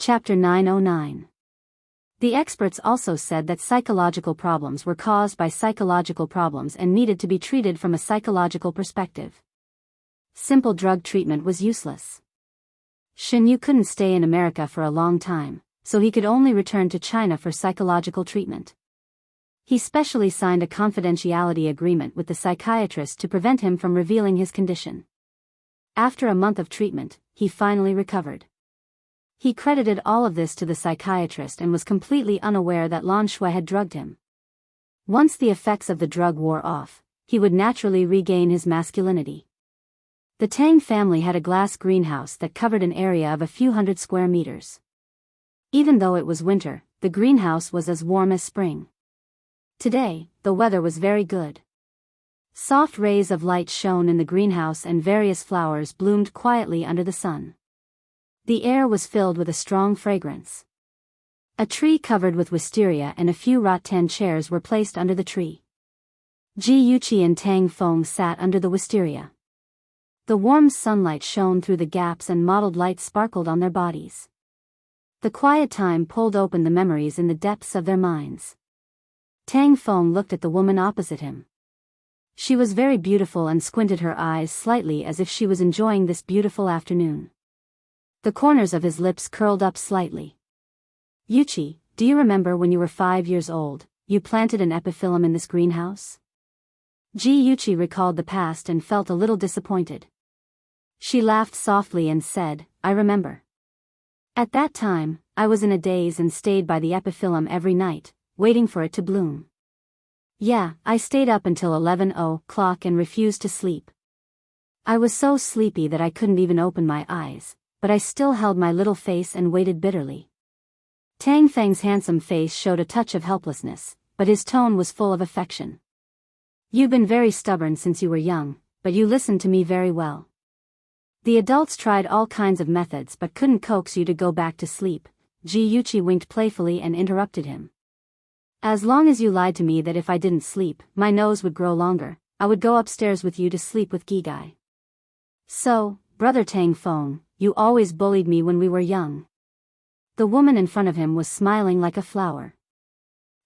Chapter 909. The experts also said that psychological problems were caused by psychological problems and needed to be treated from a psychological perspective. Simple drug treatment was useless. Shen Yu couldn't stay in America for a long time, so he could only return to China for psychological treatment. He specially signed a confidentiality agreement with the psychiatrist to prevent him from revealing his condition. After a month of treatment, he finally recovered. He credited all of this to the psychiatrist and was completely unaware that Lan Shui had drugged him. Once the effects of the drug wore off, he would naturally regain his masculinity. The Tang family had a glass greenhouse that covered an area of a few hundred square meters. Even though it was winter, the greenhouse was as warm as spring. Today, the weather was very good. Soft rays of light shone in the greenhouse and various flowers bloomed quietly under the sun. The air was filled with a strong fragrance. A tree covered with wisteria and a few rattan chairs were placed under the tree. Ji Yuqi and Tang Feng sat under the wisteria. The warm sunlight shone through the gaps and mottled light sparkled on their bodies. The quiet time pulled open the memories in the depths of their minds. Tang Feng looked at the woman opposite him. She was very beautiful and squinted her eyes slightly as if she was enjoying this beautiful afternoon. The corners of his lips curled up slightly. Yuqi, do you remember when you were 5 years old, you planted an epiphyllum in this greenhouse? Ji Yuqi recalled the past and felt a little disappointed. She laughed softly and said, I remember. At that time, I was in a daze and stayed by the epiphyllum every night, waiting for it to bloom. Yeah, I stayed up until 11 o'clock and refused to sleep. I was so sleepy that I couldn't even open my eyes, but I still held my little face and waited bitterly. Tang Feng's handsome face showed a touch of helplessness, but his tone was full of affection. You've been very stubborn since you were young, but you listened to me very well. The adults tried all kinds of methods but couldn't coax you to go back to sleep. Ji Yuqi winked playfully and interrupted him. As long as you lied to me that if I didn't sleep, my nose would grow longer, I would go upstairs with you to sleep with Gigai. So, brother Tang Feng, you always bullied me when we were young. The woman in front of him was smiling like a flower.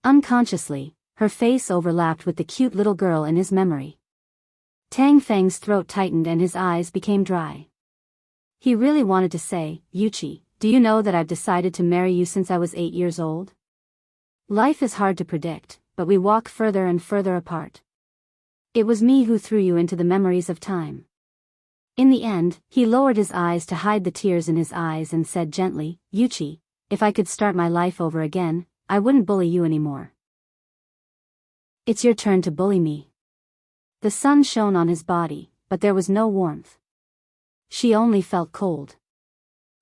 Unconsciously, her face overlapped with the cute little girl in his memory. Tang Feng's throat tightened and his eyes became dry. He really wanted to say, Yuqi, do you know that I've decided to marry you since I was 8 years old? Life is hard to predict, but we walk further and further apart. It was me who threw you into the memories of time. In the end, he lowered his eyes to hide the tears in his eyes and said gently, Yuqi, if I could start my life over again, I wouldn't bully you anymore. It's your turn to bully me. The sun shone on his body, but there was no warmth. She only felt cold.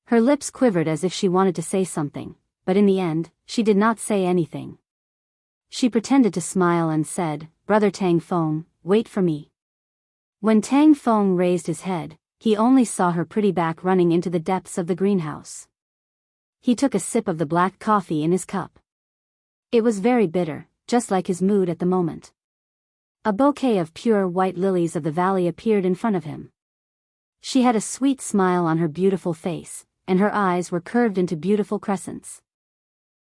Her lips quivered as if she wanted to say something, but in the end, she did not say anything. She pretended to smile and said, Brother Tang Feng, wait for me. When Tang Feng raised his head, he only saw her pretty back running into the depths of the greenhouse. He took a sip of the black coffee in his cup. It was very bitter, just like his mood at the moment. A bouquet of pure white lilies of the valley appeared in front of him. She had a sweet smile on her beautiful face, and her eyes were curved into beautiful crescents.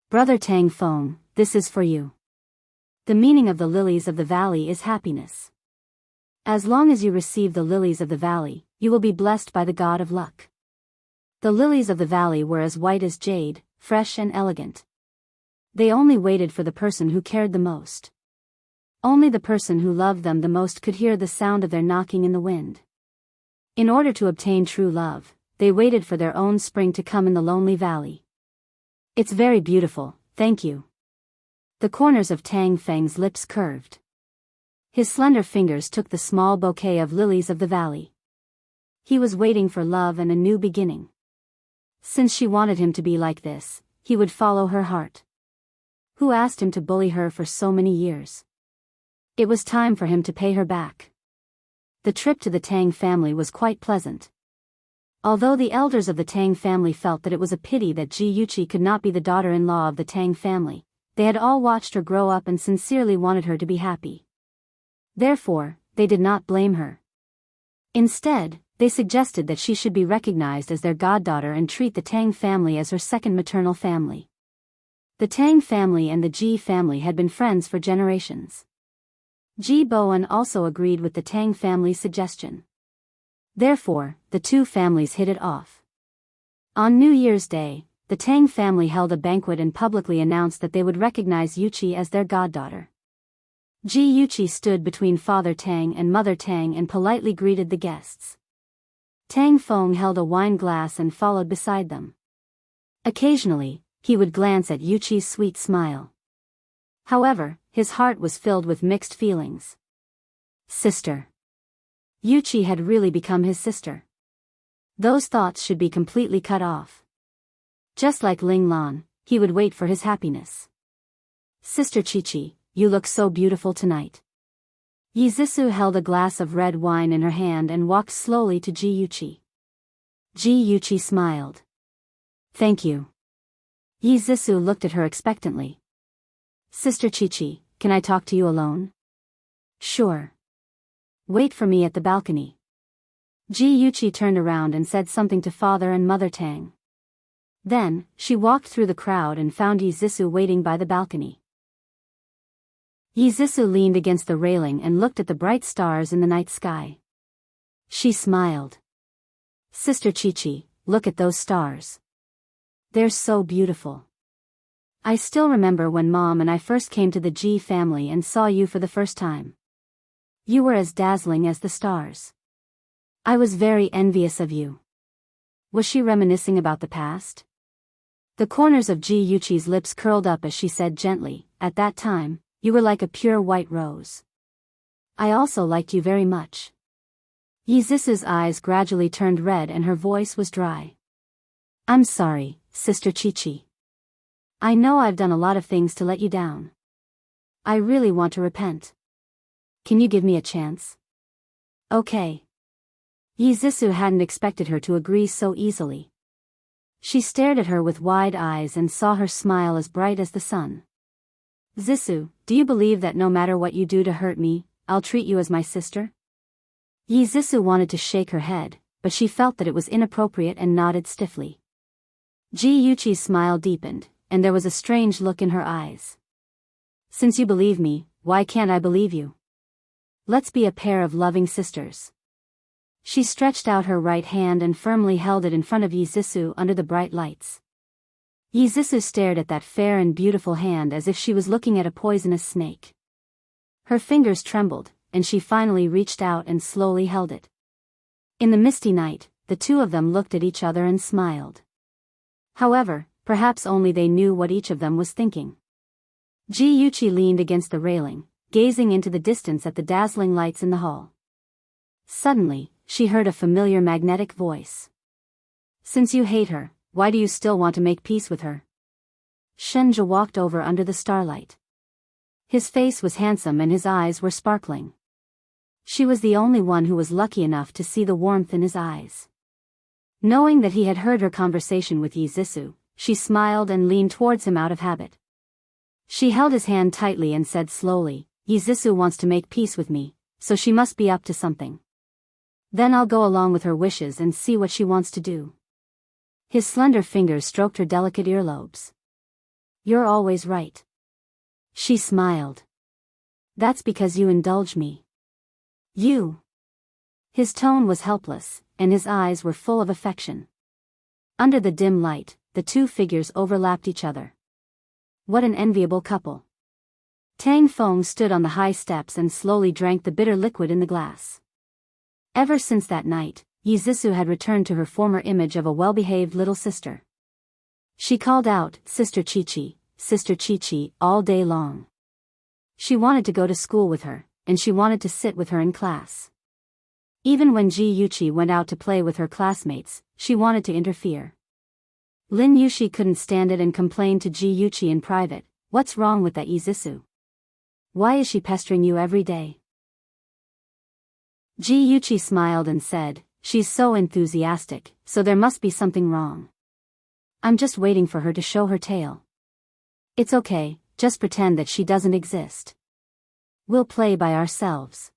Brother Tang Feng, this is for you. The meaning of the lilies of the valley is happiness. As long as you receive the lilies of the valley, you will be blessed by the god of luck. The lilies of the valley were as white as jade, fresh and elegant. They only waited for the person who cared the most. Only the person who loved them the most could hear the sound of their knocking in the wind. In order to obtain true love, they waited for their own spring to come in the lonely valley. It's very beautiful, thank you. The corners of Tang Feng's lips curved. His slender fingers took the small bouquet of lilies of the valley. He was waiting for love and a new beginning. Since she wanted him to be like this, he would follow her heart. Who asked him to bully her for so many years? It was time for him to pay her back. The trip to the Tang family was quite pleasant. Although the elders of the Tang family felt that it was a pity that Ji Yuqi could not be the daughter-in-law of the Tang family, they had all watched her grow up and sincerely wanted her to be happy. Therefore, they did not blame her. Instead, They suggested that she should be recognized as their goddaughter and treat the Tang family as her second maternal family. The Tang family and the Ji family had been friends for generations. Ji Bowen also agreed with the Tang family's suggestion. Therefore, the two families hit it off. On New Year's Day, the Tang family held a banquet and publicly announced that they would recognize Yuqi as their goddaughter. Ji Yuqi stood between Father Tang and Mother Tang and politely greeted the guests. Tang Feng held a wine glass and followed beside them. Occasionally, he would glance at Yuqi's sweet smile. However, his heart was filled with mixed feelings. Sister. Yuqi had really become his sister. Those thoughts should be completely cut off. Just like Ling Lan, he would wait for his happiness. Sister Qiqi, you look so beautiful tonight. Yi Zixu held a glass of red wine in her hand and walked slowly to Ji Yuqi. Ji Yuqi smiled. Thank you. Yi Zixu looked at her expectantly. Sister Qiqi, can I talk to you alone? Sure. Wait for me at the balcony. Ji Yuqi turned around and said something to Father and Mother Tang. Then, she walked through the crowd and found Yi Zixu waiting by the balcony. Yi Zixu leaned against the railing and looked at the bright stars in the night sky. She smiled. Sister Qiqi, look at those stars. They're so beautiful. I still remember when Mom and I first came to the Ji family and saw you for the first time. You were as dazzling as the stars. I was very envious of you. Was she reminiscing about the past? The corners of Ji Yuqi's lips curled up as she said gently, at that time, you were like a pure white rose. I also liked you very much. Yi Zixu's eyes gradually turned red and her voice was dry. I'm sorry, Sister Qiqi. I know I've done a lot of things to let you down. I really want to repent. Can you give me a chance? Okay. Yi Zixu hadn't expected her to agree so easily. She stared at her with wide eyes and saw her smile as bright as the sun. Zixu, do you believe that no matter what you do to hurt me, I'll treat you as my sister? Yi Zixu wanted to shake her head, but she felt that it was inappropriate and nodded stiffly. Ji Yuqi's smile deepened, and there was a strange look in her eyes. Since you believe me, why can't I believe you? Let's be a pair of loving sisters. She stretched out her right hand and firmly held it in front of Yi Zixu under the bright lights. Yi Zixu stared at that fair and beautiful hand as if she was looking at a poisonous snake. Her fingers trembled, and she finally reached out and slowly held it. In the misty night, the two of them looked at each other and smiled. However, perhaps only they knew what each of them was thinking. Ji Yuqi leaned against the railing, gazing into the distance at the dazzling lights in the hall. Suddenly, she heard a familiar magnetic voice. Since you hate her, why do you still want to make peace with her? Shenja walked over under the starlight. His face was handsome and his eyes were sparkling. She was the only one who was lucky enough to see the warmth in his eyes. Knowing that he had heard her conversation with Yi Zixu, she smiled and leaned towards him out of habit. She held his hand tightly and said slowly, Yi Zixu wants to make peace with me, so she must be up to something. Then I'll go along with her wishes and see what she wants to do. His slender fingers stroked her delicate earlobes. You're always right. She smiled. That's because you indulge me. You. His tone was helpless, and his eyes were full of affection. Under the dim light, the two figures overlapped each other. What an enviable couple. Tang Feng stood on the high steps and slowly drank the bitter liquid in the glass. Ever since that night, Yi Zixu had returned to her former image of a well-behaved little sister. She called out, Sister Qiqi, all day long. She wanted to go to school with her, and she wanted to sit with her in class. Even when Ji Yuqi went out to play with her classmates, she wanted to interfere. Lin Yuxi couldn't stand it and complained to Ji Yuqi in private, what's wrong with that Yi Zixu? Why is she pestering you every day? Ji Yuqi smiled and said, she's so enthusiastic, so there must be something wrong. I'm just waiting for her to show her tail. It's okay, just pretend that she doesn't exist. We'll play by ourselves.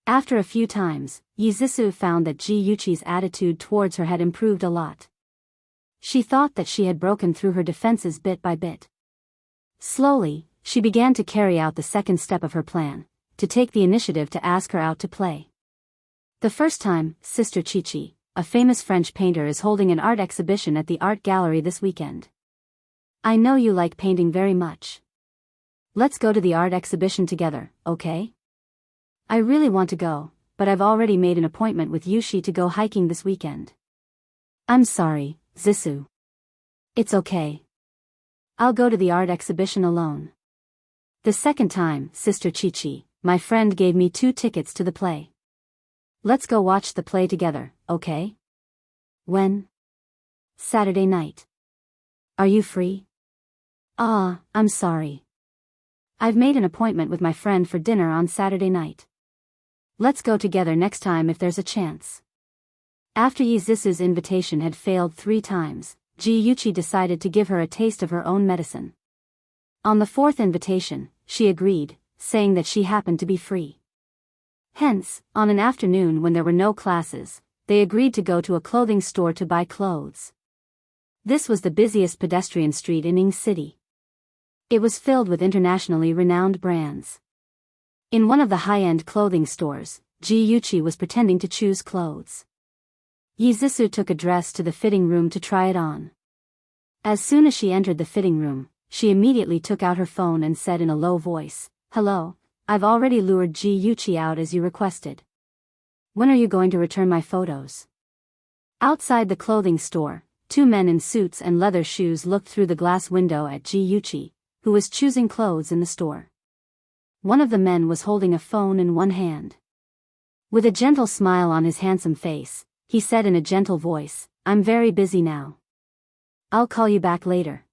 After a few times, Yizisu found that Ji Yuchi's attitude towards her had improved a lot. She thought that she had broken through her defenses bit by bit. Slowly, she began to carry out the second step of her plan, to take the initiative to ask her out to play. The first time, Sister Chichi, a famous French painter, is holding an art exhibition at the art gallery this weekend. I know you like painting very much. Let's go to the art exhibition together, okay? I really want to go, but I've already made an appointment with Yushi to go hiking this weekend. I'm sorry, Zisu. It's okay. I'll go to the art exhibition alone. The second time, Sister Chichi, my friend gave me 2 tickets to the play. Let's go watch the play together, okay? When? Saturday night. Are you free? I'm sorry. I've made an appointment with my friend for dinner on Saturday night. Let's go together next time if there's a chance. After Yizisu's invitation had failed 3 times, Ji Yuchi decided to give her a taste of her own medicine. On the 4th invitation, she agreed, saying that she happened to be free. Hence, on an afternoon when there were no classes, they agreed to go to a clothing store to buy clothes. This was the busiest pedestrian street in Ing City. It was filled with internationally renowned brands. In one of the high-end clothing stores, Ji Yuchi was pretending to choose clothes. Yizisu took a dress to the fitting room to try it on. As soon as she entered the fitting room, she immediately took out her phone and said in a low voice, "Hello, I've already lured Ji Yuchi out as you requested. When are you going to return my photos?" Outside the clothing store, 2 men in suits and leather shoes looked through the glass window at Ji Yuchi, who was choosing clothes in the store. One of the men was holding a phone in one hand. With a gentle smile on his handsome face, he said in a gentle voice, "I'm very busy now. I'll call you back later."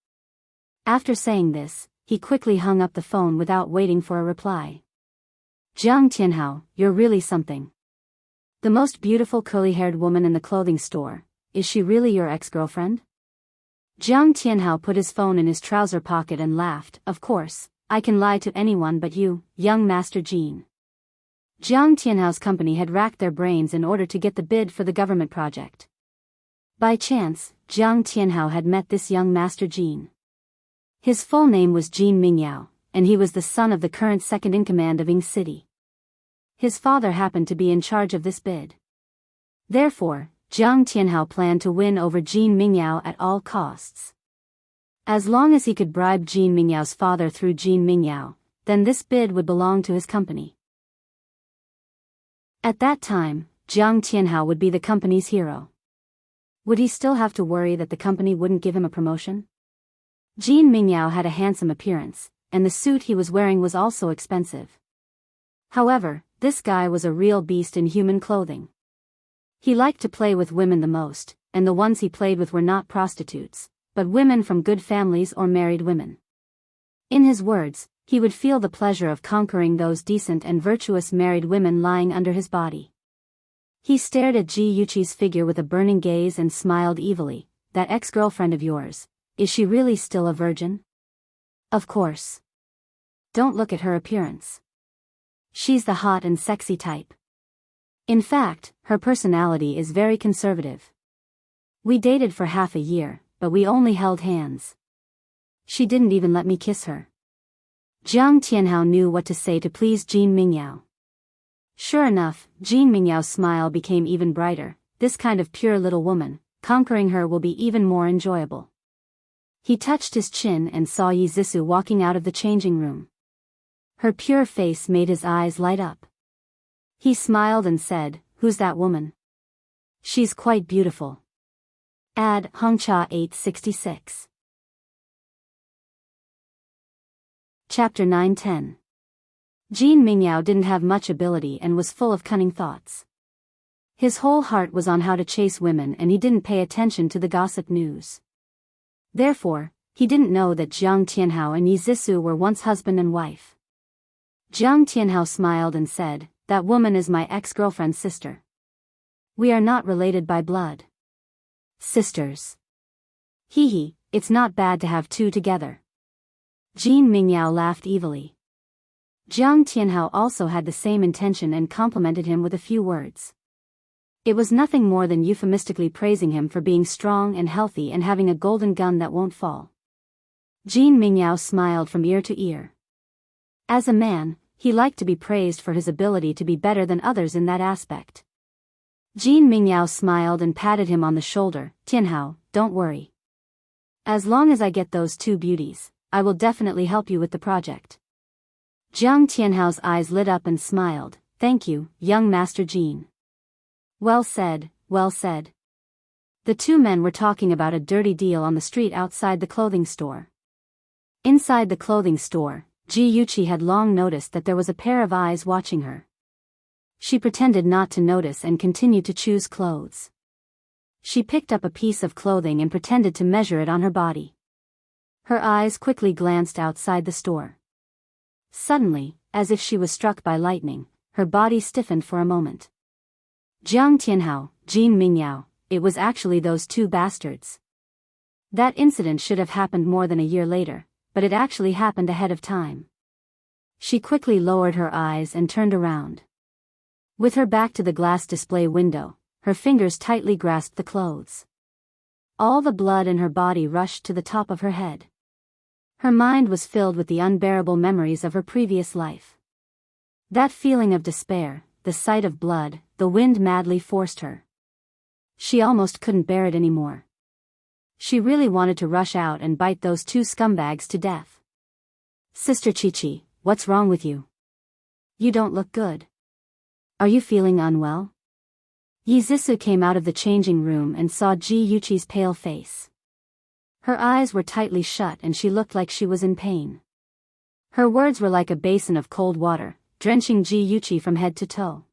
After saying this, he quickly hung up the phone without waiting for a reply. "Jiang Tianhao, you're really something. The most beautiful curly-haired woman in the clothing store, is she really your ex-girlfriend?" Jiang Tianhao put his phone in his trouser pocket and laughed. "Of course, I can lie to anyone but you, young Master Jean." Jiang Tianhao's company had racked their brains in order to get the bid for the government project. By chance, Jiang Tianhao had met this young Master Jean. His full name was Jean Mingyao, and he was the son of the current second-in-command of Ing City. His father happened to be in charge of this bid. Therefore, Jiang Tianhao planned to win over Jean Mingyao at all costs. As long as he could bribe Jean Mingyao's father through Jean Mingyao, then this bid would belong to his company. At that time, Jiang Tianhao would be the company's hero. Would he still have to worry that the company wouldn't give him a promotion? Jean Mingyao had a handsome appearance, and the suit he was wearing was also expensive. However, this guy was a real beast in human clothing. He liked to play with women the most, and the ones he played with were not prostitutes, but women from good families or married women. In his words, he would feel the pleasure of conquering those decent and virtuous married women lying under his body. He stared at Ji Yuchi's figure with a burning gaze and smiled evilly. "That ex-girlfriend of yours, is she really still a virgin?" "Of course. Don't look at her appearance. She's the hot and sexy type. In fact, her personality is very conservative. We dated for half a year, but we only held hands. She didn't even let me kiss her." Jiang Tianhao knew what to say to please Jean Mingyao. Sure enough, Jean Mingyao's smile became even brighter. This kind of pure little woman, conquering her will be even more enjoyable. He touched his chin and saw Yizisu walking out of the changing room. Her pure face made his eyes light up. He smiled and said, "Who's that woman? She's quite beautiful." Ad Hongcha 866. Chapter 9-10. Jean Mingyao didn't have much ability and was full of cunning thoughts. His whole heart was on how to chase women, and he didn't pay attention to the gossip news. Therefore, he didn't know that Jiang Tianhao and Yizisu were once husband and wife. Jiang Tianhao smiled and said, "That woman is my ex-girlfriend's sister. We are not related by blood." "Sisters. Hee, it's not bad to have 2 together." Jean Mingyao laughed evilly. Jiang Tianhao also had the same intention and complimented him with a few words. It was nothing more than euphemistically praising him for being strong and healthy and having a golden gun that won't fall. Jin Mingyao smiled from ear to ear. As a man, he liked to be praised for his ability to be better than others in that aspect. Jin Mingyao smiled and patted him on the shoulder. Tianhao, don't worry. As long as I get those two beauties, I will definitely help you with the project. Jiang Tianhao's eyes lit up and smiled. Thank you, young Master Jin. Well said, well said. The two men were talking about a dirty deal on the street outside the clothing store. Inside the clothing store, Ji Yuqi had long noticed that there was a pair of eyes watching her. She pretended not to notice and continued to choose clothes. She picked up a piece of clothing and pretended to measure it on her body. Her eyes quickly glanced outside the store. Suddenly, as if she was struck by lightning, her body stiffened for a moment. Jiang Tianhao, Jin Mingyao, it was actually those two bastards. That incident should have happened more than a year later, but it actually happened ahead of time. She quickly lowered her eyes and turned around. With her back to the glass display window, her fingers tightly grasped the clothes. All the blood in her body rushed to the top of her head. Her mind was filled with the unbearable memories of her previous life. That feeling of despair, the sight of blood, the wind madly forced her. She almost couldn't bear it anymore. She really wanted to rush out and bite those two scumbags to death. Sister Chi-Chi, what's wrong with you? You don't look good. Are you feeling unwell? Yi Zixu came out of the changing room and saw Ji Yuqi's pale face. Her eyes were tightly shut and she looked like she was in pain. Her words were like a basin of cold water, drenching Ji Yuqi from head to toe.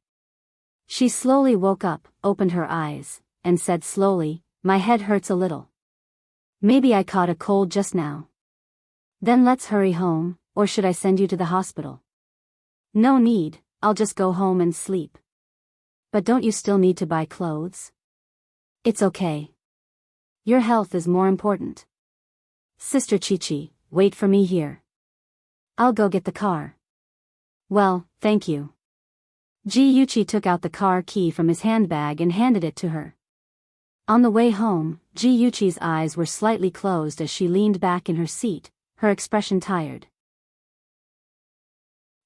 She slowly woke up, opened her eyes, and said slowly, my head hurts a little. Maybe I caught a cold just now. Then let's hurry home, or should I send you to the hospital? No need, I'll just go home and sleep. But don't you still need to buy clothes? It's okay. Your health is more important. Sister Chi-Chi, wait for me here. I'll go get the car. Well, thank you. Ji Yuqi took out the car key from his handbag and handed it to her. On the way home, Ji Yuqi's eyes were slightly closed as she leaned back in her seat, her expression tired.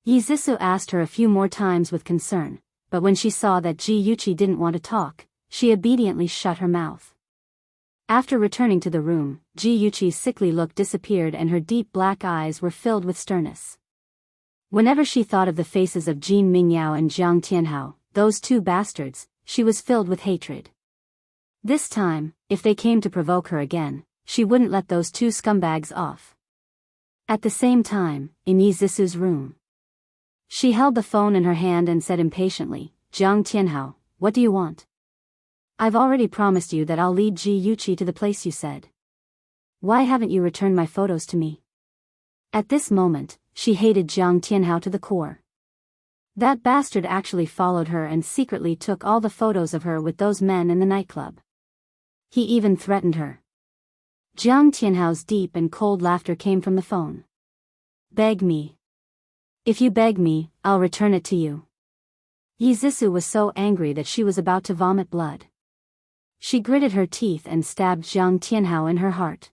Yi Zixu asked her a few more times with concern, but when she saw that Ji Yuqi didn't want to talk, she obediently shut her mouth. After returning to the room, Ji Yuqi's sickly look disappeared and her deep black eyes were filled with sternness. Whenever she thought of the faces of Jin Mingyao and Jiang Tianhao, those two bastards, she was filled with hatred. This time, if they came to provoke her again, she wouldn't let those two scumbags off. At the same time, in Yi Zixu's room, she held the phone in her hand and said impatiently, Jiang Tianhao, what do you want? I've already promised you that I'll lead Ji Yuqi to the place you said. Why haven't you returned my photos to me? At this moment, she hated Jiang Tianhao to the core. That bastard actually followed her and secretly took all the photos of her with those men in the nightclub. He even threatened her. Jiang Tianhao's deep and cold laughter came from the phone. Beg me. If you beg me, I'll return it to you. Yi Zixu was so angry that she was about to vomit blood. She gritted her teeth and stabbed Jiang Tianhao in her heart.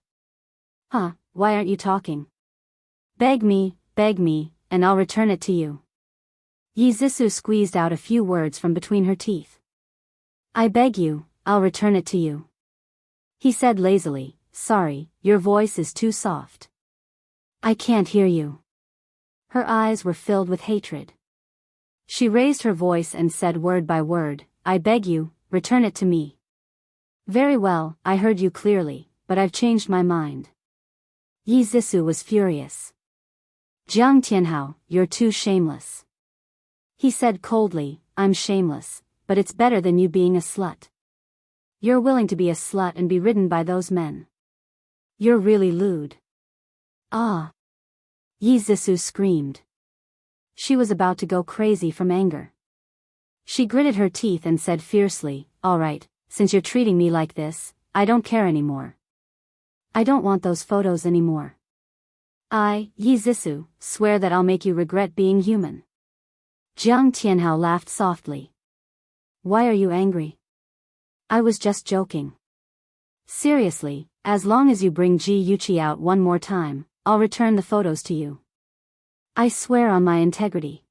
Huh, why aren't you talking? Beg me, and I'll return it to you. Yi Zixu squeezed out a few words from between her teeth. I beg you, I'll return it to you. He said lazily, sorry, your voice is too soft. I can't hear you. Her eyes were filled with hatred. She raised her voice and said word by word, I beg you, return it to me. Very well, I heard you clearly, but I've changed my mind. Yi Zixu was furious. Jiang Tianhao, you're too shameless. He said coldly, I'm shameless, but it's better than you being a slut. You're willing to be a slut and be ridden by those men. You're really lewd. Ah! Yi Zixu screamed. She was about to go crazy from anger. She gritted her teeth and said fiercely, all right, since you're treating me like this, I don't care anymore. I don't want those photos anymore. Yi Zissou, swear that I'll make you regret being human. Jiang Tianhao laughed softly. Why are you angry? I was just joking. Seriously, as long as you bring Ji Yuqi out one more time, I'll return the photos to you. I swear on my integrity.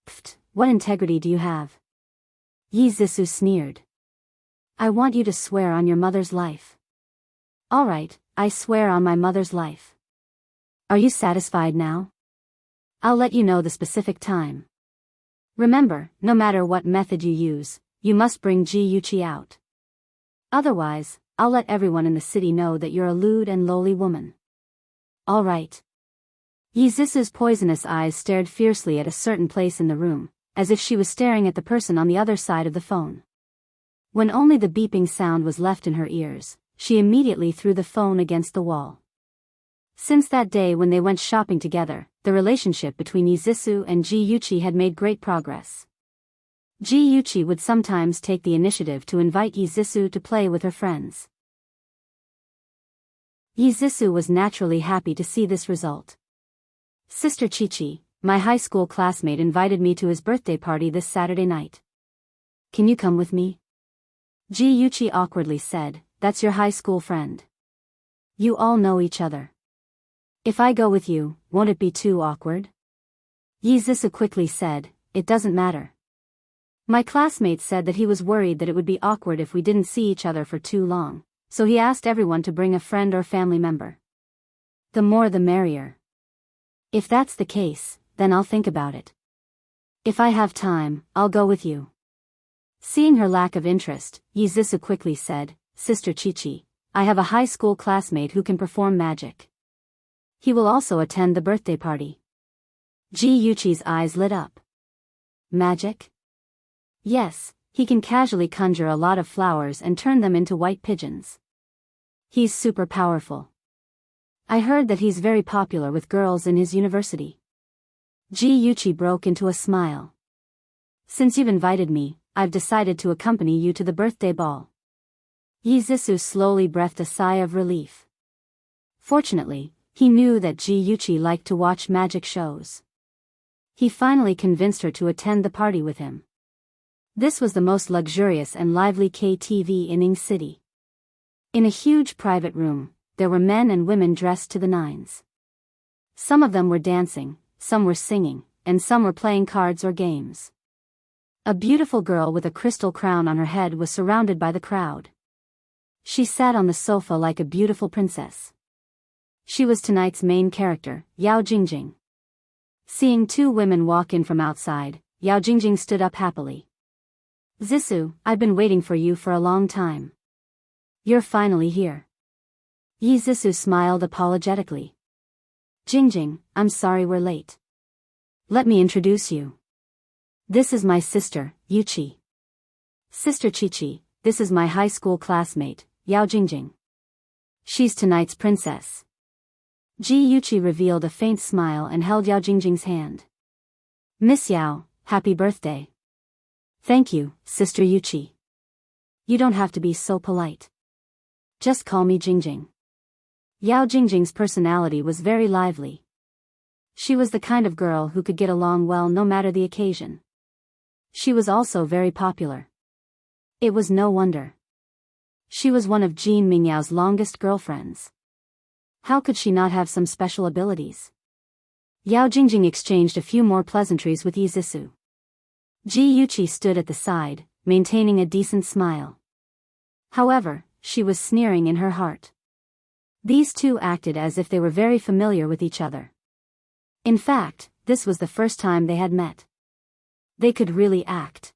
Pfft, what integrity do you have? Yi Zissou sneered. I want you to swear on your mother's life. All right, I swear on my mother's life. Are you satisfied now? I'll let you know the specific time. Remember, no matter what method you use, you must bring Ji Yuqi out. Otherwise, I'll let everyone in the city know that you're a lewd and lowly woman. All right. Yi Zissou's poisonous eyes stared fiercely at a certain place in the room, as if she was staring at the person on the other side of the phone. When only the beeping sound was left in her ears, she immediately threw the phone against the wall. Since that day when they went shopping together, the relationship between Yi Zissou and Ji Yuqi had made great progress. Ji Yuqi would sometimes take the initiative to invite Yi Zissou to play with her friends. Yi Zissou was naturally happy to see this result. Sister Qiqi, my high school classmate, invited me to his birthday party this Saturday night. Can you come with me? Ji Yuqi awkwardly said, That's your high school friend. You all know each other. If I go with you, won't it be too awkward? Yi Zissou quickly said, It doesn't matter. My classmate said that he was worried that it would be awkward if we didn't see each other for too long, so he asked everyone to bring a friend or family member. The more the merrier. If that's the case, then I'll think about it. If I have time, I'll go with you. Seeing her lack of interest, Yi Zissou quickly said, Sister Qiqi, I have a high school classmate who can perform magic. He will also attend the birthday party. Ji Yuqi's eyes lit up. Magic? Yes, he can casually conjure a lot of flowers and turn them into white pigeons. He's super powerful. I heard that he's very popular with girls in his university. Ji Yuqi broke into a smile. Since you've invited me, I've decided to accompany you to the birthday ball. Yi Zissou slowly breathed a sigh of relief. Fortunately, he knew that Ji Yuqi liked to watch magic shows. He finally convinced her to attend the party with him. This was the most luxurious and lively KTV in Ing City. In a huge private room, there were men and women dressed to the nines. Some of them were dancing, some were singing, and some were playing cards or games. A beautiful girl with a crystal crown on her head was surrounded by the crowd. She sat on the sofa like a beautiful princess. She was tonight's main character, Yao Jingjing. Seeing two women walk in from outside, Yao Jingjing stood up happily. Zissou, I've been waiting for you for a long time. You're finally here. Yi Zissou smiled apologetically. Jingjing, I'm sorry we're late. Let me introduce you. This is my sister, Yuqi. Sister Qiqi, this is my high school classmate, Yao Jingjing. She's tonight's princess. Ji Yuqi revealed a faint smile and held Yao Jingjing's hand. Miss Yao, happy birthday. Thank you, Sister Yuqi. You don't have to be so polite. Just call me Jingjing. Yao Jingjing's personality was very lively. She was the kind of girl who could get along well no matter the occasion. She was also very popular. It was no wonder. She was one of Jean Mingyao's longest girlfriends. How could she not have some special abilities? Yao Jingjing exchanged a few more pleasantries with Yi Zissou. Ji Yuqi stood at the side, maintaining a decent smile. However, she was sneering in her heart. These two acted as if they were very familiar with each other. In fact, this was the first time they had met. They could really act.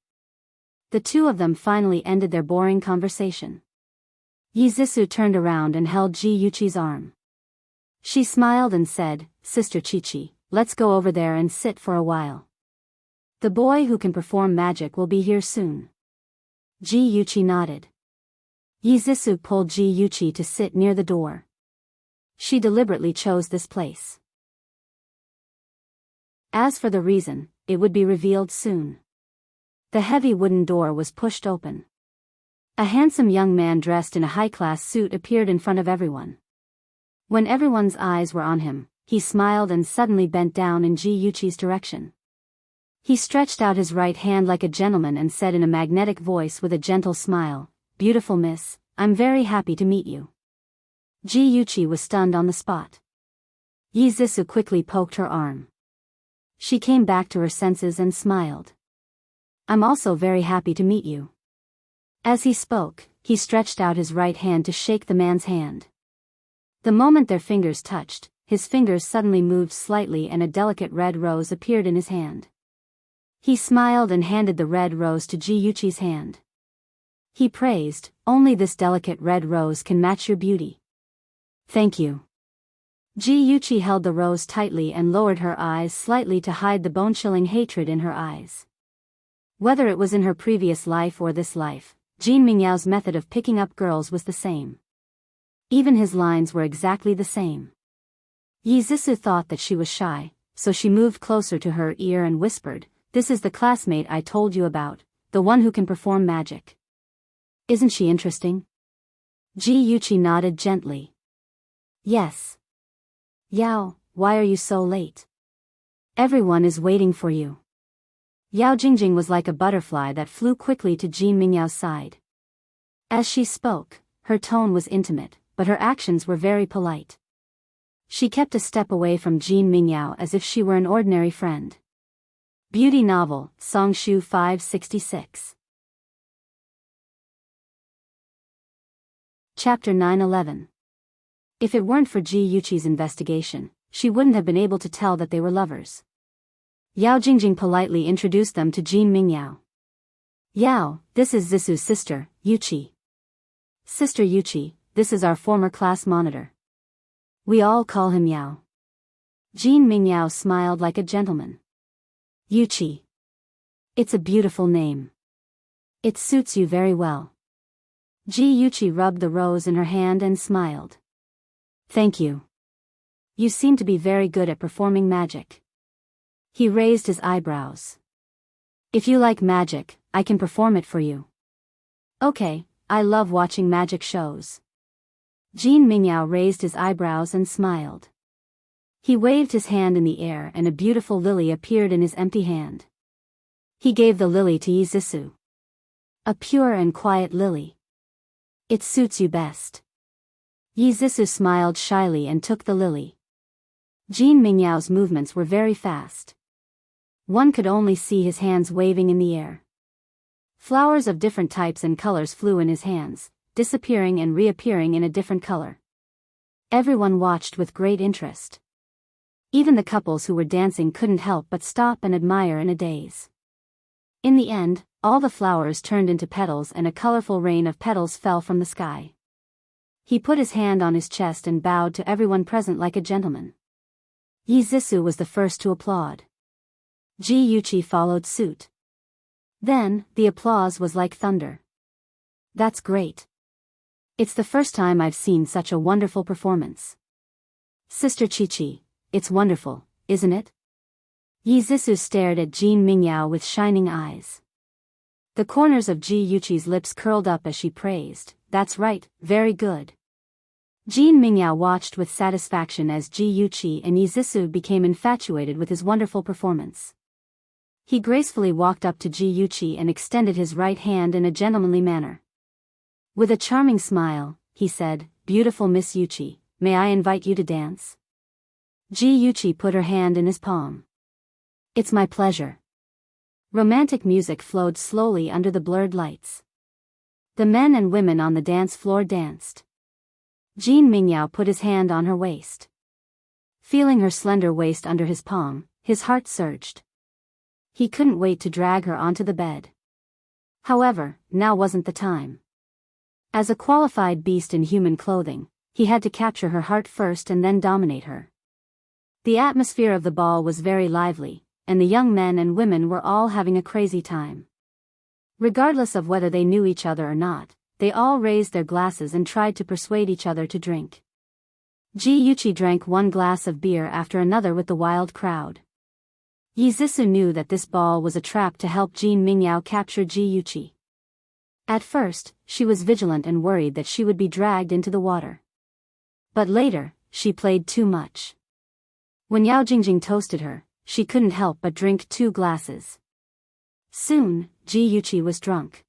The two of them finally ended their boring conversation. Yi Zissou turned around and held Ji Yuqi's arm. She smiled and said, Sister Qiqi, let's go over there and sit for a while. The boy who can perform magic will be here soon. Ji Yuqi nodded. Yi Zissou pulled Ji Yuqi to sit near the door. She deliberately chose this place. As for the reason, it would be revealed soon. The heavy wooden door was pushed open. A handsome young man dressed in a high-class suit appeared in front of everyone. When everyone's eyes were on him, he smiled and suddenly bent down in Ji Yuqi's direction. He stretched out his right hand like a gentleman and said in a magnetic voice with a gentle smile, "Beautiful miss, I'm very happy to meet you." Ji Yuqi was stunned on the spot. Yi Zixu quickly poked her arm. She came back to her senses and smiled. "I'm also very happy to meet you." As he spoke, he stretched out his right hand to shake the man's hand. The moment their fingers touched, his fingers suddenly moved slightly and a delicate red rose appeared in his hand. He smiled and handed the red rose to Ji Yuqi's hand. He praised, "Only this delicate red rose can match your beauty." "Thank you." Ji Yuqi held the rose tightly and lowered her eyes slightly to hide the bone-chilling hatred in her eyes. Whether it was in her previous life or this life, Jin Mingyao's method of picking up girls was the same. Even his lines were exactly the same. Yi Zixu thought that she was shy, so she moved closer to her ear and whispered, "This is the classmate I told you about, the one who can perform magic. Isn't she interesting?" Ji Yuqi nodded gently. "Yes." "Yao, why are you so late? Everyone is waiting for you." Yao Jingjing was like a butterfly that flew quickly to Jin Mingyao's side. As she spoke, her tone was intimate, but her actions were very polite. She kept a step away from Jin Mingyao as if she were an ordinary friend. Beauty Novel, Songshu 566. Chapter 9-11. If it weren't for Ji Yuqi's investigation, she wouldn't have been able to tell that they were lovers. Yao Jingjing politely introduced them to Jin Mingyao. "Yao, this is Zixu's sister, Yuqi. Sister Yuqi, this is our former class monitor. We all call him Yao." Jin Mingyao smiled like a gentleman. "Yuqi. It's a beautiful name. It suits you very well." Ji Yuqi rubbed the rose in her hand and smiled. "Thank you. You seem to be very good at performing magic." He raised his eyebrows. "If you like magic, I can perform it for you." "Okay, I love watching magic shows." Jin Mingyao raised his eyebrows and smiled. He waved his hand in the air and a beautiful lily appeared in his empty hand. He gave the lily to Yi Zixu. "A pure and quiet lily. It suits you best." Yi Zixu smiled shyly and took the lily. Jin Mingyao's movements were very fast. One could only see his hands waving in the air. Flowers of different types and colors flew in his hands, disappearing and reappearing in a different color. Everyone watched with great interest. Even the couples who were dancing couldn't help but stop and admire in a daze. In the end, all the flowers turned into petals and a colorful rain of petals fell from the sky. He put his hand on his chest and bowed to everyone present like a gentleman. Yi Zixu was the first to applaud. Ji Yuqi followed suit. Then, the applause was like thunder. "That's great. It's the first time I've seen such a wonderful performance." "Sister Qiqi, it's wonderful, isn't it?" Yi Zixu stared at Jin Mingyao with shining eyes. The corners of Ji Yuqi's lips curled up as she praised, "That's right, very good." Jin Mingyao watched with satisfaction as Ji Yuqi and Yi Zixu became infatuated with his wonderful performance. He gracefully walked up to Ji Yuqi and extended his right hand in a gentlemanly manner. With a charming smile, he said, "Beautiful Miss Yuqi, may I invite you to dance?" Ji Yuqi put her hand in his palm. "It's my pleasure." Romantic music flowed slowly under the blurred lights. The men and women on the dance floor danced. Jin Mingyao put his hand on her waist. Feeling her slender waist under his palm, his heart surged. He couldn't wait to drag her onto the bed. However, now wasn't the time. As a qualified beast in human clothing, he had to capture her heart first and then dominate her. The atmosphere of the ball was very lively, and the young men and women were all having a crazy time. Regardless of whether they knew each other or not, they all raised their glasses and tried to persuade each other to drink. Ji Yuqi drank one glass of beer after another with the wild crowd. Yi Zixu knew that this ball was a trap to help Jin Mingyao capture Ji Yuqi. At first, she was vigilant and worried that she would be dragged into the water. But later, she played too much. When Yao Jingjing toasted her, she couldn't help but drink 2 glasses. Soon, Ji Yuqi was drunk.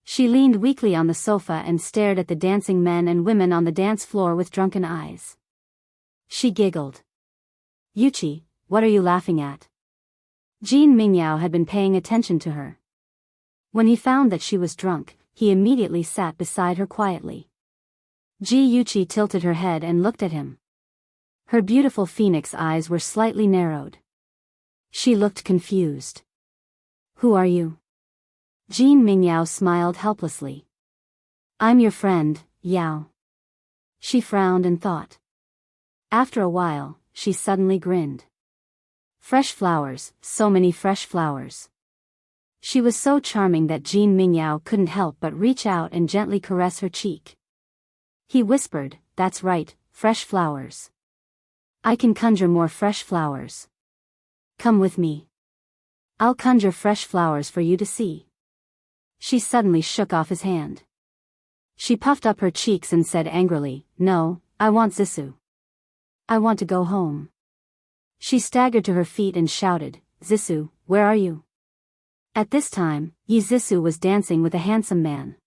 She leaned weakly on the sofa and stared at the dancing men and women on the dance floor with drunken eyes. She giggled. Yuqi, what are you laughing at? Jin Mingyao had been paying attention to her. When he found that she was drunk, he immediately sat beside her quietly. Ji Yuqi tilted her head and looked at him. Her beautiful phoenix eyes were slightly narrowed. She looked confused. Who are you? Jin Mingyao smiled helplessly. I'm your friend, Yao. She frowned and thought. After a while, she suddenly grinned. Fresh flowers, so many fresh flowers. She was so charming that Jin Mingyao couldn't help but reach out and gently caress her cheek. He whispered, that's right, fresh flowers. I can conjure more fresh flowers. Come with me. I'll conjure fresh flowers for you to see. She suddenly shook off his hand. She puffed up her cheeks and said angrily, no, I want Zissou. I want to go home. She staggered to her feet and shouted, Zissou, where are you? At this time, Yi Zissou was dancing with a handsome man.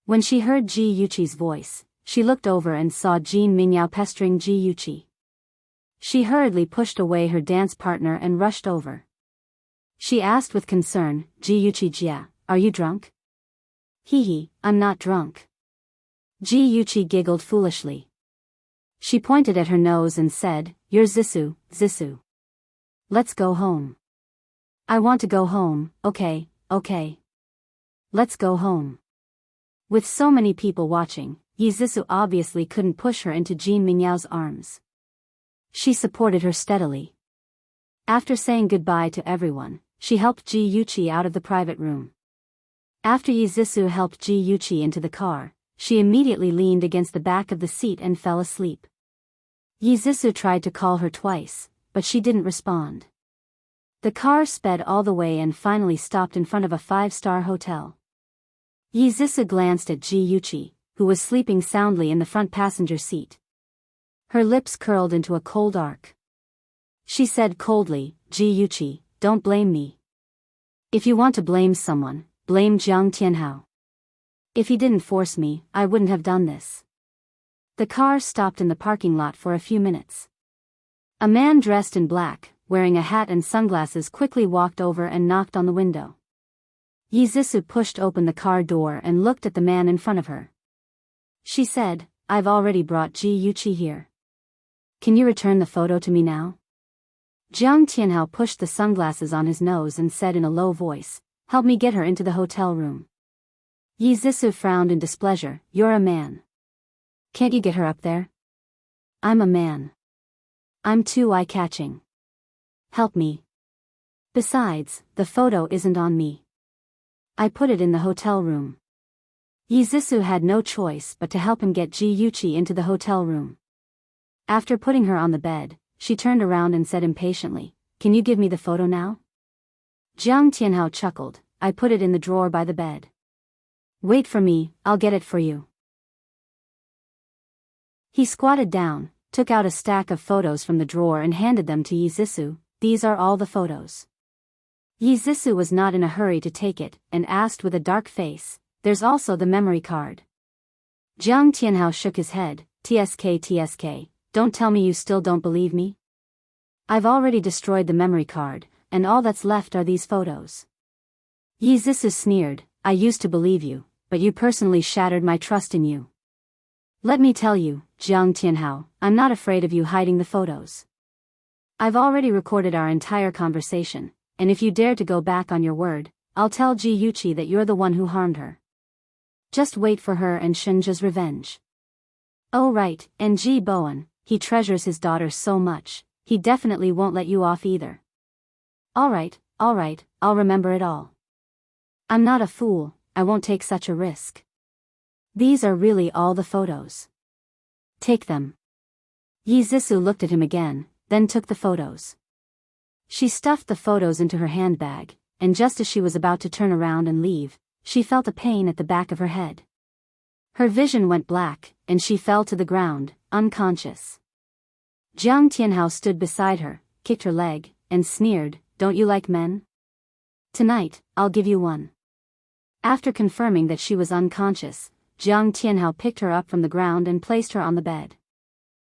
When she heard Ji Yuqi's voice, she looked over and saw Jin Mingyao pestering Ji Yuqi. She hurriedly pushed away her dance partner and rushed over. She asked with concern, Ji Yuqi Jia, are you drunk? Hee, I'm not drunk. Ji Yuqi giggled foolishly. She pointed at her nose and said, you're Zissou, Zissou. Let's go home. I want to go home, okay. Let's go home. With so many people watching, Yi Zissou obviously couldn't push her into Jin Mingyao's arms. She supported her steadily. After saying goodbye to everyone, she helped Ji Yuqi out of the private room. After Yi Zissou helped Ji Yuqi into the car, she immediately leaned against the back of the seat and fell asleep. Yi Zissou tried to call her twice, but she didn't respond. The car sped all the way and finally stopped in front of a 5-star hotel. Yi Zissou glanced at Ji Yuqi, who was sleeping soundly in the front passenger seat. Her lips curled into a cold arc. She said coldly, Ji Yuqi, don't blame me. If you want to blame someone, blame Jiang Tianhao. If he didn't force me, I wouldn't have done this. The car stopped in the parking lot for a few minutes. A man dressed in black, wearing a hat and sunglasses, quickly walked over and knocked on the window. Yi Zissou pushed open the car door and looked at the man in front of her. She said, I've already brought Ji Yuqi here. Can you return the photo to me now? Jiang Tianhao pushed the sunglasses on his nose and said in a low voice, help me get her into the hotel room. Yi Zissou frowned in displeasure, you're a man. Can't you get her up there? I'm a man. I'm too eye-catching. Help me. Besides, the photo isn't on me. I put it in the hotel room. Yi Zissou had no choice but to help him get Ji Yuqi into the hotel room. After putting her on the bed, she turned around and said impatiently, can you give me the photo now? Jiang Tianhao chuckled, I put it in the drawer by the bed. Wait for me, I'll get it for you. He squatted down, took out a stack of photos from the drawer and handed them to Yi Zissou. These are all the photos. Yi Zissou was not in a hurry to take it, and asked with a dark face, there's also the memory card. Jiang Tianhao shook his head, TSK, don't tell me you still don't believe me? I've already destroyed the memory card, and all that's left are these photos. Yi Zissou sneered, I used to believe you, but you personally shattered my trust in you. Let me tell you, Jiang Tianhao, I'm not afraid of you hiding the photos. I've already recorded our entire conversation, and if you dare to go back on your word, I'll tell Ji Yuqi that you're the one who harmed her. Just wait for her and Shenja's revenge. Oh right, and Ji Bowen, he treasures his daughter so much, he definitely won't let you off either. Alright, I'll remember it all. I'm not a fool, I won't take such a risk. These are really all the photos. Take them. Yi Zissou looked at him again, then took the photos. She stuffed the photos into her handbag, and just as she was about to turn around and leave, she felt a pain at the back of her head. Her vision went black, and she fell to the ground, unconscious. Jiang Tianhao stood beside her, kicked her leg, and sneered, "Don't you like men? Tonight, I'll give you one." After confirming that she was unconscious, Jiang Tianhao picked her up from the ground and placed her on the bed.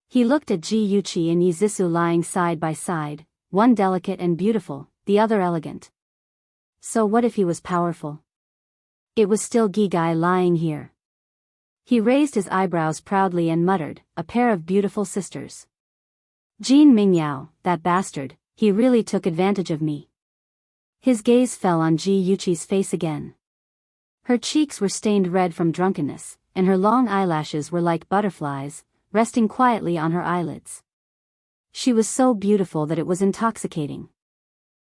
He looked at Ji Yuqi and Yi Zisu lying side by side, one delicate and beautiful, the other elegant. So what if he was powerful? It was still Gi Gai lying here. He raised his eyebrows proudly and muttered, "A pair of beautiful sisters. Jin Mingyao, that bastard, he really took advantage of me." His gaze fell on Ji Yuqi's face again. Her cheeks were stained red from drunkenness, and her long eyelashes were like butterflies, resting quietly on her eyelids. She was so beautiful that it was intoxicating.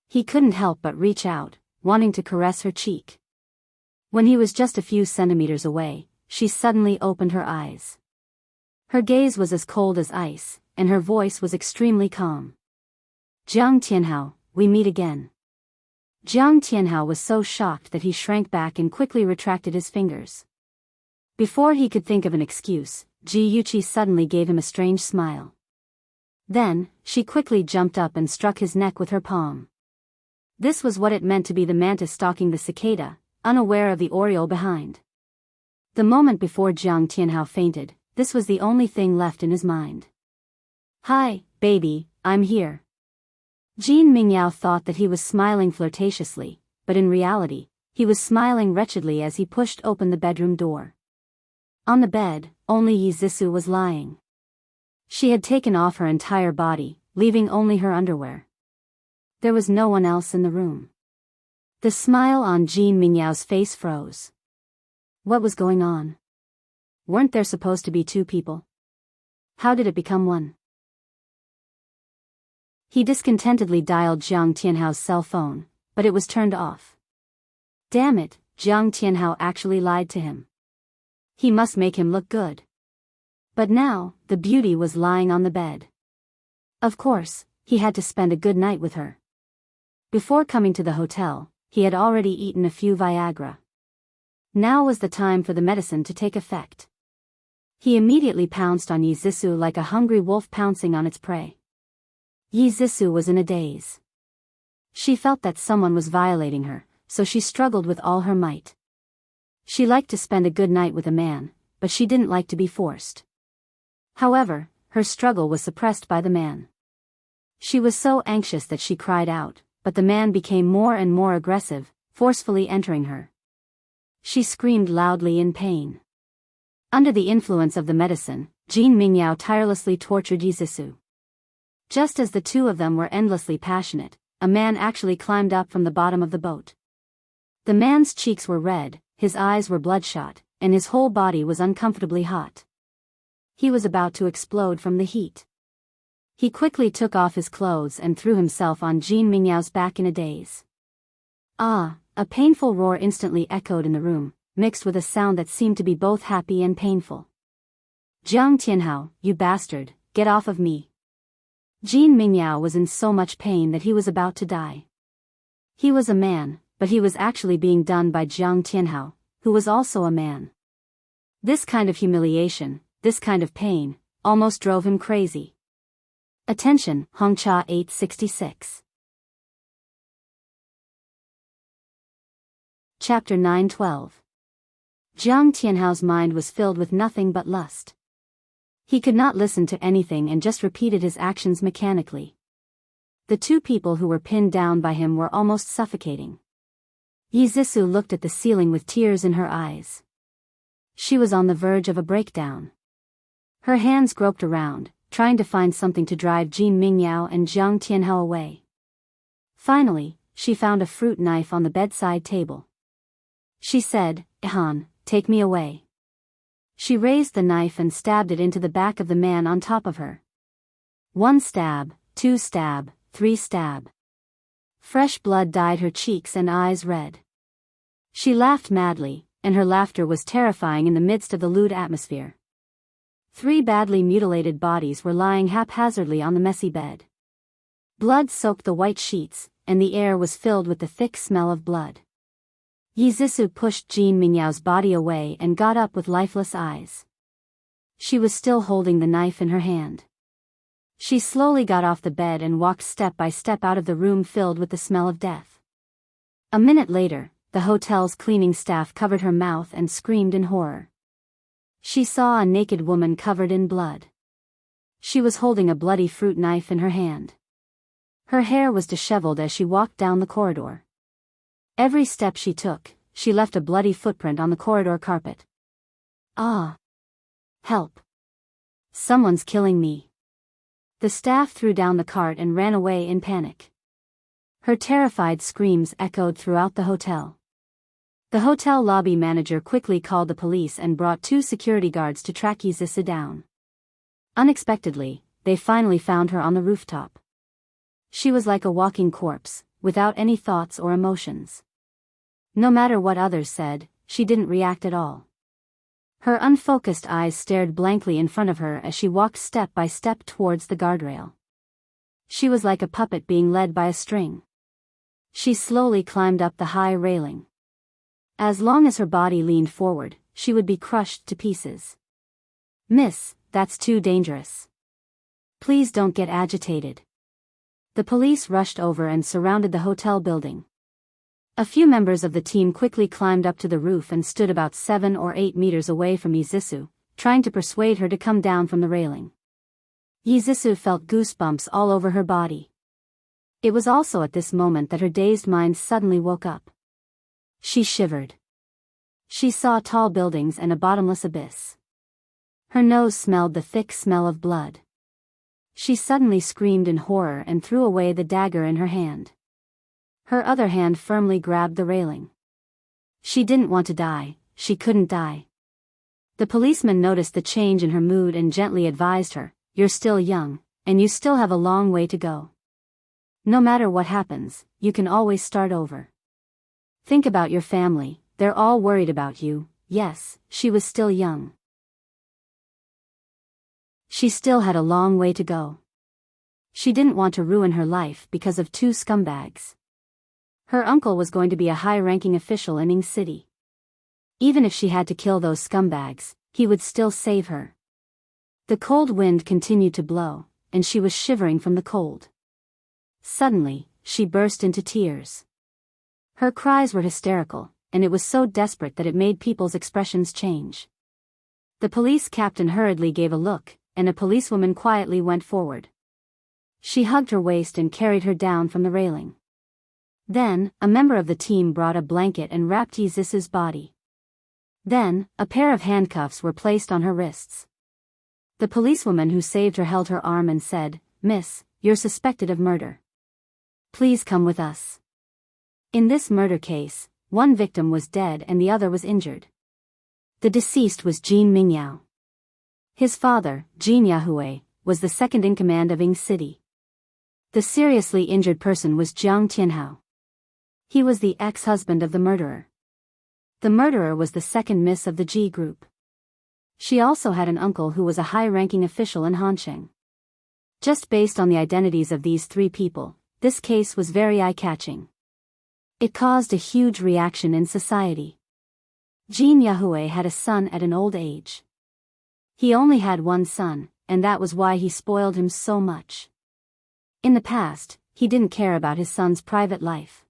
He couldn't help but reach out, wanting to caress her cheek. When he was just a few centimeters away, she suddenly opened her eyes. Her gaze was as cold as ice, and her voice was extremely calm. "Jiang Tianhao, we meet again." Jiang Tianhao was so shocked that he shrank back and quickly retracted his fingers. Before he could think of an excuse, Ji Yuqi suddenly gave him a strange smile. Then, she quickly jumped up and struck his neck with her palm. This was what it meant to be the mantis stalking the cicada, unaware of the oriole behind. The moment before Jiang Tianhao fainted, this was the only thing left in his mind. "Hi, baby, I'm here." Jin Mingyao thought that he was smiling flirtatiously, but in reality, he was smiling wretchedly as he pushed open the bedroom door. On the bed, only Yi Zisu was lying. She had taken off her entire body, leaving only her underwear. There was no one else in the room. The smile on Jin Mingyao's face froze. What was going on? Weren't there supposed to be two people? How did it become one? He discontentedly dialed Jiang Tianhao's cell phone, but it was turned off. Damn it, Jiang Tianhao actually lied to him. He must make him look good. But now, the beauty was lying on the bed. Of course, he had to spend a good night with her. Before coming to the hotel, he had already eaten a few Viagra. Now was the time for the medicine to take effect. He immediately pounced on Yi Zisu like a hungry wolf pouncing on its prey. Yi Zisu was in a daze. She felt that someone was violating her, so she struggled with all her might. She liked to spend a good night with a man, but she didn't like to be forced. However, her struggle was suppressed by the man. She was so anxious that she cried out, but the man became more and more aggressive, forcefully entering her. She screamed loudly in pain. Under the influence of the medicine, Jin Mingyao tirelessly tortured Yi Zisu. Just as the two of them were endlessly passionate, a man actually climbed up from the bottom of the boat. The man's cheeks were red, his eyes were bloodshot, and his whole body was uncomfortably hot. He was about to explode from the heat. He quickly took off his clothes and threw himself on Jin Mingyao's back in a daze. Ah! A painful roar instantly echoed in the room, mixed with a sound that seemed to be both happy and painful. "Jiang Tianhao, you bastard, get off of me." Jin Mingyao was in so much pain that he was about to die. He was a man, but he was actually being done by Jiang Tianhao, who was also a man. This kind of humiliation, this kind of pain, almost drove him crazy. Attention, Hongcha 866. Chapter 9:12. Jiang Tianhao's mind was filled with nothing but lust. He could not listen to anything and just repeated his actions mechanically. The two people who were pinned down by him were almost suffocating. Yi Zisu looked at the ceiling with tears in her eyes. She was on the verge of a breakdown. Her hands groped around, trying to find something to drive Jin Mingyao and Jiang Tianhao away. Finally, she found a fruit knife on the bedside table. She said, "Ihan, take me away." She raised the knife and stabbed it into the back of the man on top of her. 1 stab, 2 stab, 3 stab. Fresh blood dyed her cheeks and eyes red. She laughed madly, and her laughter was terrifying in the midst of the lewd atmosphere. 3 badly mutilated bodies were lying haphazardly on the messy bed. Blood soaked the white sheets, and the air was filled with the thick smell of blood. Yi Zisu pushed Jin Mingyao's body away and got up with lifeless eyes. She was still holding the knife in her hand. She slowly got off the bed and walked step by step out of the room filled with the smell of death. A minute later, the hotel's cleaning staff covered her mouth and screamed in horror. She saw a naked woman covered in blood. She was holding a bloody fruit knife in her hand. Her hair was disheveled as she walked down the corridor. Every step she took, she left a bloody footprint on the corridor carpet. Ah! Help! Someone's killing me. The staff threw down the cart and ran away in panic. Her terrified screams echoed throughout the hotel. The hotel lobby manager quickly called the police and brought 2 security guards to track Yizisu down. Unexpectedly, they finally found her on the rooftop. She was like a walking corpse, without any thoughts or emotions. No matter what others said, she didn't react at all. Her unfocused eyes stared blankly in front of her as she walked step by step towards the guardrail. She was like a puppet being led by a string. She slowly climbed up the high railing. As long as her body leaned forward, she would be crushed to pieces. "Miss, that's too dangerous. Please don't get agitated." The police rushed over and surrounded the hotel building. A few members of the team quickly climbed up to the roof and stood about 7 or 8 meters away from Yizisu, trying to persuade her to come down from the railing. Yizisu felt goosebumps all over her body. It was also at this moment that her dazed mind suddenly woke up. She shivered. She saw tall buildings and a bottomless abyss. Her nose smelled the thick smell of blood. She suddenly screamed in horror and threw away the dagger in her hand. Her other hand firmly grabbed the railing. She didn't want to die, she couldn't die. The policeman noticed the change in her mood and gently advised her, "You're still young, and you still have a long way to go. No matter what happens, you can always start over. Think about your family, they're all worried about you." Yes, she was still young. She still had a long way to go. She didn't want to ruin her life because of 2 scumbags. Her uncle was going to be a high-ranking official in Ing City. Even if she had to kill those scumbags, he would still save her. The cold wind continued to blow, and she was shivering from the cold. Suddenly, she burst into tears. Her cries were hysterical, and it was so desperate that it made people's expressions change. The police captain hurriedly gave a look, and a policewoman quietly went forward. She hugged her waist and carried her down from the railing. Then, a member of the team brought a blanket and wrapped Yizisu's body. Then, a pair of handcuffs were placed on her wrists. The policewoman who saved her held her arm and said, "Miss, you're suspected of murder. Please come with us." In this murder case, one victim was dead and the other was injured. The deceased was Jin Mingyao. His father, Jin Yahue, was the second in command of Ing City. The seriously injured person was Jiang Tianhao. He was the ex-husband of the murderer. The murderer was the second miss of the G group. She also had an uncle who was a high-ranking official in Hansheng. Just based on the identities of these 3 people, this case was very eye-catching. It caused a huge reaction in society. Jin Yahue had a son at an old age. He only had one son, and that was why he spoiled him so much. In the past, he didn't care about his son's private life.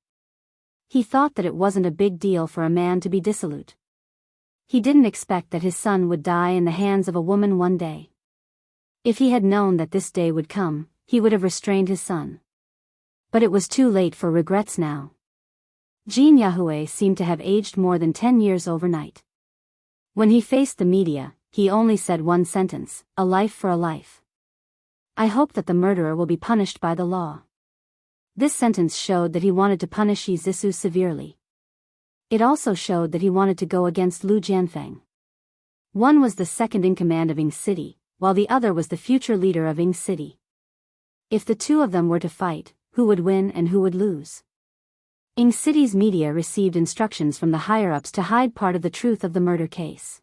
He thought that it wasn't a big deal for a man to be dissolute. He didn't expect that his son would die in the hands of a woman one day. If he had known that this day would come, he would have restrained his son. But it was too late for regrets now. Jin Yahue seemed to have aged more than 10 years overnight. When he faced the media, he only said one sentence, "A life for a life. I hope that the murderer will be punished by the law." This sentence showed that he wanted to punish Yizisu severely. It also showed that he wanted to go against Lu Jianfeng. One was the second in command of Ing City, while the other was the future leader of Ing City. If the 2 of them were to fight, who would win and who would lose? Ing City's media received instructions from the higher-ups to hide part of the truth of the murder case.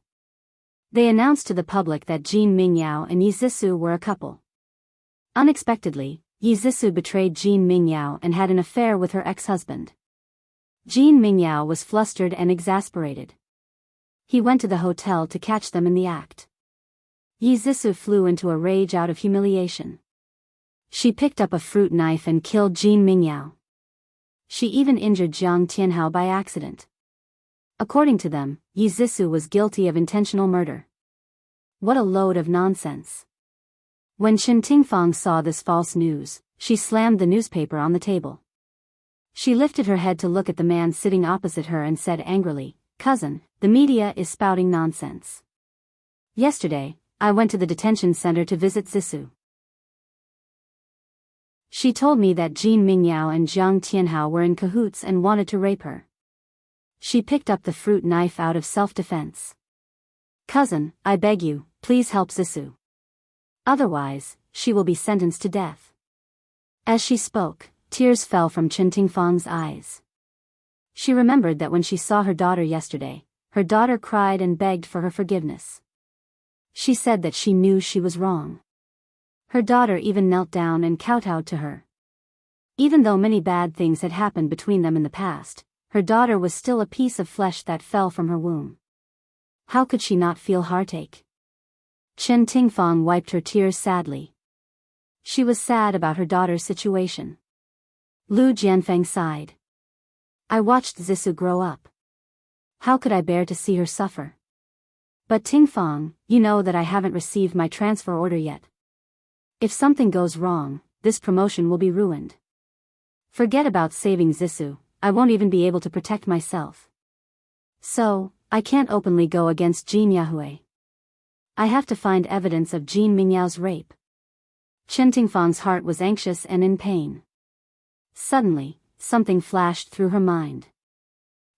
They announced to the public that Jin Mingyao and Yizisu were a couple. Unexpectedly, Yizisu betrayed Jin Mingyao and had an affair with her ex-husband. Jin Mingyao was flustered and exasperated. He went to the hotel to catch them in the act. Yizisu flew into a rage out of humiliation. She picked up a fruit knife and killed Jin Mingyao. She even injured Jiang Tianhao by accident. According to them, Yi Zhisu was guilty of intentional murder. What a load of nonsense. When Chen Tingfang saw this false news, she slammed the newspaper on the table. She lifted her head to look at the man sitting opposite her and said angrily, "Cousin, the media is spouting nonsense. Yesterday, I went to the detention center to visit Zhisu. She told me that Jin Mingyao and Jiang Tianhao were in cahoots and wanted to rape her. She picked up the fruit knife out of self-defense. Cousin, I beg you, please help Zhisu. Otherwise, she will be sentenced to death." As she spoke, tears fell from Chen Tingfang's eyes. She remembered that when she saw her daughter yesterday, her daughter cried and begged for her forgiveness. She said that she knew she was wrong. Her daughter even knelt down and kowtowed to her. Even though many bad things had happened between them in the past, her daughter was still a piece of flesh that fell from her womb. How could she not feel heartache? Chen Tingfang wiped her tears sadly. She was sad about her daughter's situation. Lu Jianfeng sighed. "I watched Zhisu grow up. How could I bear to see her suffer? But Tingfang, you know that I haven't received my transfer order yet. If something goes wrong, this promotion will be ruined. Forget about saving Zhisu, I won't even be able to protect myself. So, I can't openly go against Jin Yahue. I have to find evidence of Jin Mingyao's rape." Chen Tingfang's heart was anxious and in pain. Suddenly, something flashed through her mind.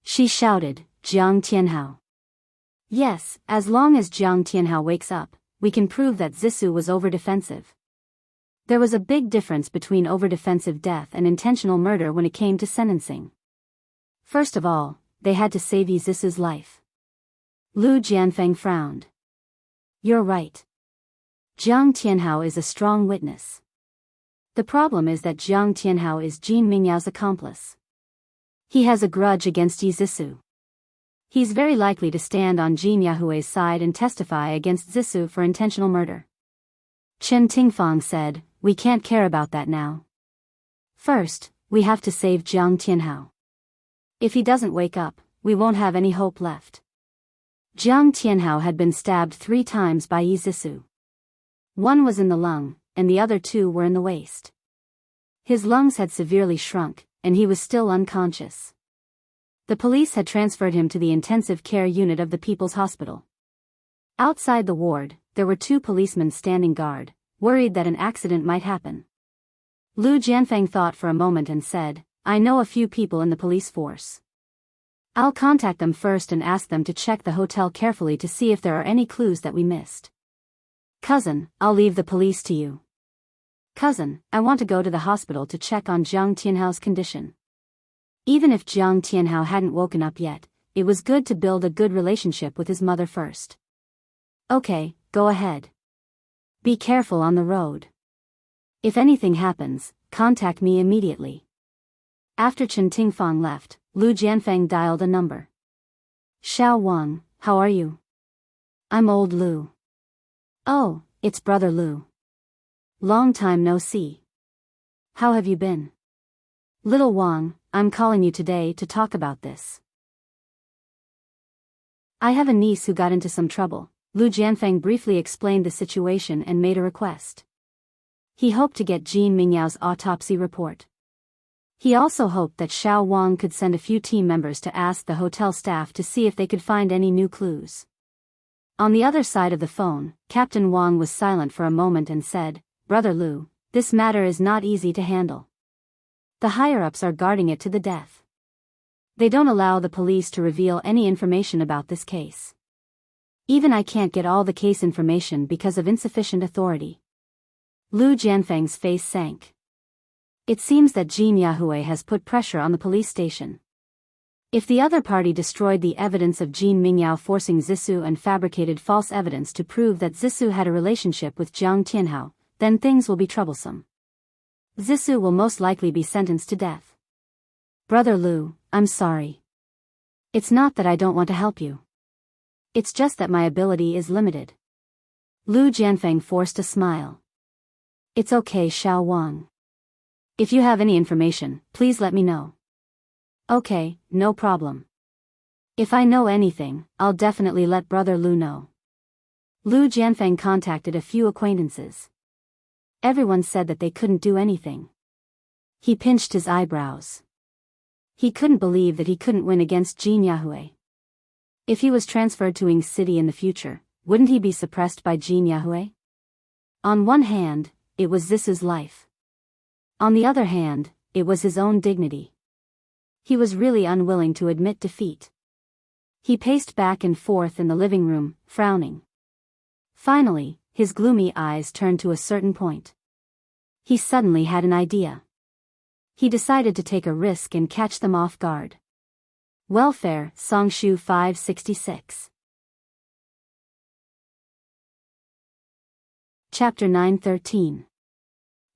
She shouted, "Jiang Tianhao. Yes, as long as Jiang Tianhao wakes up, we can prove that Zhisu was over-defensive." There was a big difference between over-defensive death and intentional murder when it came to sentencing. First of all, they had to save Yi Zhisu's life. Lu Jianfeng frowned. "You're right. Jiang Tianhao is a strong witness. The problem is that Jiang Tianhao is Jin Mingyao's accomplice. He has a grudge against Yi Zhisu. He's very likely to stand on Jin Yahue's side and testify against Zhisu for intentional murder." Chen Tingfang said, "We can't care about that now. First, we have to save Jiang Tianhao. If he doesn't wake up, we won't have any hope left." Jiang Tianhao had been stabbed 3 times by Yi Zhisu. One was in the lung, and the other 2 were in the waist. His lungs had severely shrunk, and he was still unconscious. The police had transferred him to the intensive care unit of the People's Hospital. Outside the ward, there were 2 policemen standing guard, worried that an accident might happen. Lu Jianfeng thought for a moment and said, "I know a few people in the police force. I'll contact them first and ask them to check the hotel carefully to see if there are any clues that we missed. Cousin, I'll leave the police to you. Cousin, I want to go to the hospital to check on Jiang Tianhao's condition." Even if Jiang Tianhao hadn't woken up yet, it was good to build a good relationship with his mother first. "Okay, go ahead. Be careful on the road. If anything happens, contact me immediately." After Chen Tingfang left, Lu Jianfeng dialed a number. "Xiao Wang, how are you?" "I'm old Lu." "Oh, it's brother Lu. Long time no see. How have you been?" "Little Wang, I'm calling you today to talk about this. I have a niece who got into some trouble." Lu Jianfeng briefly explained the situation and made a request. He hoped to get Jin Mingyao's autopsy report. He also hoped that Xiao Wang could send a few team members to ask the hotel staff to see if they could find any new clues. On the other side of the phone, Captain Wang was silent for a moment and said, "Brother Lu, this matter is not easy to handle. The higher-ups are guarding it to the death. They don't allow the police to reveal any information about this case. Even I can't get all the case information because of insufficient authority." Lu Jianfeng's face sank. It seems that Jin Yahue has put pressure on the police station. If the other party destroyed the evidence of Jin Mingyao forcing Zhisu and fabricated false evidence to prove that Zhisu had a relationship with Jiang Tianhao, then things will be troublesome. Zhisu will most likely be sentenced to death. "Brother Lu, I'm sorry. It's not that I don't want to help you. It's just that my ability is limited." Lu Jianfeng forced a smile. It's okay, Xiao Wang. If you have any information, please let me know. Okay, no problem. If I know anything, I'll definitely let Brother Lu know. Lu Jianfeng contacted a few acquaintances. Everyone said that they couldn't do anything. He pinched his eyebrows. He couldn't believe that he couldn't win against Jin Yahui. If he was transferred to Ying City in the future, wouldn't he be suppressed by Jin Yahui? On one hand, it was Zisu's life. On the other hand, it was his own dignity. He was really unwilling to admit defeat. He paced back and forth in the living room, frowning. Finally, his gloomy eyes turned to a certain point. He suddenly had an idea. He decided to take a risk and catch them off guard. Welfare, Songshu 566. Chapter 9:13.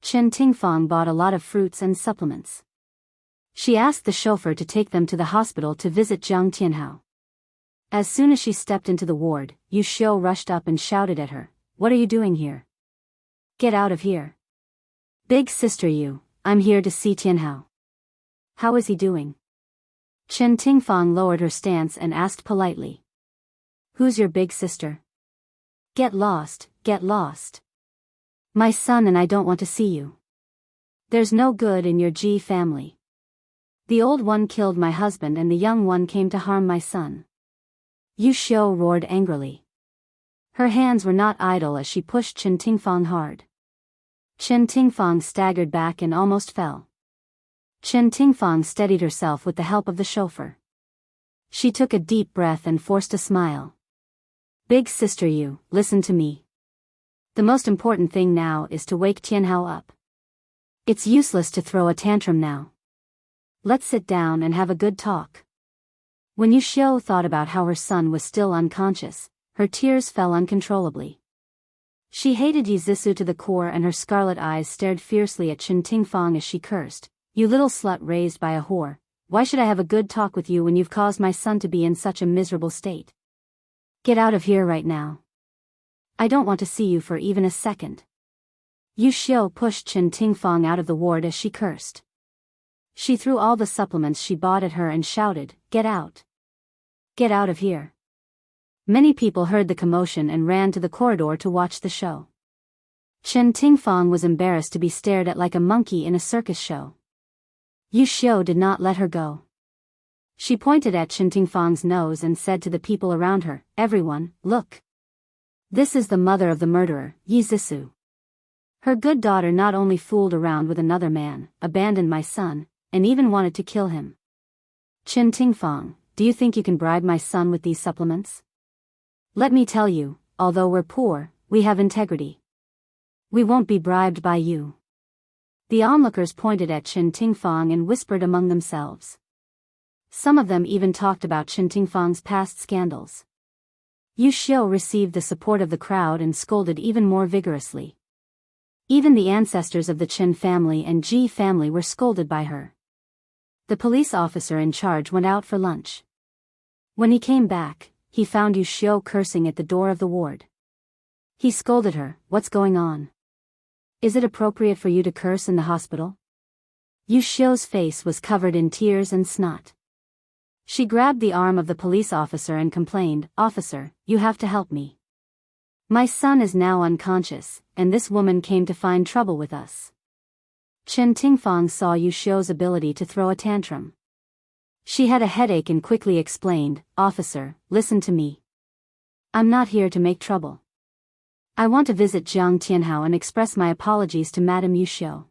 Chen Tingfang bought a lot of fruits and supplements. She asked the chauffeur to take them to the hospital to visit Jiang Tianhao. As soon as she stepped into the ward, Yu Xiu rushed up and shouted at her, "What are you doing here? Get out of here. Big sister Yu, I'm here to see Tianhao." "How is he doing?" Chen Tingfang lowered her stance and asked politely. "Who's your big sister?" Get lost, get lost. My son and I don't want to see you. There's no good in your Ji family. The old one killed my husband and the young one came to harm my son." Yu Xiu roared angrily. Her hands were not idle as she pushed Chen Tingfang hard. Chen Tingfang staggered back and almost fell. Chen Tingfang steadied herself with the help of the chauffeur. She took a deep breath and forced a smile. "Big sister Yu, listen to me. The most important thing now is to wake Tianhao up. It's useless to throw a tantrum now. Let's sit down and have a good talk." When Yu Xiu thought about how her son was still unconscious, her tears fell uncontrollably. She hated Yi Zhisu to the core and her scarlet eyes stared fiercely at Chen Tingfang as she cursed, "You little slut raised by a whore, why should I have a good talk with you when you've caused my son to be in such a miserable state? Get out of here right now. I don't want to see you for even a second." Yu Xiu pushed Chen Tingfang out of the ward as she cursed. She threw all the supplements she bought at her and shouted, "Get out. Get out of here." Many people heard the commotion and ran to the corridor to watch the show. Chen Tingfang was embarrassed to be stared at like a monkey in a circus show. Yu Xiu did not let her go. She pointed at Chen Tingfang's nose and said to the people around her, "Everyone, look. This is the mother of the murderer, Yi Zhisu. Her good daughter not only fooled around with another man, abandoned my son, and even wanted to kill him. Chen Tingfang, do you think you can bribe my son with these supplements? Let me tell you, although we're poor, we have integrity. We won't be bribed by you." The onlookers pointed at Chen Tingfang and whispered among themselves. Some of them even talked about Chen Tingfang's past scandals. Yu Xiu received the support of the crowd and scolded even more vigorously. Even the ancestors of the Chen family and Ji family were scolded by her. The police officer in charge went out for lunch. When he came back, he found Yu Xiu cursing at the door of the ward. He scolded her, "What's going on? Is it appropriate for you to curse in the hospital?" Yu Xiu's face was covered in tears and snot. She grabbed the arm of the police officer and complained, "Officer, you have to help me. My son is now unconscious, and this woman came to find trouble with us." Chen Tingfang saw Yu Xiu's ability to throw a tantrum. She had a headache and quickly explained, "Officer, listen to me. I'm not here to make trouble. I want to visit Jiang Tianhao and express my apologies to Madame Yu Xiu."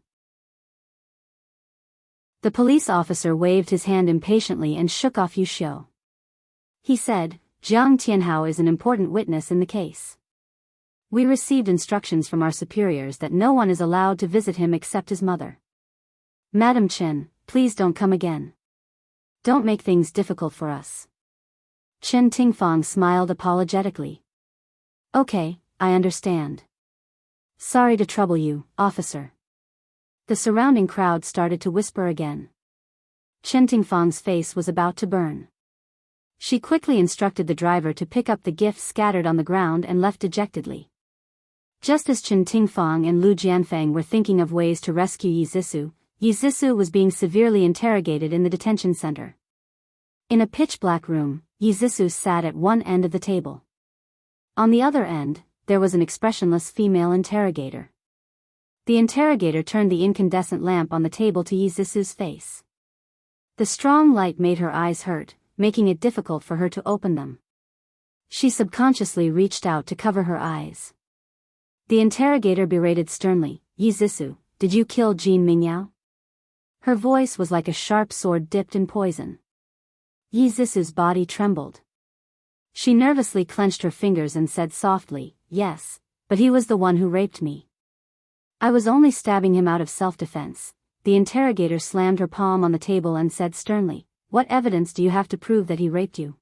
The police officer waved his hand impatiently and shook off Yu Xiu. He said, "Jiang Tianhao is an important witness in the case. We received instructions from our superiors that no one is allowed to visit him except his mother. Madam Chen, please don't come again. Don't make things difficult for us." Chen Tingfang smiled apologetically. "Okay, I understand. Sorry to trouble you, officer." The surrounding crowd started to whisper again. Chen Tingfang's face was about to burn. She quickly instructed the driver to pick up the gifts scattered on the ground and left dejectedly. Just as Chen Tingfang and Lu Jianfeng were thinking of ways to rescue Yi Zisu was being severely interrogated in the detention center. In a pitch-black room, Yi Zisu sat at one end of the table. On the other end, there was an expressionless female interrogator. The interrogator turned the incandescent lamp on the table to Yi Zisu's face. The strong light made her eyes hurt, making it difficult for her to open them. She subconsciously reached out to cover her eyes. The interrogator berated sternly, "Yi Zisu, did you kill Jin Mingyao?" Her voice was like a sharp sword dipped in poison. Yi Zisu's body trembled. She nervously clenched her fingers and said softly, "Yes, but he was the one who raped me. I was only stabbing him out of self-defense." The interrogator slammed her palm on the table and said sternly, "What evidence do you have to prove that he raped you?"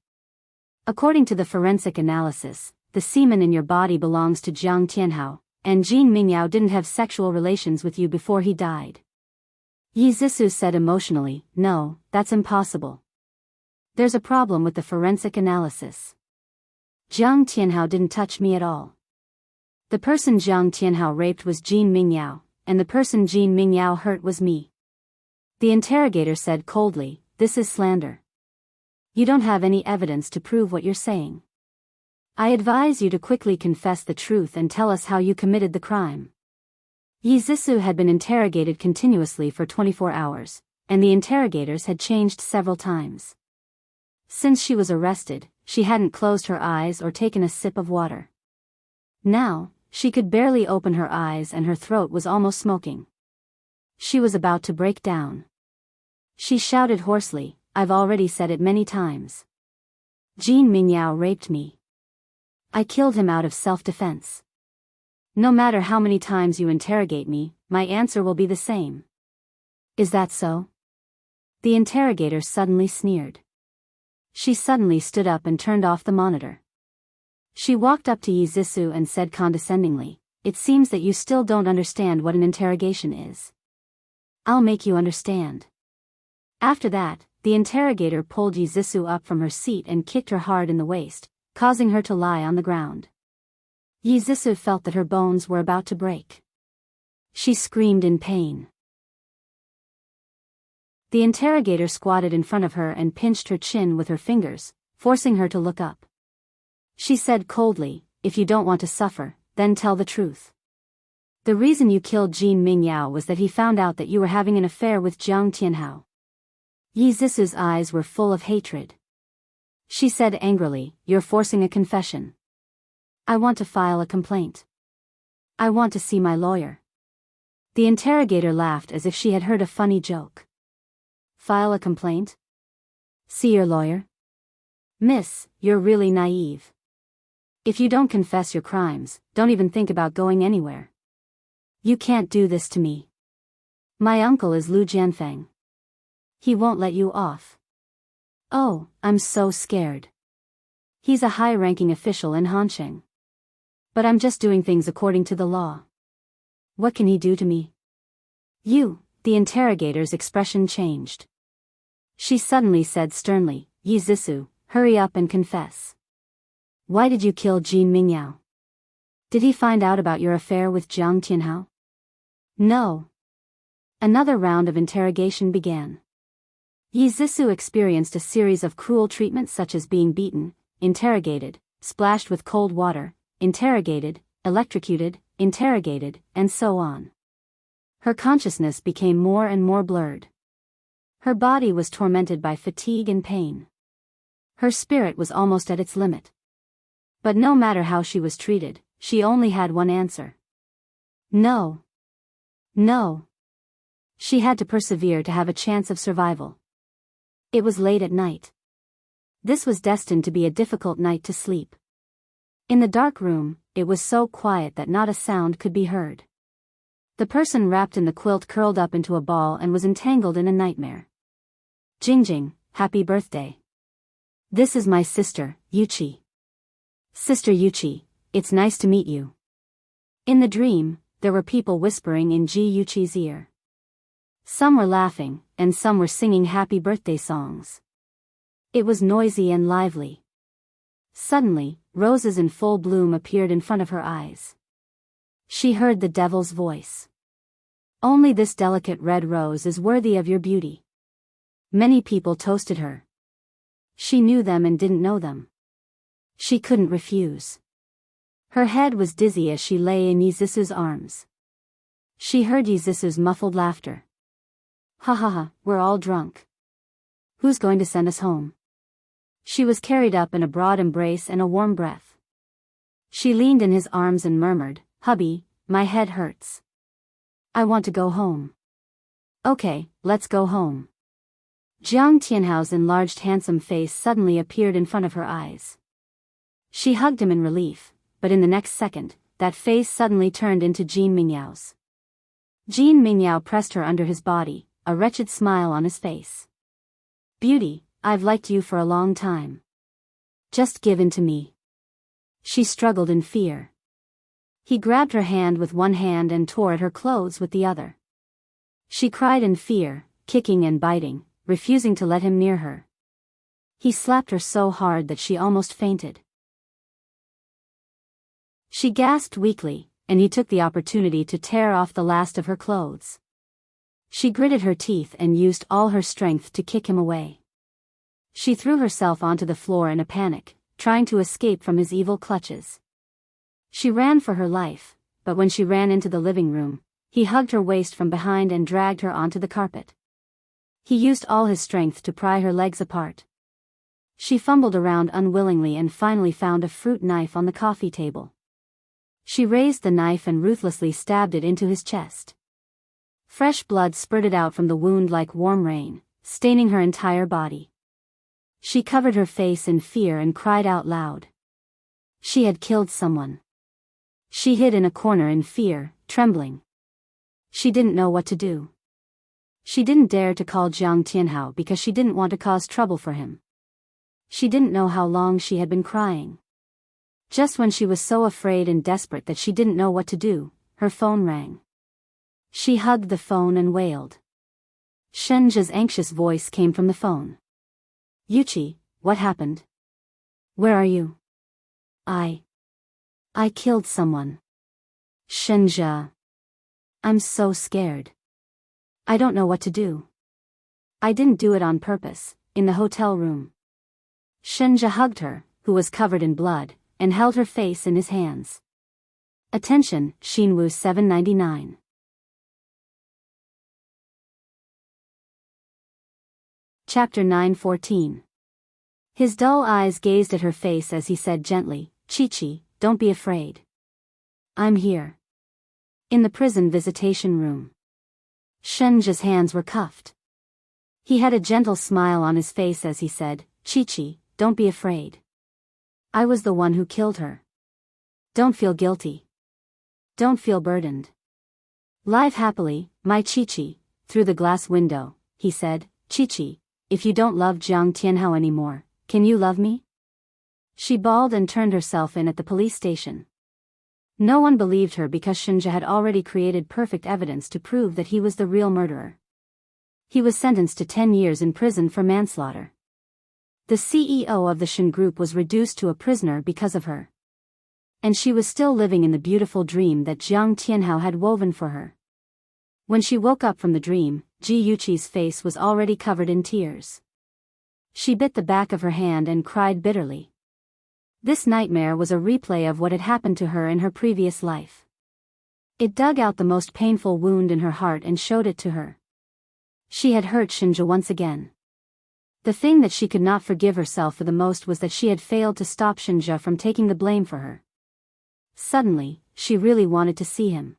"According to the forensic analysis, the semen in your body belongs to Jiang Tianhao, and Jin Mingyao didn't have sexual relations with you before he died." Yi Zisu said emotionally, "No, that's impossible. There's a problem with the forensic analysis. Jiang Tianhao didn't touch me at all. The person Jiang Tianhao raped was Jin Mingyao, and the person Jin Mingyao hurt was me." The interrogator said coldly, "This is slander. You don't have any evidence to prove what you're saying. I advise you to quickly confess the truth and tell us how you committed the crime." Yi Zisu had been interrogated continuously for 24 hours, and the interrogators had changed several times. Since she was arrested, she hadn't closed her eyes or taken a sip of water. Now, she could barely open her eyes and her throat was almost smoking. She was about to break down. She shouted hoarsely, "I've already said it many times. Jin Mingyao raped me. I killed him out of self-defense. No matter how many times you interrogate me, my answer will be the same." "Is that so?" The interrogator suddenly sneered. She suddenly stood up and turned off the monitor. She walked up to Yi Zisu and said condescendingly, "It seems that you still don't understand what an interrogation is. I'll make you understand." After that, the interrogator pulled Yi Zisu up from her seat and kicked her hard in the waist, causing her to lie on the ground. Yi Zisu felt that her bones were about to break. She screamed in pain. The interrogator squatted in front of her and pinched her chin with her fingers, forcing her to look up. She said coldly, "If you don't want to suffer, then tell the truth. The reason you killed Jin Mingyao was that he found out that you were having an affair with Jiang Tianhao." Yi Zisu's eyes were full of hatred. She said angrily, "You're forcing a confession. I want to file a complaint. I want to see my lawyer." The interrogator laughed as if she had heard a funny joke. "File a complaint? See your lawyer? Miss, you're really naive. If you don't confess your crimes, don't even think about going anywhere. You can't do this to me. My uncle is Lu Jianfeng. He won't let you off. Oh, I'm so scared. He's a high-ranking official in Hansheng. But I'm just doing things according to the law. What can he do to me?" "You," the interrogator's expression changed. She suddenly said sternly, "Yi Zisu, hurry up and confess. Why did you kill Jin Mingyao? Did he find out about your affair with Jiang Tianhao?" "No." Another round of interrogation began. Yi Zisu experienced a series of cruel treatments such as being beaten, interrogated, splashed with cold water, interrogated, electrocuted, interrogated, and so on. Her consciousness became more and more blurred. Her body was tormented by fatigue and pain. Her spirit was almost at its limit. But no matter how she was treated, she only had one answer. No. No. She had to persevere to have a chance of survival. It was late at night. This was destined to be a difficult night to sleep. In the dark room, it was so quiet that not a sound could be heard. The person wrapped in the quilt curled up into a ball and was entangled in a nightmare. "Jingjing, happy birthday. This is my sister, Yuchi. Sister Yuchi, it's nice to meet you." In the dream, there were people whispering in Ji Yuchi's ear. Some were laughing, and some were singing happy birthday songs. It was noisy and lively. Suddenly, roses in full bloom appeared in front of her eyes. She heard the devil's voice. Only this delicate red rose is worthy of your beauty. Many people toasted her. She knew them and didn't know them. She couldn't refuse. Her head was dizzy as she lay in Yizisu's arms. She heard Yizisu's muffled laughter. Ha ha ha, we're all drunk. Who's going to send us home? She was carried up in a broad embrace and a warm breath. She leaned in his arms and murmured, "Hubby, my head hurts. I want to go home." "Okay, let's go home." Jiang Tianhao's enlarged handsome face suddenly appeared in front of her eyes. She hugged him in relief, but in the next second, that face suddenly turned into Jean Mingyao's. Jean Mingyao pressed her under his body, a wretched smile on his face. "Beauty, I've liked you for a long time. Just give in to me." She struggled in fear. He grabbed her hand with one hand and tore at her clothes with the other. She cried in fear, kicking and biting, refusing to let him near her. He slapped her so hard that she almost fainted. She gasped weakly, and he took the opportunity to tear off the last of her clothes. She gritted her teeth and used all her strength to kick him away. She threw herself onto the floor in a panic, trying to escape from his evil clutches. She ran for her life, but when she ran into the living room, he hugged her waist from behind and dragged her onto the carpet. He used all his strength to pry her legs apart. She fumbled around unwillingly and finally found a fruit knife on the coffee table. She raised the knife and ruthlessly stabbed it into his chest. Fresh blood spurted out from the wound like warm rain, staining her entire body. She covered her face in fear and cried out loud. She had killed someone. She hid in a corner in fear, trembling. She didn't know what to do. She didn't dare to call Jiang Tianhao because she didn't want to cause trouble for him. She didn't know how long she had been crying. Just when she was so afraid and desperate that she didn't know what to do, her phone rang. She hugged the phone and wailed. Shenja's anxious voice came from the phone. "Yuqi, what happened? Where are you?" I killed someone. Shenja. I'm so scared. I don't know what to do. I didn't do it on purpose, in the hotel room." Shenja hugged her, who was covered in blood, and held her face in his hands. Attention, Xinwu 799. Chapter 9:14. His dull eyes gazed at her face as he said gently, "Chi-Chi, don't be afraid. I'm here." In the prison visitation room. Shenja's hands were cuffed. He had a gentle smile on his face as he said, "Chi-Chi, don't be afraid. I was the one who killed her. Don't feel guilty. Don't feel burdened. Live happily, my Chi-Chi." Through the glass window, he said, "Chi-Chi, if you don't love Jiang Tianhao anymore, can you love me?" She bawled and turned herself in at the police station. No one believed her because Shenja had already created perfect evidence to prove that he was the real murderer. He was sentenced to 10 years in prison for manslaughter. The CEO of the Shen Group was reduced to a prisoner because of her. And she was still living in the beautiful dream that Jiang Tianhao had woven for her. When she woke up from the dream, Ji Yuqi's face was already covered in tears. She bit the back of her hand and cried bitterly. This nightmare was a replay of what had happened to her in her previous life. It dug out the most painful wound in her heart and showed it to her. She had hurt Shenja once again. The thing that she could not forgive herself for the most was that she had failed to stop Shenja from taking the blame for her. Suddenly, she really wanted to see him.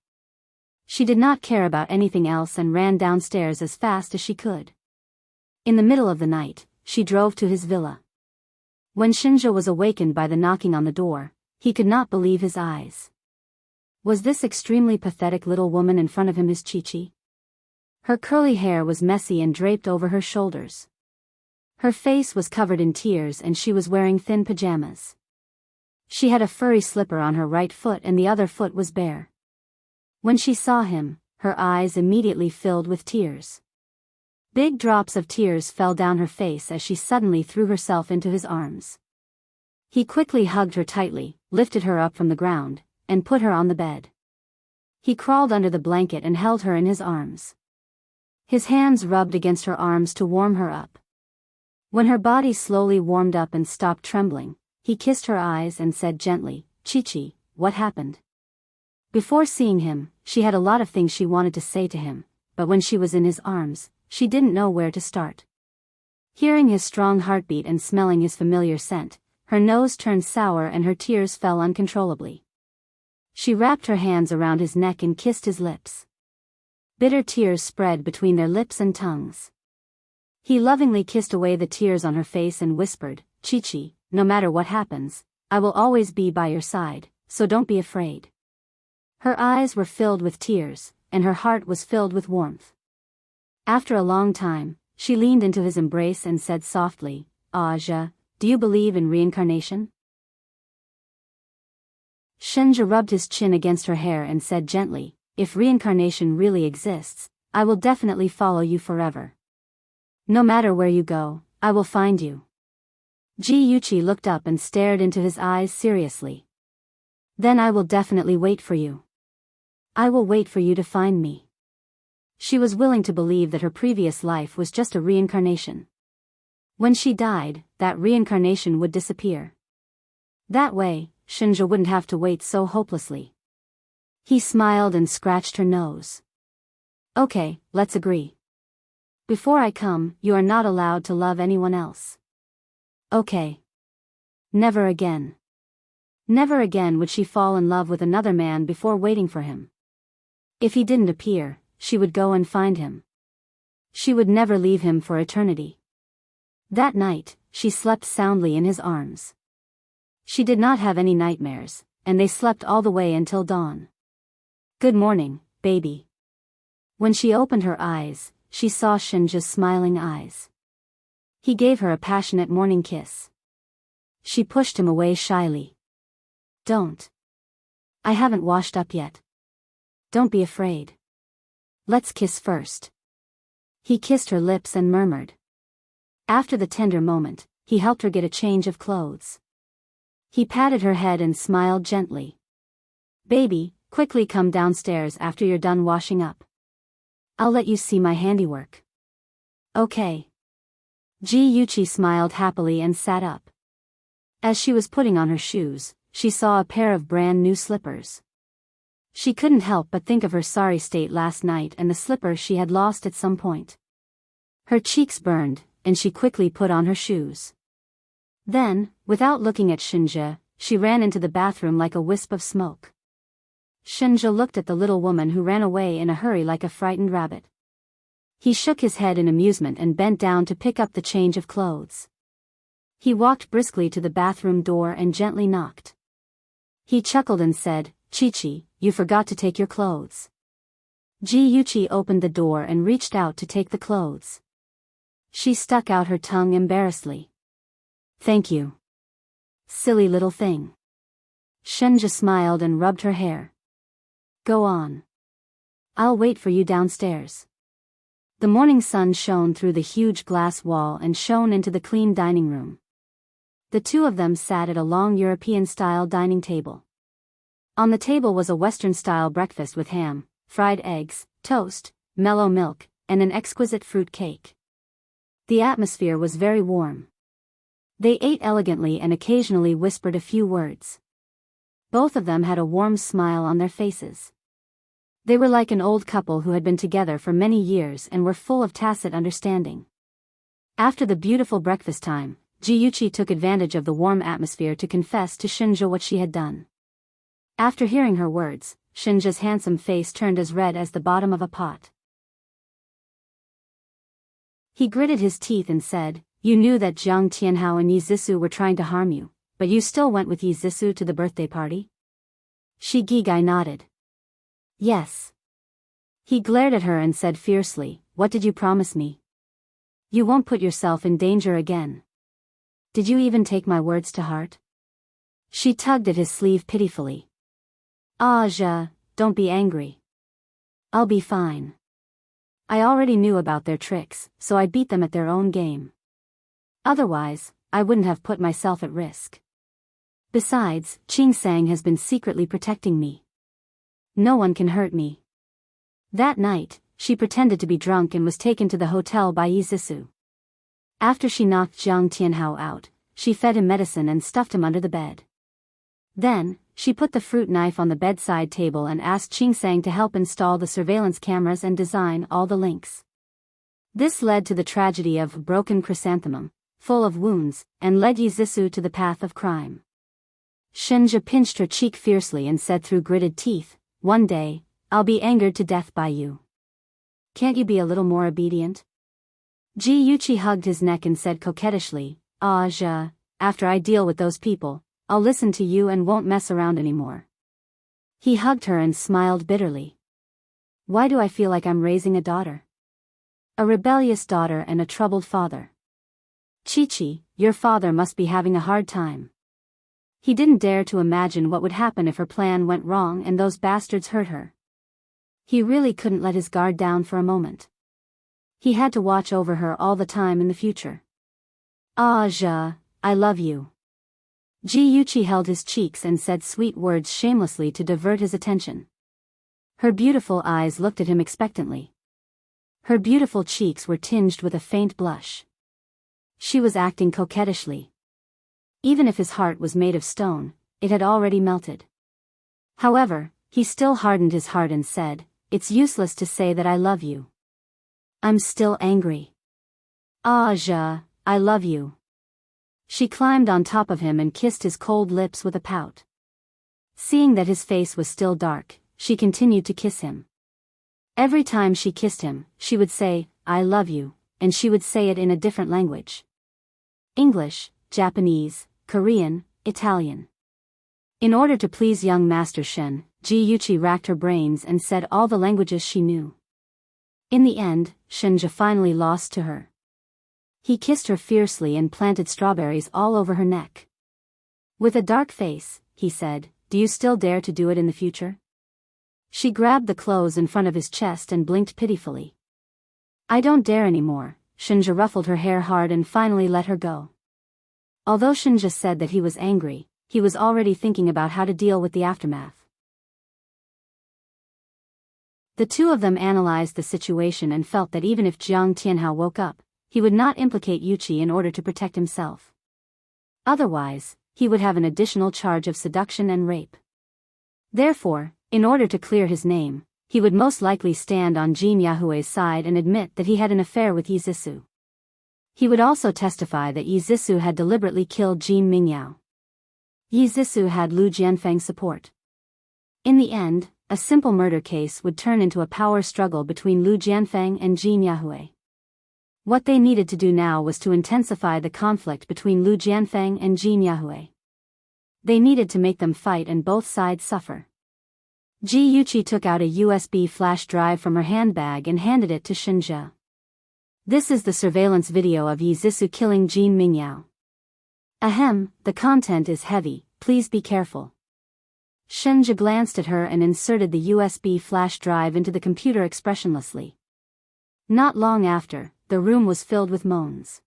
She did not care about anything else and ran downstairs as fast as she could. In the middle of the night, she drove to his villa. When Shenja was awakened by the knocking on the door, he could not believe his eyes. Was this extremely pathetic little woman in front of him his Chi-Chi? Her curly hair was messy and draped over her shoulders. Her face was covered in tears and she was wearing thin pajamas. She had a furry slipper on her right foot and the other foot was bare. When she saw him, her eyes immediately filled with tears. Big drops of tears fell down her face as she suddenly threw herself into his arms. He quickly hugged her tightly, lifted her up from the ground, and put her on the bed. He crawled under the blanket and held her in his arms. His hands rubbed against her arms to warm her up. When her body slowly warmed up and stopped trembling, he kissed her eyes and said gently, "Chi-Chi, what happened?" Before seeing him, she had a lot of things she wanted to say to him, but when she was in his arms, she didn't know where to start. Hearing his strong heartbeat and smelling his familiar scent, her nose turned sour and her tears fell uncontrollably. She wrapped her hands around his neck and kissed his lips. Bitter tears spread between their lips and tongues. He lovingly kissed away the tears on her face and whispered, "Chi-Chi, no matter what happens, I will always be by your side, so don't be afraid." Her eyes were filled with tears, and her heart was filled with warmth. After a long time, she leaned into his embrace and said softly, "Aja, do you believe in reincarnation?" Shenja rubbed his chin against her hair and said gently, "If reincarnation really exists, I will definitely follow you forever. No matter where you go, I will find you." Ji Yuchi looked up and stared into his eyes seriously. "Then I will definitely wait for you. I will wait for you to find me." She was willing to believe that her previous life was just a reincarnation. When she died, that reincarnation would disappear. That way, Shenja wouldn't have to wait so hopelessly. He smiled and scratched her nose. "Okay, let's agree. Before I come, you are not allowed to love anyone else." "Okay." Never again. Never again would she fall in love with another man before waiting for him. If he didn't appear, she would go and find him. She would never leave him for eternity. That night, she slept soundly in his arms. She did not have any nightmares, and they slept all the way until dawn. "Good morning, baby." When she opened her eyes, she saw Shenja's smiling eyes. He gave her a passionate morning kiss. She pushed him away shyly. "Don't. I haven't washed up yet. Don't be afraid. Let's kiss first." He kissed her lips and murmured. After the tender moment, he helped her get a change of clothes. He patted her head and smiled gently. "Baby, quickly come downstairs after you're done washing up. I'll let you see my handiwork." "Okay." Ji Yuchi smiled happily and sat up. As she was putting on her shoes, she saw a pair of brand new slippers. She couldn't help but think of her sorry state last night and the slipper she had lost at some point. Her cheeks burned, and she quickly put on her shoes. Then, without looking at Shenja, she ran into the bathroom like a wisp of smoke. Shenja looked at the little woman who ran away in a hurry like a frightened rabbit. He shook his head in amusement and bent down to pick up the change of clothes. He walked briskly to the bathroom door and gently knocked. He chuckled and said, "Chi-Chi, you forgot to take your clothes." Ji Yuchi opened the door and reached out to take the clothes. She stuck out her tongue embarrassedly. "Thank you. Silly little thing." Shenja smiled and rubbed her hair. "Go on. I'll wait for you downstairs." The morning sun shone through the huge glass wall and shone into the clean dining room. The two of them sat at a long European-style dining table. On the table was a Western-style breakfast with ham, fried eggs, toast, mellow milk, and an exquisite fruit cake. The atmosphere was very warm. They ate elegantly and occasionally whispered a few words. Both of them had a warm smile on their faces. They were like an old couple who had been together for many years and were full of tacit understanding. After the beautiful breakfast time, Ji Yuchi took advantage of the warm atmosphere to confess to Shenja what she had done. After hearing her words, Shenja's handsome face turned as red as the bottom of a pot. He gritted his teeth and said, "You knew that Jiang Tianhao and Yi Zixu were trying to harm you, but you still went with Yi Zixu to the birthday party?" Shi Gigai nodded. "Yes." He glared at her and said fiercely, "What did you promise me? You won't put yourself in danger again. Did you even take my words to heart?" She tugged at his sleeve pitifully. "Aja, don't be angry. I'll be fine. I already knew about their tricks, so I beat them at their own game. Otherwise, I wouldn't have put myself at risk. Besides, Qing Sang has been secretly protecting me. No one can hurt me. That night, she pretended to be drunk and was taken to the hotel by Izisu. After she knocked Jiang Tianhao out, she fed him medicine and stuffed him under the bed. Then, she put the fruit knife on the bedside table and asked Qingsang to help install the surveillance cameras and design all the links. This led to the tragedy of Broken Chrysanthemum, full of wounds, and led Izisu to the path of crime. Shenja pinched her cheek fiercely and said through gritted teeth, "One day, I'll be angered to death by you. Can't you be a little more obedient?" Ji Yuqi hugged his neck and said coquettishly, "Ah, ja, after I deal with those people, I'll listen to you and won't mess around anymore." He hugged her and smiled bitterly. "Why do I feel like I'm raising a daughter? A rebellious daughter and a troubled father. Chi-Chi, your father must be having a hard time." He didn't dare to imagine what would happen if her plan went wrong and those bastards hurt her. He really couldn't let his guard down for a moment. He had to watch over her all the time in the future. "Ah, ja, I love you." Ji Yuqi held his cheeks and said sweet words shamelessly to divert his attention. Her beautiful eyes looked at him expectantly. Her beautiful cheeks were tinged with a faint blush. She was acting coquettishly. Even if his heart was made of stone, it had already melted. However, he still hardened his heart and said, "It's useless to say that I love you. I'm still angry." "Ah, ja, I love you." She climbed on top of him and kissed his cold lips with a pout. Seeing that his face was still dark, she continued to kiss him. Every time she kissed him, she would say, "I love you," and she would say it in a different language. English, Japanese, Korean, Italian. In order to please young Master Shen, Ji Yuqi racked her brains and said all the languages she knew. In the end, Shenja finally lost to her. He kissed her fiercely and planted strawberries all over her neck. With a dark face, he said, "Do you still dare to do it in the future?" She grabbed the clothes in front of his chest and blinked pitifully. "I don't dare anymore." Shenja ruffled her hair hard and finally let her go. Although Shenja said that he was angry, he was already thinking about how to deal with the aftermath. The two of them analyzed the situation and felt that even if Jiang Tianhao woke up, he would not implicate Yuqi in order to protect himself. Otherwise, he would have an additional charge of seduction and rape. Therefore, in order to clear his name, he would most likely stand on Jin Yahue's side and admit that he had an affair with Izisu. He would also testify that Izisu had deliberately killed Jin Mingyao. Izisu had Lu Jianfeng's support. In the end, a simple murder case would turn into a power struggle between Lu Jianfeng and Jin Yahue. What they needed to do now was to intensify the conflict between Lu Jianfeng and Jin Yahue. They needed to make them fight and both sides suffer. Ji Yuqi took out a USB flash drive from her handbag and handed it to Shenja. "This is the surveillance video of Izisu killing Jin Mingyao. Ahem, the content is heavy, please be careful." Shenja glanced at her and inserted the USB flash drive into the computer expressionlessly. Not long after, the room was filled with moans.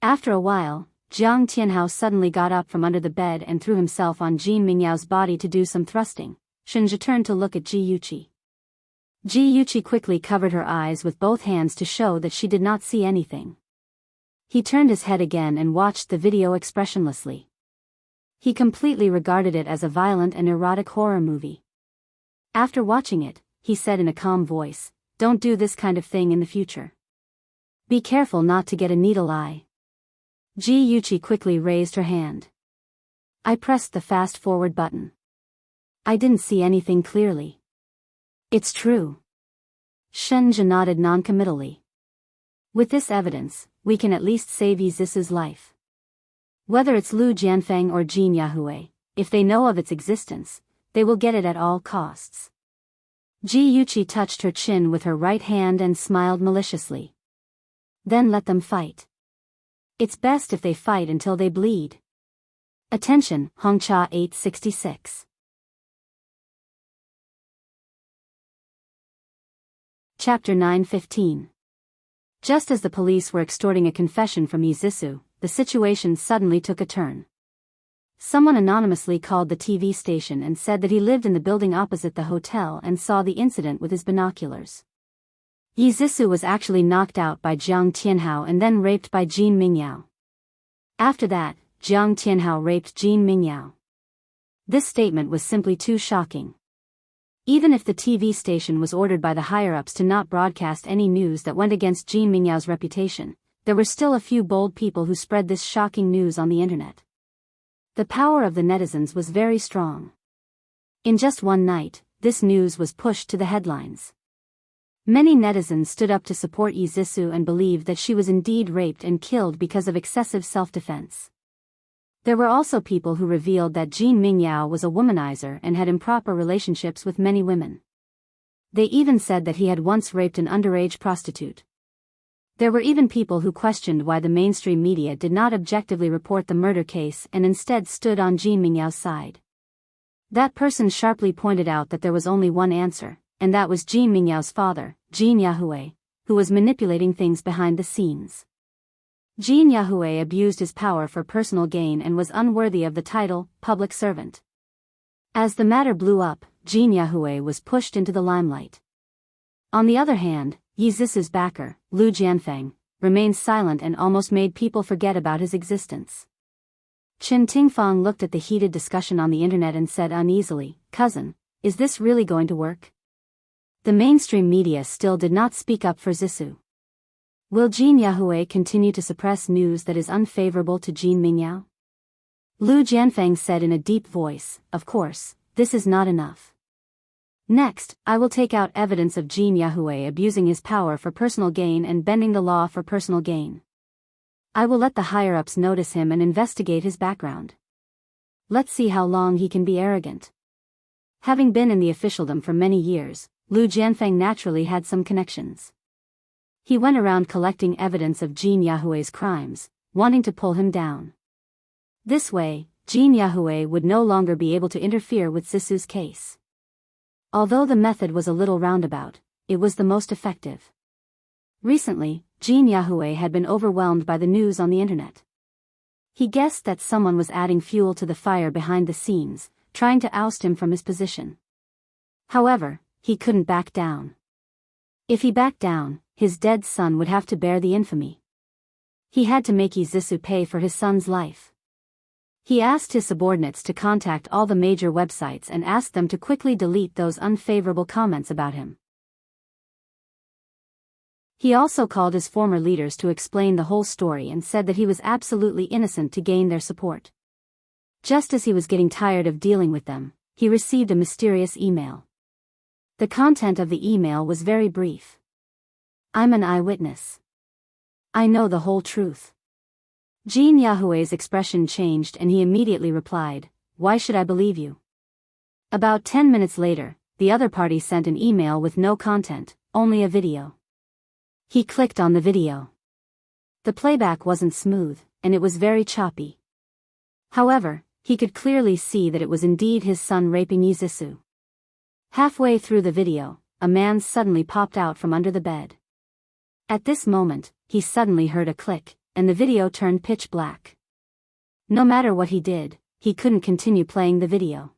After a while, Jiang Tianhao suddenly got up from under the bed and threw himself on Jin Mingyao's body to do some thrusting. Shenja turned to look at Ji Yuqi. Ji Yuqi quickly covered her eyes with both hands to show that she did not see anything. He turned his head again and watched the video expressionlessly. He completely regarded it as a violent and erotic horror movie. After watching it, he said in a calm voice, "Don't do this kind of thing in the future. Be careful not to get a needle eye." Ji Yuqi quickly raised her hand. I pressed the fast-forward button. I didn't see anything clearly. It's true. Shenja nodded noncommittally. With this evidence, we can at least save Izisu's life. Whether it's Lu Jianfeng or Jin Yahue, if they know of its existence, they will get it at all costs. Ji Yuqi touched her chin with her right hand and smiled maliciously. Then let them fight. It's best if they fight until they bleed. Attention, Hongcha 866. Chapter 9:15. Just as the police were extorting a confession from Izisu, the situation suddenly took a turn. Someone anonymously called the TV station and said that he lived in the building opposite the hotel and saw the incident with his binoculars. Yi Zhisu was actually knocked out by Jiang Tianhao and then raped by Jin Mingyao. After that, Jiang Tianhao raped Jin Mingyao. This statement was simply too shocking. Even if the TV station was ordered by the higher-ups to not broadcast any news that went against Jin Mingyao's reputation, there were still a few bold people who spread this shocking news on the internet. The power of the netizens was very strong. In just one night, this news was pushed to the headlines. Many netizens stood up to support Yi Zhisu and believed that she was indeed raped and killed because of excessive self-defense. There were also people who revealed that Jin Mingyao was a womanizer and had improper relationships with many women. They even said that he had once raped an underage prostitute. There were even people who questioned why the mainstream media did not objectively report the murder case and instead stood on Jin Mingyao's side. That person sharply pointed out that there was only one answer, and that was Jin Mingyao's father, Jin Yahue, who was manipulating things behind the scenes. Jin Yahue abused his power for personal gain and was unworthy of the title, public servant. As the matter blew up, Jin Yahue was pushed into the limelight. On the other hand, Yi Zhisu's backer, Lu Jianfeng, remained silent and almost made people forget about his existence. Chen Tingfang looked at the heated discussion on the internet and said uneasily, "Cousin, is this really going to work?" The mainstream media still did not speak up for Zhisu. Will Jin Yahue continue to suppress news that is unfavorable to Jin Mingyao? Lu Jianfeng said in a deep voice, "Of course, this is not enough. Next, I will take out evidence of Jin Yahue abusing his power for personal gain and bending the law for personal gain. I will let the higher-ups notice him and investigate his background. Let's see how long he can be arrogant." Having been in the officialdom for many years, Lu Jianfeng naturally had some connections. He went around collecting evidence of Jin Yahue's crimes, wanting to pull him down. This way, Jin Yahue would no longer be able to interfere with Zhisu's case. Although the method was a little roundabout, it was the most effective. Recently, Jin Yahue had been overwhelmed by the news on the internet. He guessed that someone was adding fuel to the fire behind the scenes, trying to oust him from his position. However, he couldn't back down. If he backed down, his dead son would have to bear the infamy. He had to make Yi Zhisu pay for his son's life. He asked his subordinates to contact all the major websites and asked them to quickly delete those unfavorable comments about him. He also called his former leaders to explain the whole story and said that he was absolutely innocent to gain their support. Just as he was getting tired of dealing with them, he received a mysterious email. The content of the email was very brief. "I'm an eyewitness. I know the whole truth." Jin Yahue's expression changed and he immediately replied, "Why should I believe you?" About 10 minutes later, the other party sent an email with no content, only a video. He clicked on the video. The playback wasn't smooth, and it was very choppy. However, he could clearly see that it was indeed his son raping Yi Zhisu. Halfway through the video, a man suddenly popped out from under the bed. At this moment, he suddenly heard a click, and the video turned pitch black. No matter what he did, he couldn't continue playing the video.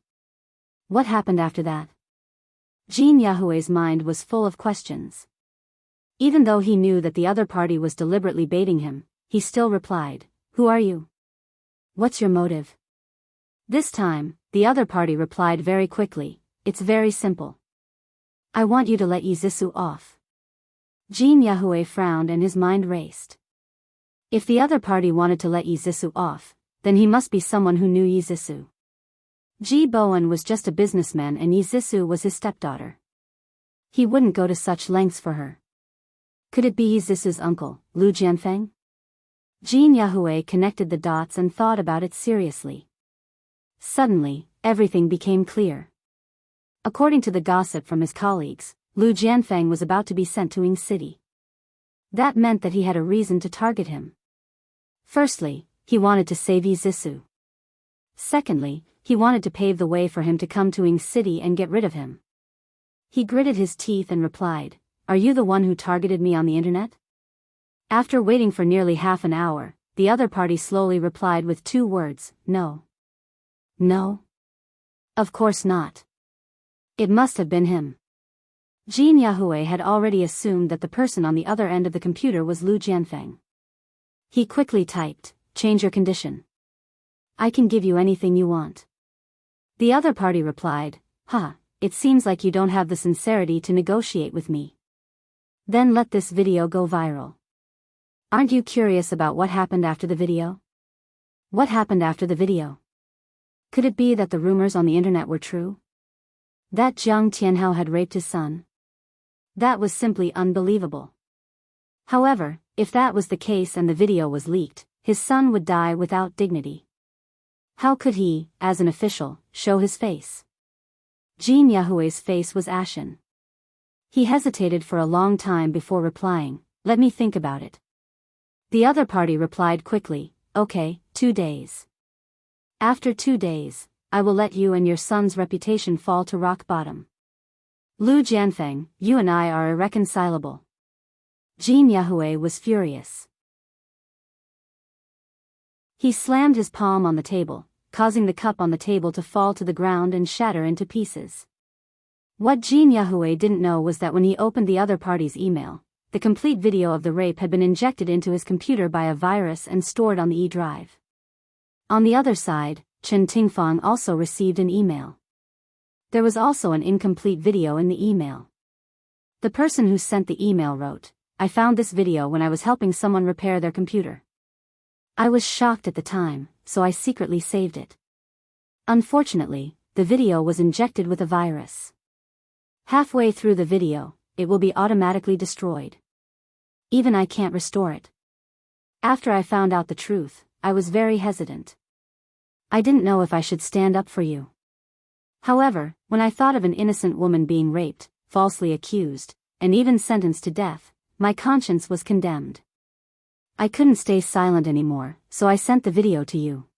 What happened after that? Jin Yahue's mind was full of questions. Even though he knew that the other party was deliberately baiting him, he still replied, "Who are you? What's your motive?" This time, the other party replied very quickly, "It's very simple. I want you to let Yi Zhisu off." Jin Yahue frowned and his mind raced. If the other party wanted to let Yi Zhisu off, then he must be someone who knew Yi Zhisu. Ji Bowen was just a businessman and Yi Zhisu was his stepdaughter. He wouldn't go to such lengths for her. Could it be Yi Zhisu's uncle, Lu Jianfeng? Jin Yahue connected the dots and thought about it seriously. Suddenly, everything became clear. According to the gossip from his colleagues, Lu Jianfeng was about to be sent to Ying City. That meant that he had a reason to target him. Firstly, he wanted to save Yi Zhisu. Secondly, he wanted to pave the way for him to come to Ying City and get rid of him. He gritted his teeth and replied, "Are you the one who targeted me on the internet?" After waiting for nearly half an hour, the other party slowly replied with 2 words, "No." No? Of course not. It must have been him. Jin Yahue had already assumed that the person on the other end of the computer was Lu Jianfeng. He quickly typed, "Change your condition. I can give you anything you want." The other party replied, "It seems like you don't have the sincerity to negotiate with me. Then let this video go viral. Aren't you curious about what happened after the video?" What happened after the video? Could it be that the rumors on the internet were true? That Jiang Tianhao had raped his son? That was simply unbelievable. However, if that was the case and the video was leaked, his son would die without dignity. How could he, as an official, show his face? Jin Yahue's face was ashen. He hesitated for a long time before replying, "Let me think about it." The other party replied quickly, "Okay, 2 days. After 2 days, I will let you and your son's reputation fall to rock bottom. Lu Jianfeng, you and I are irreconcilable." Jin Yahue was furious. He slammed his palm on the table, causing the cup on the table to fall to the ground and shatter into pieces. What Jin Yahue didn't know was that when he opened the other party's email, the complete video of the rape had been injected into his computer by a virus and stored on the E-drive. On the other side, Chen Tingfang also received an email. There was also an incomplete video in the email. The person who sent the email wrote, "I found this video when I was helping someone repair their computer. I was shocked at the time, so I secretly saved it. Unfortunately, the video was injected with a virus. Halfway through the video, it will be automatically destroyed. Even I can't restore it. After I found out the truth, I was very hesitant. I didn't know if I should stand up for you. However, when I thought of an innocent woman being raped, falsely accused, and even sentenced to death, my conscience was condemned. I couldn't stay silent anymore, so I sent the video to you.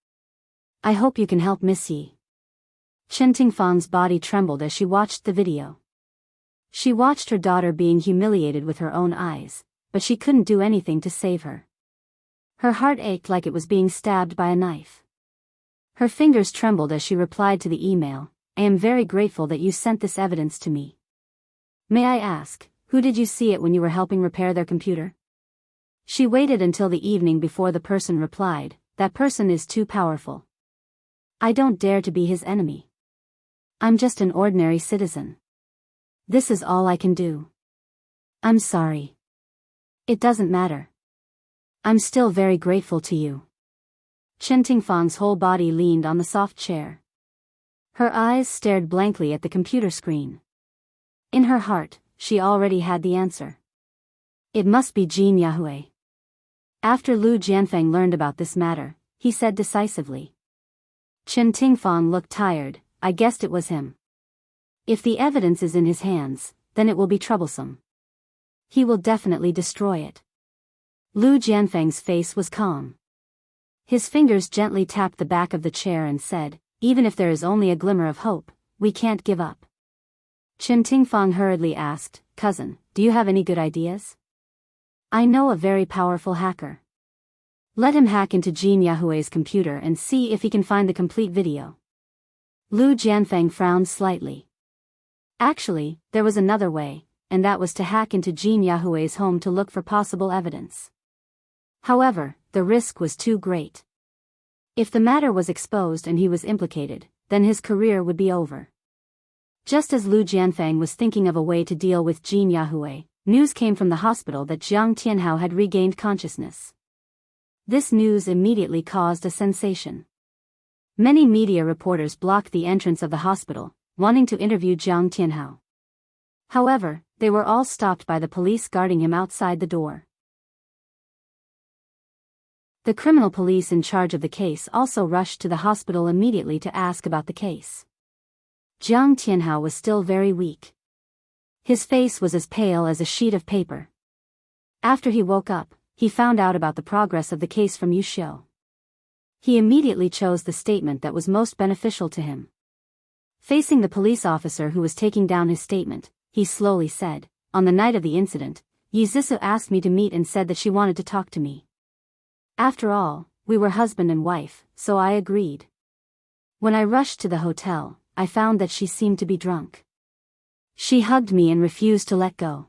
I hope you can help Miss Yi." Chen Tingfang's body trembled as she watched the video. She watched her daughter being humiliated with her own eyes, but she couldn't do anything to save her. Her heart ached like it was being stabbed by a knife. Her fingers trembled as she replied to the email, "I am very grateful that you sent this evidence to me. May I ask, who did you see it when you were helping repair their computer?" She waited until the evening before the person replied, "That person is too powerful. I don't dare to be his enemy. I'm just an ordinary citizen. This is all I can do. I'm sorry. It doesn't matter. I'm still very grateful to you." Chen Tingfang's whole body leaned on the soft chair. Her eyes stared blankly at the computer screen. In her heart, she already had the answer. It must be Jin Yahue. After Lu Jianfeng learned about this matter, he said decisively. Chen Tingfang looked tired. "I guessed it was him. If the evidence is in his hands, then it will be troublesome. He will definitely destroy it." Lu Jianfeng's face was calm. His fingers gently tapped the back of the chair and said, "Even if there is only a glimmer of hope, we can't give up." Chen Tingfang hurriedly asked, "Cousin, do you have any good ideas?" "I know a very powerful hacker. Let him hack into Jin Yahue's computer and see if he can find the complete video." Lu Jianfeng frowned slightly. Actually, there was another way, and that was to hack into Jin Yahue's home to look for possible evidence. However, the risk was too great. If the matter was exposed and he was implicated, then his career would be over. Just as Lu Jianfeng was thinking of a way to deal with Jin Yahue, news came from the hospital that Jiang Tianhao had regained consciousness. This news immediately caused a sensation. Many media reporters blocked the entrance of the hospital, wanting to interview Jiang Tianhao. However, they were all stopped by the police guarding him outside the door. The criminal police in charge of the case also rushed to the hospital immediately to ask about the case. Jiang Tianhao was still very weak. His face was as pale as a sheet of paper. After he woke up, he found out about the progress of the case from Yu Xiu. He immediately chose the statement that was most beneficial to him. Facing the police officer who was taking down his statement, he slowly said, "On the night of the incident, Yi Zisu asked me to meet and said that she wanted to talk to me. After all, we were husband and wife, so I agreed. When I rushed to the hotel, I found that she seemed to be drunk. She hugged me and refused to let go.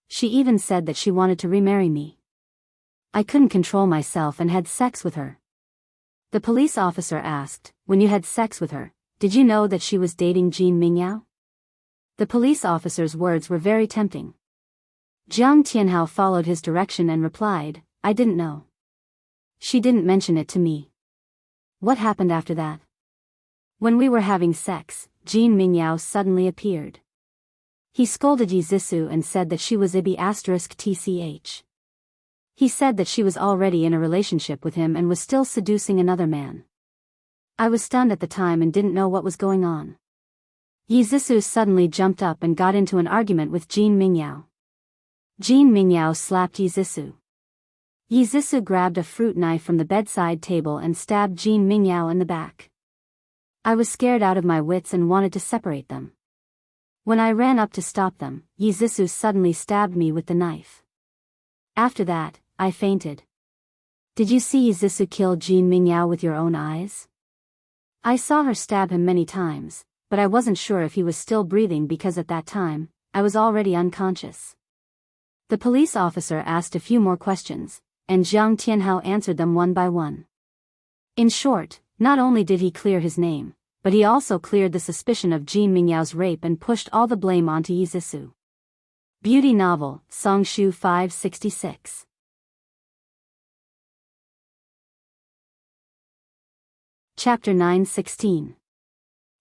She even said that she wanted to remarry me. I couldn't control myself and had sex with her. The police officer asked, when you had sex with her, did you know that she was dating Jean Mingyao? The police officer's words were very tempting. Jiang Tianhao followed his direction and replied, I didn't know. She didn't mention it to me. What happened after that? When we were having sex, Jean Mingyao suddenly appeared. He scolded Yi Zissou and said that she was IB*TCH. He said that she was already in a relationship with him and was still seducing another man. I was stunned at the time and didn't know what was going on. Yi Zissou suddenly jumped up and got into an argument with Jean Mingyao. Jean Mingyao slapped Yi Zissou. Yi Zissou grabbed a fruit knife from the bedside table and stabbed Jean Mingyao in the back. I was scared out of my wits and wanted to separate them. When I ran up to stop them, Yi Zissou suddenly stabbed me with the knife. After that, I fainted. Did you see Yi Zissou kill Jean Mingyao with your own eyes? I saw her stab him many times, but I wasn't sure if he was still breathing because at that time, I was already unconscious. The police officer asked a few more questions, and Jiang Tianhao answered them one by one. In short, not only did he clear his name, but he also cleared the suspicion of Jean Mingyao's rape and pushed all the blame onto Yi Zissou. Beauty novel, Songshu 566. Chapter 9:16.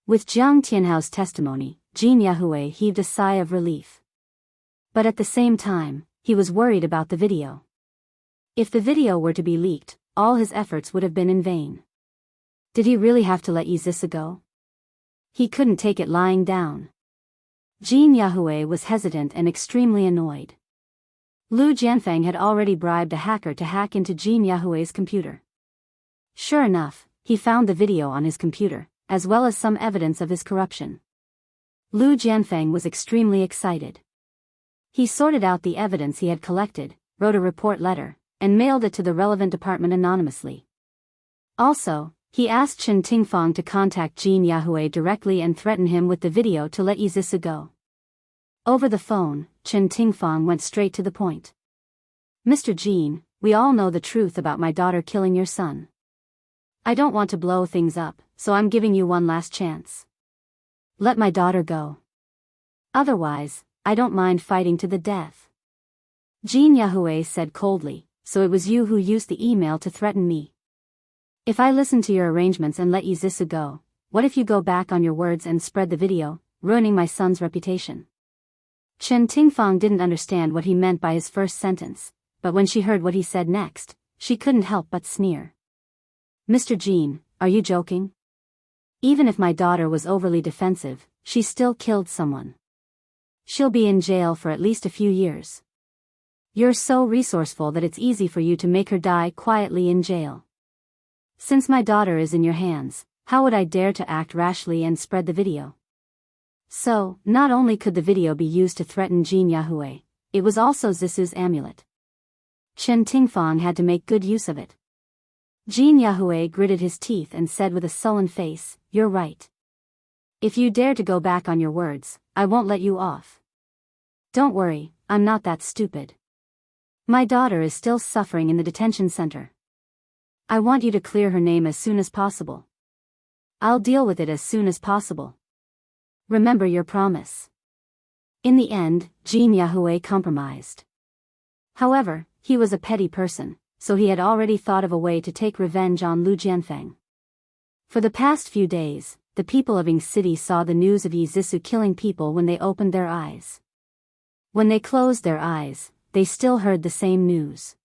With Jiang Tianhao's testimony, Jin Yahue heaved a sigh of relief. But at the same time, he was worried about the video. If the video were to be leaked, all his efforts would have been in vain. Did he really have to let Yi Zissou go? He couldn't take it lying down. Jin Yahue was hesitant and extremely annoyed. Lu Jianfeng had already bribed a hacker to hack into Jin Yahue's computer. Sure enough, he found the video on his computer, as well as some evidence of his corruption. Lu Jianfeng was extremely excited. He sorted out the evidence he had collected, wrote a report letter, and mailed it to the relevant department anonymously. Also, he asked Chen Tingfang to contact Jin Yahue directly and threaten him with the video to let Yi Zissou go. Over the phone, Chen Tingfang went straight to the point. Mr. Jin, we all know the truth about my daughter killing your son. I don't want to blow things up, so I'm giving you one last chance. Let my daughter go. Otherwise, I don't mind fighting to the death. Jin Yahue said coldly, so it was you who used the email to threaten me. If I listen to your arrangements and let Yi Zissou go, what if you go back on your words and spread the video, ruining my son's reputation? Chen Tingfang didn't understand what he meant by his first sentence, but when she heard what he said next, she couldn't help but sneer. Mr. Jin, are you joking? Even if my daughter was overly defensive, she still killed someone. She'll be in jail for at least a few years. You're so resourceful that it's easy for you to make her die quietly in jail. Since my daughter is in your hands, how would I dare to act rashly and spread the video? So, not only could the video be used to threaten Jin Yahue, it was also Zissou's amulet. Chen Tingfang had to make good use of it. Jin Yahue gritted his teeth and said with a sullen face, "You're right. If you dare to go back on your words, I won't let you off. Don't worry, I'm not that stupid. My daughter is still suffering in the detention center. I want you to clear her name as soon as possible. I'll deal with it as soon as possible. Remember your promise." In the end, Jin Yahue compromised. However, he was a petty person, so he had already thought of a way to take revenge on Lu Jianfeng. For the past few days, the people of Ying City saw the news of Yi Zissou killing people when they opened their eyes. When they closed their eyes, they still heard the same news.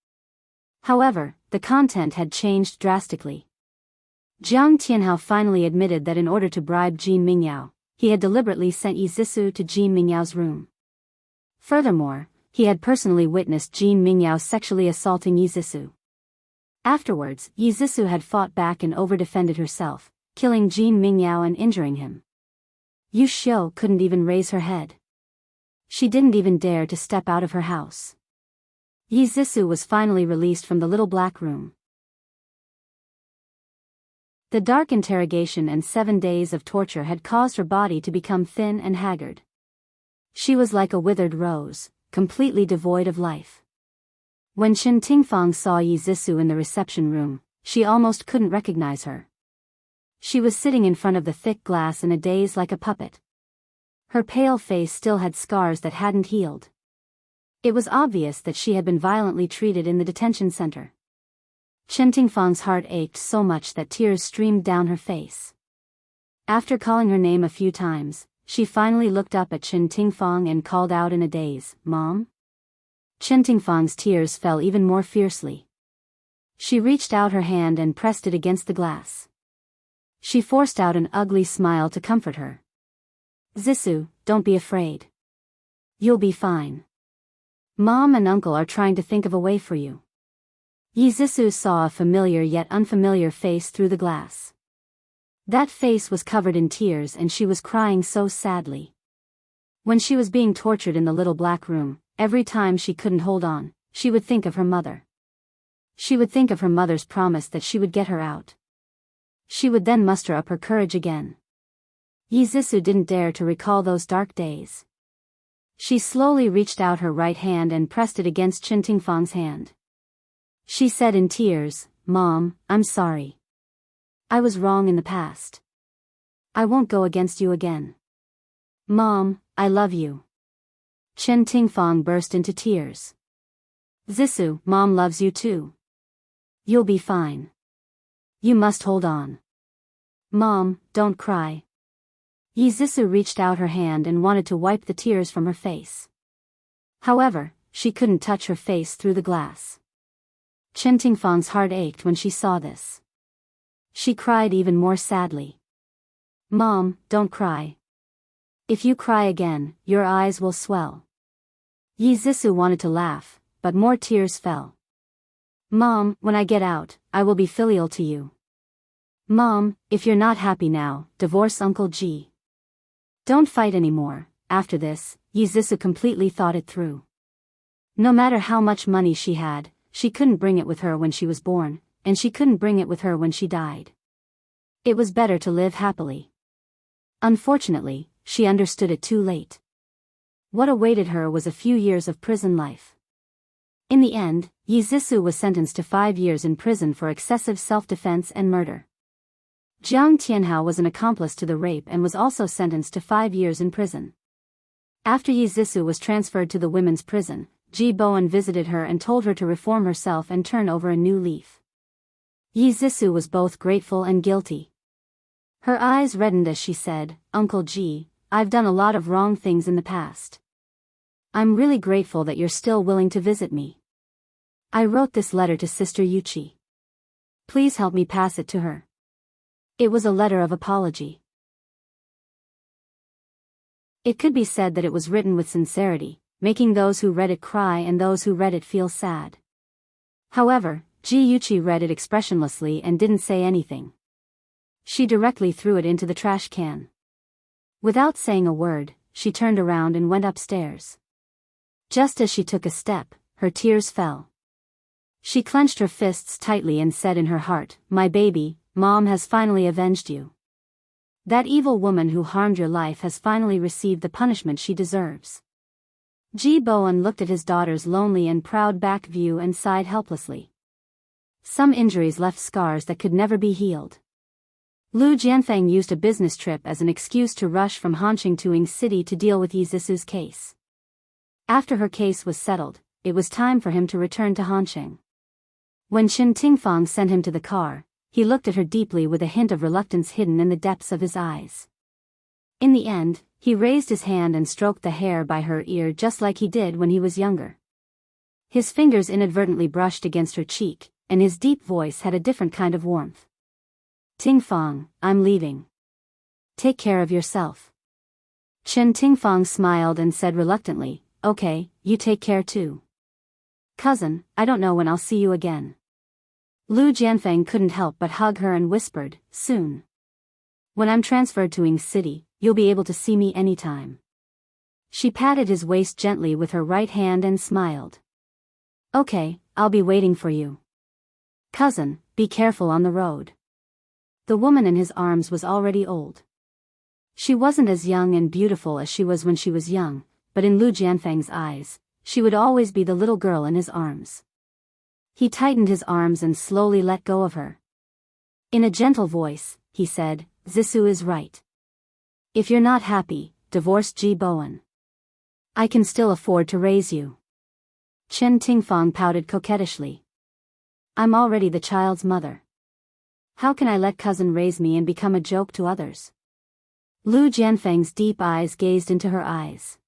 However, the content had changed drastically. Jiang Tianhao finally admitted that in order to bribe Jin Mingyao, he had deliberately sent Yi Zissou to Jin Mingyao's room. Furthermore, he had personally witnessed Jin Mingyao sexually assaulting Yi Zissou. Afterwards, Yi Zissou had fought back and over-defended herself, killing Jin Mingyao and injuring him. Yu Xiu couldn't even raise her head. She didn't even dare to step out of her house. Yi Zissou was finally released from the little black room. The dark interrogation and 7 days of torture had caused her body to become thin and haggard. She was like a withered rose, completely devoid of life. When Chen Tingfang saw Yi Zissou in the reception room, she almost couldn't recognize her. She was sitting in front of the thick glass in a daze like a puppet. Her pale face still had scars that hadn't healed. It was obvious that she had been violently treated in the detention center. Chen Tingfang's heart ached so much that tears streamed down her face. After calling her name a few times, she finally looked up at Chen Tingfang and called out in a daze, "Mom?" Chen Tingfang's tears fell even more fiercely. She reached out her hand and pressed it against the glass. She forced out an ugly smile to comfort her. "Zissou, don't be afraid. You'll be fine. Mom and Uncle are trying to think of a way for you." Yi Zissou saw a familiar yet unfamiliar face through the glass. That face was covered in tears and she was crying so sadly. When she was being tortured in the little black room, every time she couldn't hold on, she would think of her mother. She would think of her mother's promise that she would get her out. She would then muster up her courage again. Yi Zissou didn't dare to recall those dark days. She slowly reached out her right hand and pressed it against Chen Tingfang's hand. She said in tears, "Mom, I'm sorry. I was wrong in the past. I won't go against you again. Mom, I love you." Chen Tingfang burst into tears. "Zissou, Mom loves you too. You'll be fine. You must hold on. Mom, don't cry." Yi Zissou reached out her hand and wanted to wipe the tears from her face. However, she couldn't touch her face through the glass. Chen Tingfang's heart ached when she saw this. She cried even more sadly. "Mom, don't cry. If you cry again, your eyes will swell." Yi Zissou wanted to laugh, but more tears fell. "Mom, when I get out, I will be filial to you. Mom, if you're not happy now, divorce Uncle Ji. Don't fight anymore." After this, Yi Zissou completely thought it through. No matter how much money she had, she couldn't bring it with her when she was born, and she couldn't bring it with her when she died. It was better to live happily. Unfortunately, she understood it too late. What awaited her was a few years of prison life. In the end, Yi Zissou was sentenced to 5 years in prison for excessive self-defense and murder. Jiang Tianhao was an accomplice to the rape and was also sentenced to 5 years in prison. After Yi Zissou was transferred to the women's prison, Ji Bowen visited her and told her to reform herself and turn over a new leaf. Yi Zissou was both grateful and guilty. Her eyes reddened as she said, "Uncle Ji, I've done a lot of wrong things in the past. I'm really grateful that you're still willing to visit me. I wrote this letter to Sister Yuchi. Please help me pass it to her." It was a letter of apology. It could be said that it was written with sincerity, making those who read it cry and those who read it feel sad. However, Ji Yuchi read it expressionlessly and didn't say anything. She directly threw it into the trash can. Without saying a word, she turned around and went upstairs. Just as she took a step, her tears fell. She clenched her fists tightly and said in her heart, "My baby, Mom has finally avenged you. That evil woman who harmed your life has finally received the punishment she deserves." Ji Bowen looked at his daughter's lonely and proud back view and sighed helplessly. Some injuries left scars that could never be healed. Lu Jianfeng used a business trip as an excuse to rush from Hanqing to Ying City to deal with Yi Zissou's case. After her case was settled, it was time for him to return to Hanqing. When Chen Tingfang sent him to the car, he looked at her deeply with a hint of reluctance hidden in the depths of his eyes. In the end, he raised his hand and stroked the hair by her ear just like he did when he was younger. His fingers inadvertently brushed against her cheek, and his deep voice had a different kind of warmth. "Tingfang, I'm leaving. Take care of yourself." Chen Tingfang smiled and said reluctantly, "Okay, you take care too. Cousin, I don't know when I'll see you again." Lu Jianfeng couldn't help but hug her and whispered, "Soon. When I'm transferred to Ying City, you'll be able to see me anytime." She patted his waist gently with her right hand and smiled. "Okay, I'll be waiting for you. Cousin, be careful on the road." The woman in his arms was already old. She wasn't as young and beautiful as she was when she was young, but in Lu Jianfeng's eyes, she would always be the little girl in his arms. He tightened his arms and slowly let go of her. In a gentle voice, he said, "Zissou is right. If you're not happy, divorce Ji Bowen. I can still afford to raise you." Chen Tingfang pouted coquettishly. "I'm already the child's mother. How can I let cousin raise me and become a joke to others?" Lu Jianfeng's deep eyes gazed into her eyes.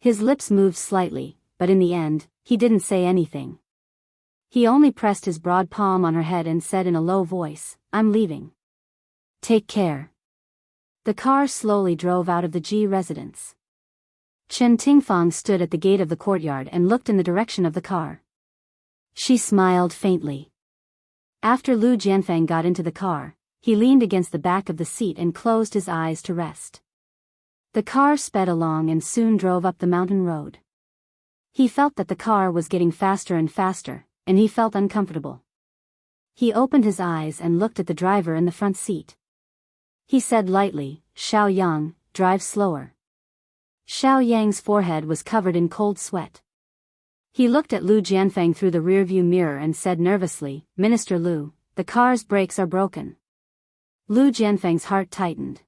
His lips moved slightly, but in the end, he didn't say anything. He only pressed his broad palm on her head and said in a low voice, "I'm leaving. Take care." The car slowly drove out of the Ji residence. Chen Tingfang stood at the gate of the courtyard and looked in the direction of the car. She smiled faintly. After Lu Jianfeng got into the car, he leaned against the back of the seat and closed his eyes to rest. The car sped along and soon drove up the mountain road. He felt that the car was getting faster and faster, and he felt uncomfortable. He opened his eyes and looked at the driver in the front seat. He said lightly, "Xiao Yang, drive slower." Xiao Yang's forehead was covered in cold sweat. He looked at Lu Jianfeng through the rearview mirror and said nervously, "Minister Lu, the car's brakes are broken." Lu Jianfeng's heart tightened.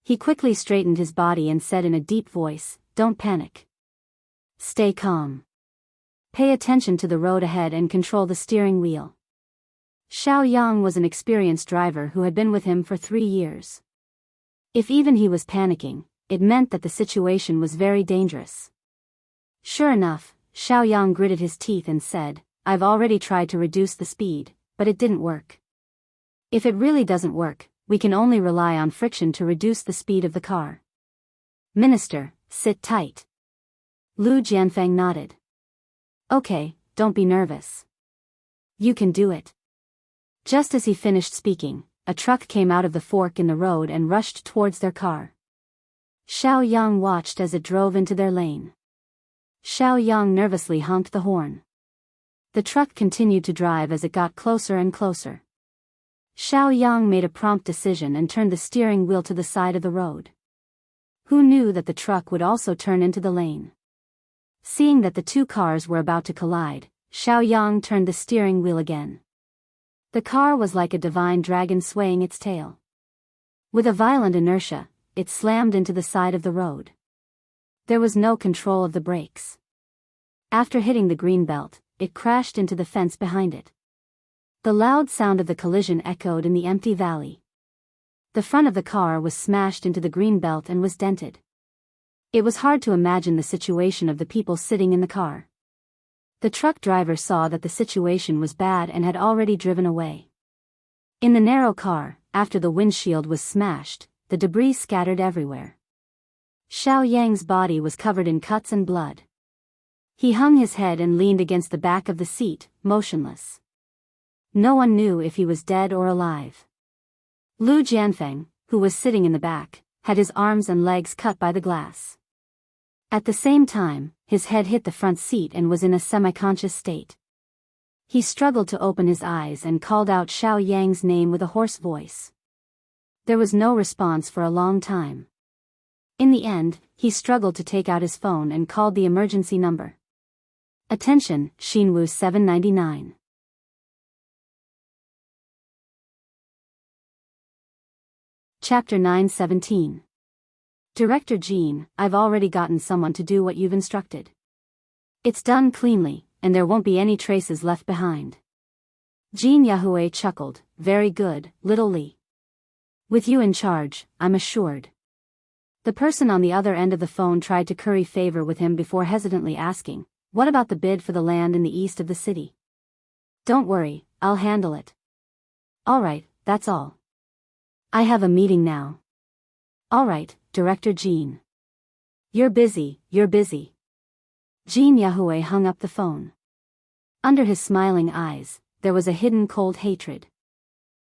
He quickly straightened his body and said in a deep voice, "Don't panic. Stay calm. Pay attention to the road ahead and control the steering wheel." Xiao Yang was an experienced driver who had been with him for 3 years. If even he was panicking, it meant that the situation was very dangerous. Sure enough, Xiao Yang gritted his teeth and said, "I've already tried to reduce the speed, but it didn't work. If it really doesn't work, we can only rely on friction to reduce the speed of the car." "Minister, sit tight." Lu Jianfeng nodded. "Okay, don't be nervous. You can do it." Just as he finished speaking, a truck came out of the fork in the road and rushed towards their car. Xiao Yang watched as it drove into their lane. Xiao Yang nervously honked the horn. The truck continued to drive as it got closer and closer. Xiao Yang made a prompt decision and turned the steering wheel to the side of the road. Who knew that the truck would also turn into the lane? Seeing that the two cars were about to collide, Xiao Yang turned the steering wheel again. The car was like a divine dragon swaying its tail. With a violent inertia, it slammed into the side of the road. There was no control of the brakes. After hitting the green belt, it crashed into the fence behind it. The loud sound of the collision echoed in the empty valley. The front of the car was smashed into the green belt and was dented. It was hard to imagine the situation of the people sitting in the car. The truck driver saw that the situation was bad and had already driven away. In the narrow car, after the windshield was smashed, the debris scattered everywhere. Xiao Yang's body was covered in cuts and blood. He hung his head and leaned against the back of the seat, motionless. No one knew if he was dead or alive. Lu Jianfeng, who was sitting in the back, had his arms and legs cut by the glass. At the same time, his head hit the front seat and was in a semi-conscious state. He struggled to open his eyes and called out Xiao Yang's name with a hoarse voice. There was no response for a long time. In the end, he struggled to take out his phone and called the emergency number. "Attention, Xinwu 799. Chapter 917. Director Jean, I've already gotten someone to do what you've instructed. It's done cleanly, and there won't be any traces left behind. Jean Yahweh chuckled, very good, little Li. With you in charge, I'm assured. The person on the other end of the phone tried to curry favor with him before hesitantly asking, what about the bid for the land in the east of the city? Don't worry, I'll handle it. Alright, that's all. I have a meeting now. Alright, Director Jean. You're busy. Jean Yahweh hung up the phone. Under his smiling eyes, there was a hidden cold hatred.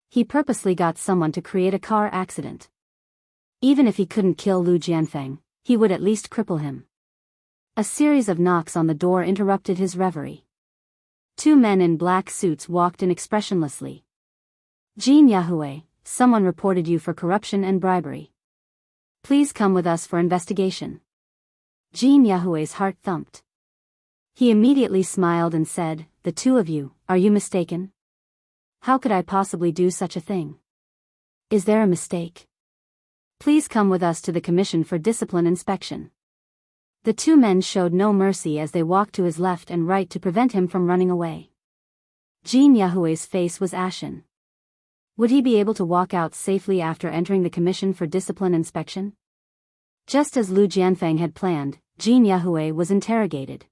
He purposely got someone to create a car accident. Even if he couldn't kill Lu Jianfeng, he would at least cripple him. A series of knocks on the door interrupted his reverie. Two men in black suits walked in expressionlessly. Jean Yahweh, someone reported you for corruption and bribery. Please come with us for investigation. Jean Yahweh's heart thumped. He immediately smiled and said, "The two of you, are you mistaken? How could I possibly do such a thing? Is there a mistake? Please come with us to the Commission for Discipline Inspection." The two men showed no mercy as they walked to his left and right to prevent him from running away. Jean Yahweh's face was ashen. Would he be able to walk out safely after entering the Commission for Discipline Inspection? Just as Lu Jianfeng had planned, Jean Yahweh was interrogated.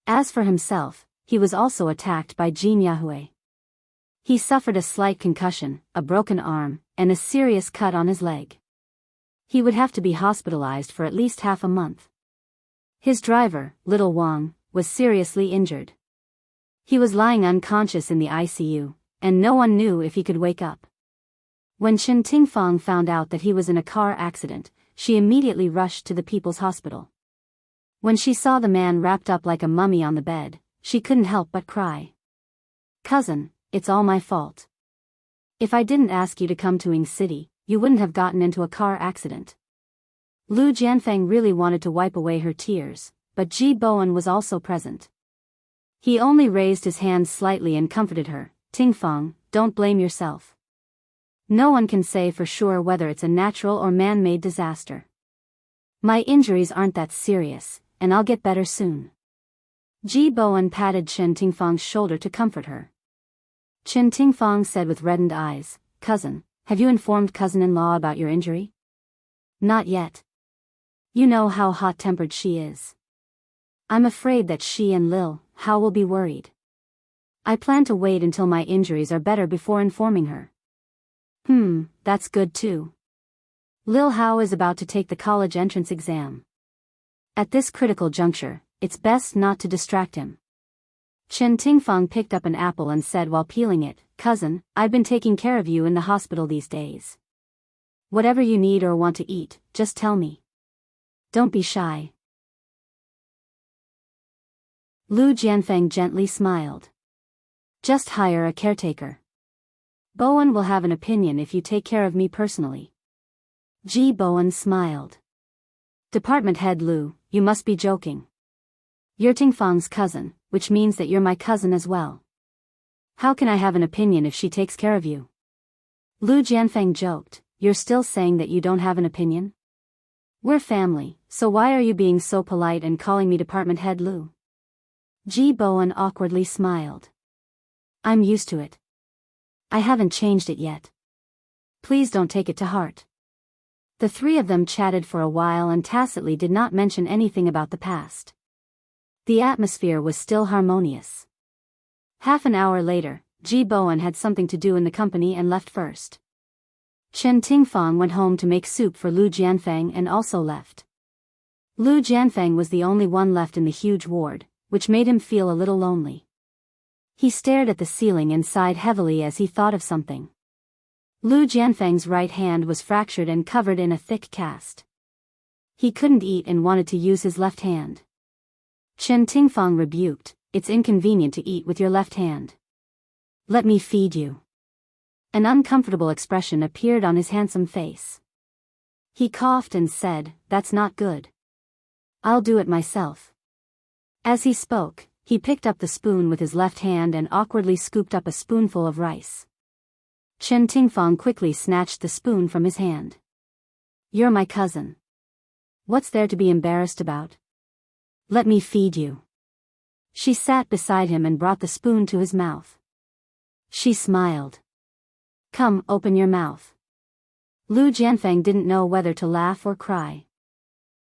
As for himself, he was also attacked by Jean Yahweh. He suffered a slight concussion, a broken arm, and a serious cut on his leg. He would have to be hospitalized for at least half a month. His driver, Little Wang, was seriously injured. He was lying unconscious in the ICU, and no one knew if he could wake up. When Chen Tingfang found out that he was in a car accident, she immediately rushed to the People's Hospital. When she saw the man wrapped up like a mummy on the bed, she couldn't help but cry. "Cousin, it's all my fault. If I didn't ask you to come to Ing City, you wouldn't have gotten into a car accident." Lu Jianfeng really wanted to wipe away her tears, but Ji Bowen was also present. He only raised his hand slightly and comforted her. "Tingfang, don't blame yourself. No one can say for sure whether it's a natural or man-made disaster. My injuries aren't that serious, and I'll get better soon." Ji Bowen patted Chen Tingfang's shoulder to comfort her. Chen Tingfang said with reddened eyes, "Cousin, have you informed cousin-in-law about your injury?" "Not yet. You know how hot-tempered she is. I'm afraid that she and Lil Hao will be worried. I plan to wait until my injuries are better before informing her." That's good too. Lil Hao is about to take the college entrance exam. At this critical juncture, it's best not to distract him. Chen Tingfang picked up an apple and said while peeling it, "Cousin, I've been taking care of you in the hospital these days. Whatever you need or want to eat, just tell me. Don't be shy." Lu Jianfeng gently smiled. "Just hire a caretaker. Bowen will have an opinion if you take care of me personally." Ji Bowen smiled. "Department head Lu, you must be joking. You're Tingfang's cousin, which means that you're my cousin as well. How can I have an opinion if she takes care of you?" Lu Jianfeng joked, "You're still saying that you don't have an opinion? We're family, so why are you being so polite and calling me department head Lu?" Ji Bowen awkwardly smiled. "I'm used to it. I haven't changed it yet. Please don't take it to heart." The three of them chatted for a while and tacitly did not mention anything about the past. The atmosphere was still harmonious. Half an hour later, Ji Bowen had something to do in the company and left first. Chen Tingfang went home to make soup for Lu Jianfeng and also left. Lu Jianfeng was the only one left in the huge ward, which made him feel a little lonely. He stared at the ceiling and sighed heavily as he thought of something. Lu Jianfeng's right hand was fractured and covered in a thick cast. He couldn't eat and wanted to use his left hand. Chen Tingfang rebuked, "It's inconvenient to eat with your left hand. Let me feed you." An uncomfortable expression appeared on his handsome face. He coughed and said, "That's not good. I'll do it myself." As he spoke, he picked up the spoon with his left hand and awkwardly scooped up a spoonful of rice. Chen Tingfang quickly snatched the spoon from his hand. "You're my cousin. What's there to be embarrassed about? Let me feed you." She sat beside him and brought the spoon to his mouth. She smiled. "Come, open your mouth." Lu Jianfeng didn't know whether to laugh or cry.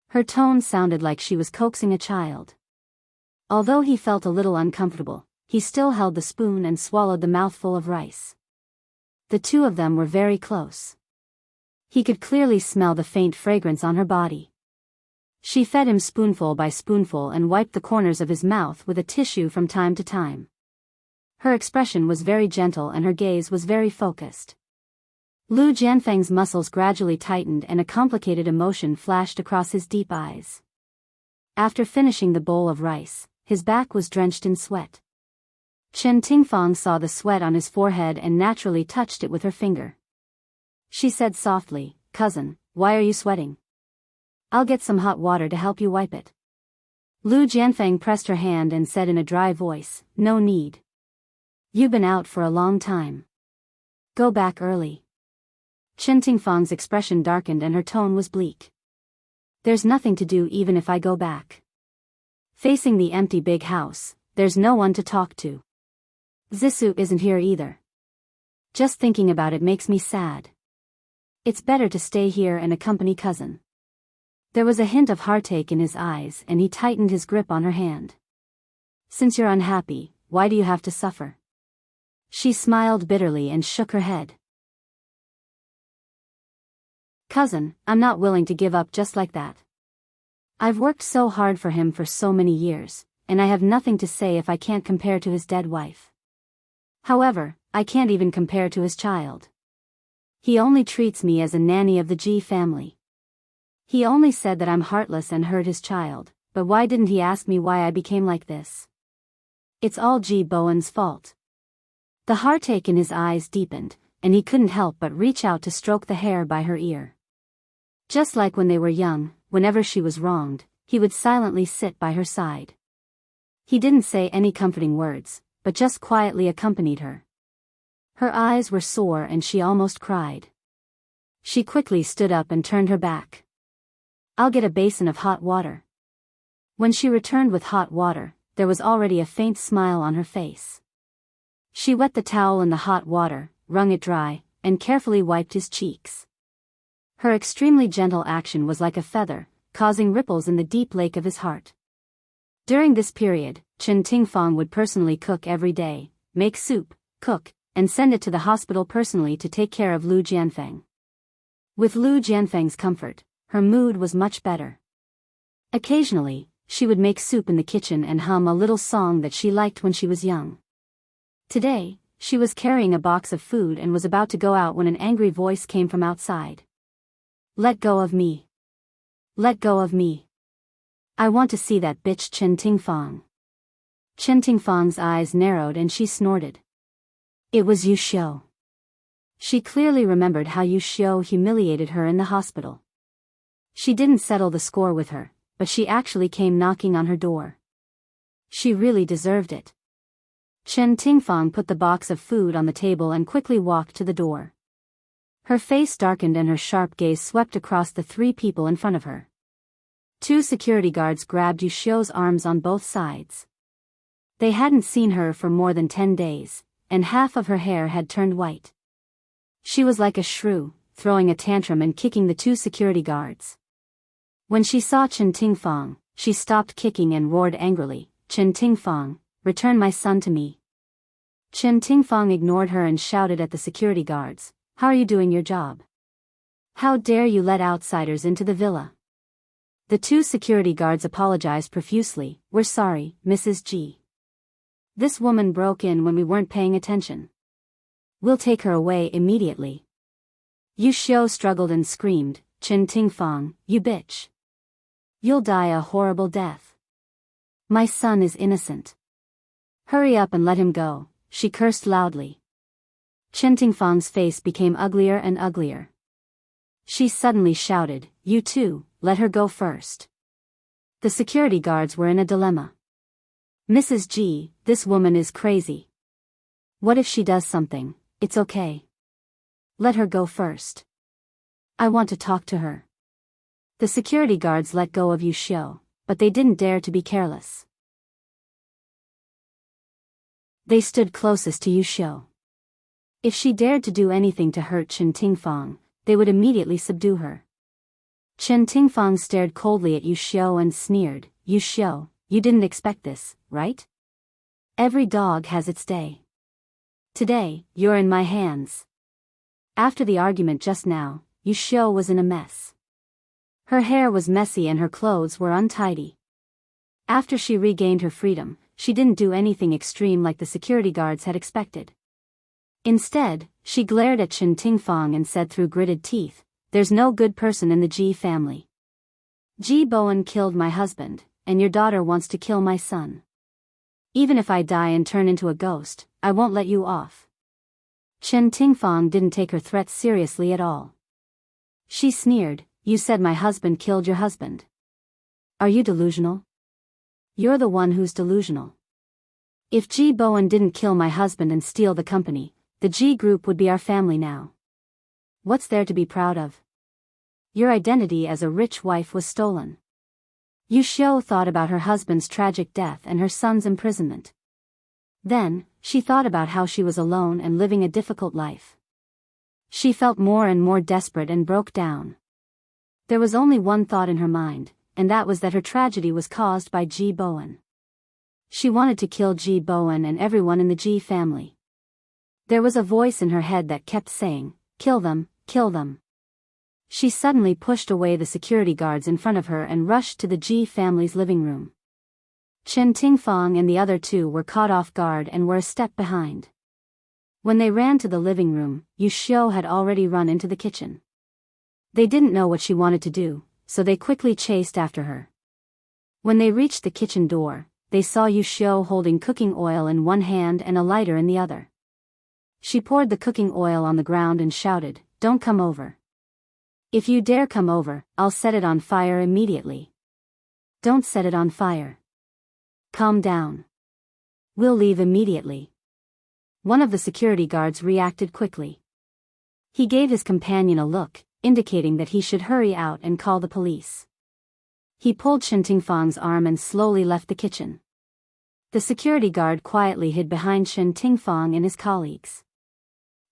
Her tone sounded like she was coaxing a child. Although he felt a little uncomfortable, he still held the spoon and swallowed the mouthful of rice. The two of them were very close. He could clearly smell the faint fragrance on her body. She fed him spoonful by spoonful and wiped the corners of his mouth with a tissue from time to time. Her expression was very gentle and her gaze was very focused. Lu Jianfeng's muscles gradually tightened and a complicated emotion flashed across his deep eyes. After finishing the bowl of rice, his back was drenched in sweat. Chen Tingfang saw the sweat on his forehead and naturally touched it with her finger. She said softly, "Cousin, why are you sweating? I'll get some hot water to help you wipe it." Lu Jianfeng pressed her hand and said in a dry voice, "No need. You've been out for a long time. Go back early." Chen Tingfang's expression darkened and her tone was bleak. "There's nothing to do even if I go back. Facing the empty big house, there's no one to talk to. Zissou isn't here either. Just thinking about it makes me sad. It's better to stay here and accompany cousin." There was a hint of heartache in his eyes and he tightened his grip on her hand. "Since you're unhappy, why do you have to suffer?" She smiled bitterly and shook her head. "Cousin, I'm not willing to give up just like that. I've worked so hard for him for so many years, and I have nothing to say if I can't compare to his dead wife. However, I can't even compare to his child. He only treats me as a nanny of the Ji family. He only said that I'm heartless and hurt his child, but why didn't he ask me why I became like this? It's all Ji Bowen's fault." The heartache in his eyes deepened, and he couldn't help but reach out to stroke the hair by her ear. Just like when they were young, whenever she was wronged, he would silently sit by her side. He didn't say any comforting words, but just quietly accompanied her. Her eyes were sore and she almost cried. She quickly stood up and turned her back. "I'll get a basin of hot water." When she returned with hot water, there was already a faint smile on her face. She wet the towel in the hot water, wrung it dry, and carefully wiped his cheeks. Her extremely gentle action was like a feather, causing ripples in the deep lake of his heart. During this period, Chen Tingfang would personally cook every day, make soup, cook, and send it to the hospital personally to take care of Lu Jianfeng. With Lu Jianfeng's comfort, her mood was much better. Occasionally, she would make soup in the kitchen and hum a little song that she liked when she was young. Today, she was carrying a box of food and was about to go out when an angry voice came from outside. "Let go of me. Let go of me. I want to see that bitch Chen Tingfang." Chen Tingfang's eyes narrowed and she snorted. It was Yu Xiu. She clearly remembered how Yu Xiu humiliated her in the hospital. She didn't settle the score with her, but she actually came knocking on her door. She really deserved it. Chen Tingfang put the box of food on the table and quickly walked to the door. Her face darkened and her sharp gaze swept across the three people in front of her. Two security guards grabbed Yu Xiu's arms on both sides. They hadn't seen her for more than 10 days, and half of her hair had turned white. She was like a shrew, throwing a tantrum and kicking the two security guards. When she saw Chen Tingfang, she stopped kicking and roared angrily, "Chen Tingfang, return my son to me." Chen Tingfang ignored her and shouted at the security guards, "How are you doing your job? How dare you let outsiders into the villa?" The two security guards apologized profusely, "We're sorry, Mrs. G. This woman broke in when we weren't paying attention. We'll take her away immediately." Yu Xiu struggled and screamed, "Chen Tingfang, you bitch. You'll die a horrible death. My son is innocent. Hurry up and let him go," she cursed loudly. Chen Tingfang's face became uglier and uglier. She suddenly shouted, "You too, let her go first." The security guards were in a dilemma. "Mrs. G, this woman is crazy. What if she does something? It's okay. Let her go first. I want to talk to her." The security guards let go of Yu Xiu, but they didn't dare to be careless. They stood closest to Yu Xiu. If she dared to do anything to hurt Chen Tingfang, they would immediately subdue her. Chen Tingfang stared coldly at Yu Xiu and sneered, "Yu Xiu, you didn't expect this, right? Every dog has its day. Today, you're in my hands." After the argument just now, Yu Xiu was in a mess. Her hair was messy and her clothes were untidy. After she regained her freedom, she didn't do anything extreme like the security guards had expected. Instead, she glared at Chen Tingfang and said through gritted teeth, "There's no good person in the Ji family. Ji Bowen killed my husband, and your daughter wants to kill my son. Even if I die and turn into a ghost, I won't let you off. Chen Tingfang didn't take her threats seriously at all. She sneered, you said my husband killed your husband. Are you delusional? You're the one who's delusional. If Ji Bowen didn't kill my husband and steal the company, the Ji Group would be our family now. What's there to be proud of? Your identity as a rich wife was stolen. Yu Xiu thought about her husband's tragic death and her son's imprisonment. Then, she thought about how she was alone and living a difficult life. She felt more and more desperate and broke down. There was only one thought in her mind, and that was that her tragedy was caused by Ji Bowen. She wanted to kill Ji Bowen and everyone in the Ji family. There was a voice in her head that kept saying, kill them, kill them. She suddenly pushed away the security guards in front of her and rushed to the Ji family's living room. Chen Tingfang and the other two were caught off guard and were a step behind. When they ran to the living room, Yu Xiu had already run into the kitchen. They didn't know what she wanted to do, so they quickly chased after her. When they reached the kitchen door, they saw Yu Xiu holding cooking oil in one hand and a lighter in the other. She poured the cooking oil on the ground and shouted, don't come over. If you dare come over, I'll set it on fire immediately. Don't set it on fire. Calm down. We'll leave immediately. One of the security guards reacted quickly. He gave his companion a look, indicating that he should hurry out and call the police. He pulled Chen Tingfang's arm and slowly left the kitchen. The security guard quietly hid behind Chen Tingfang and his colleagues.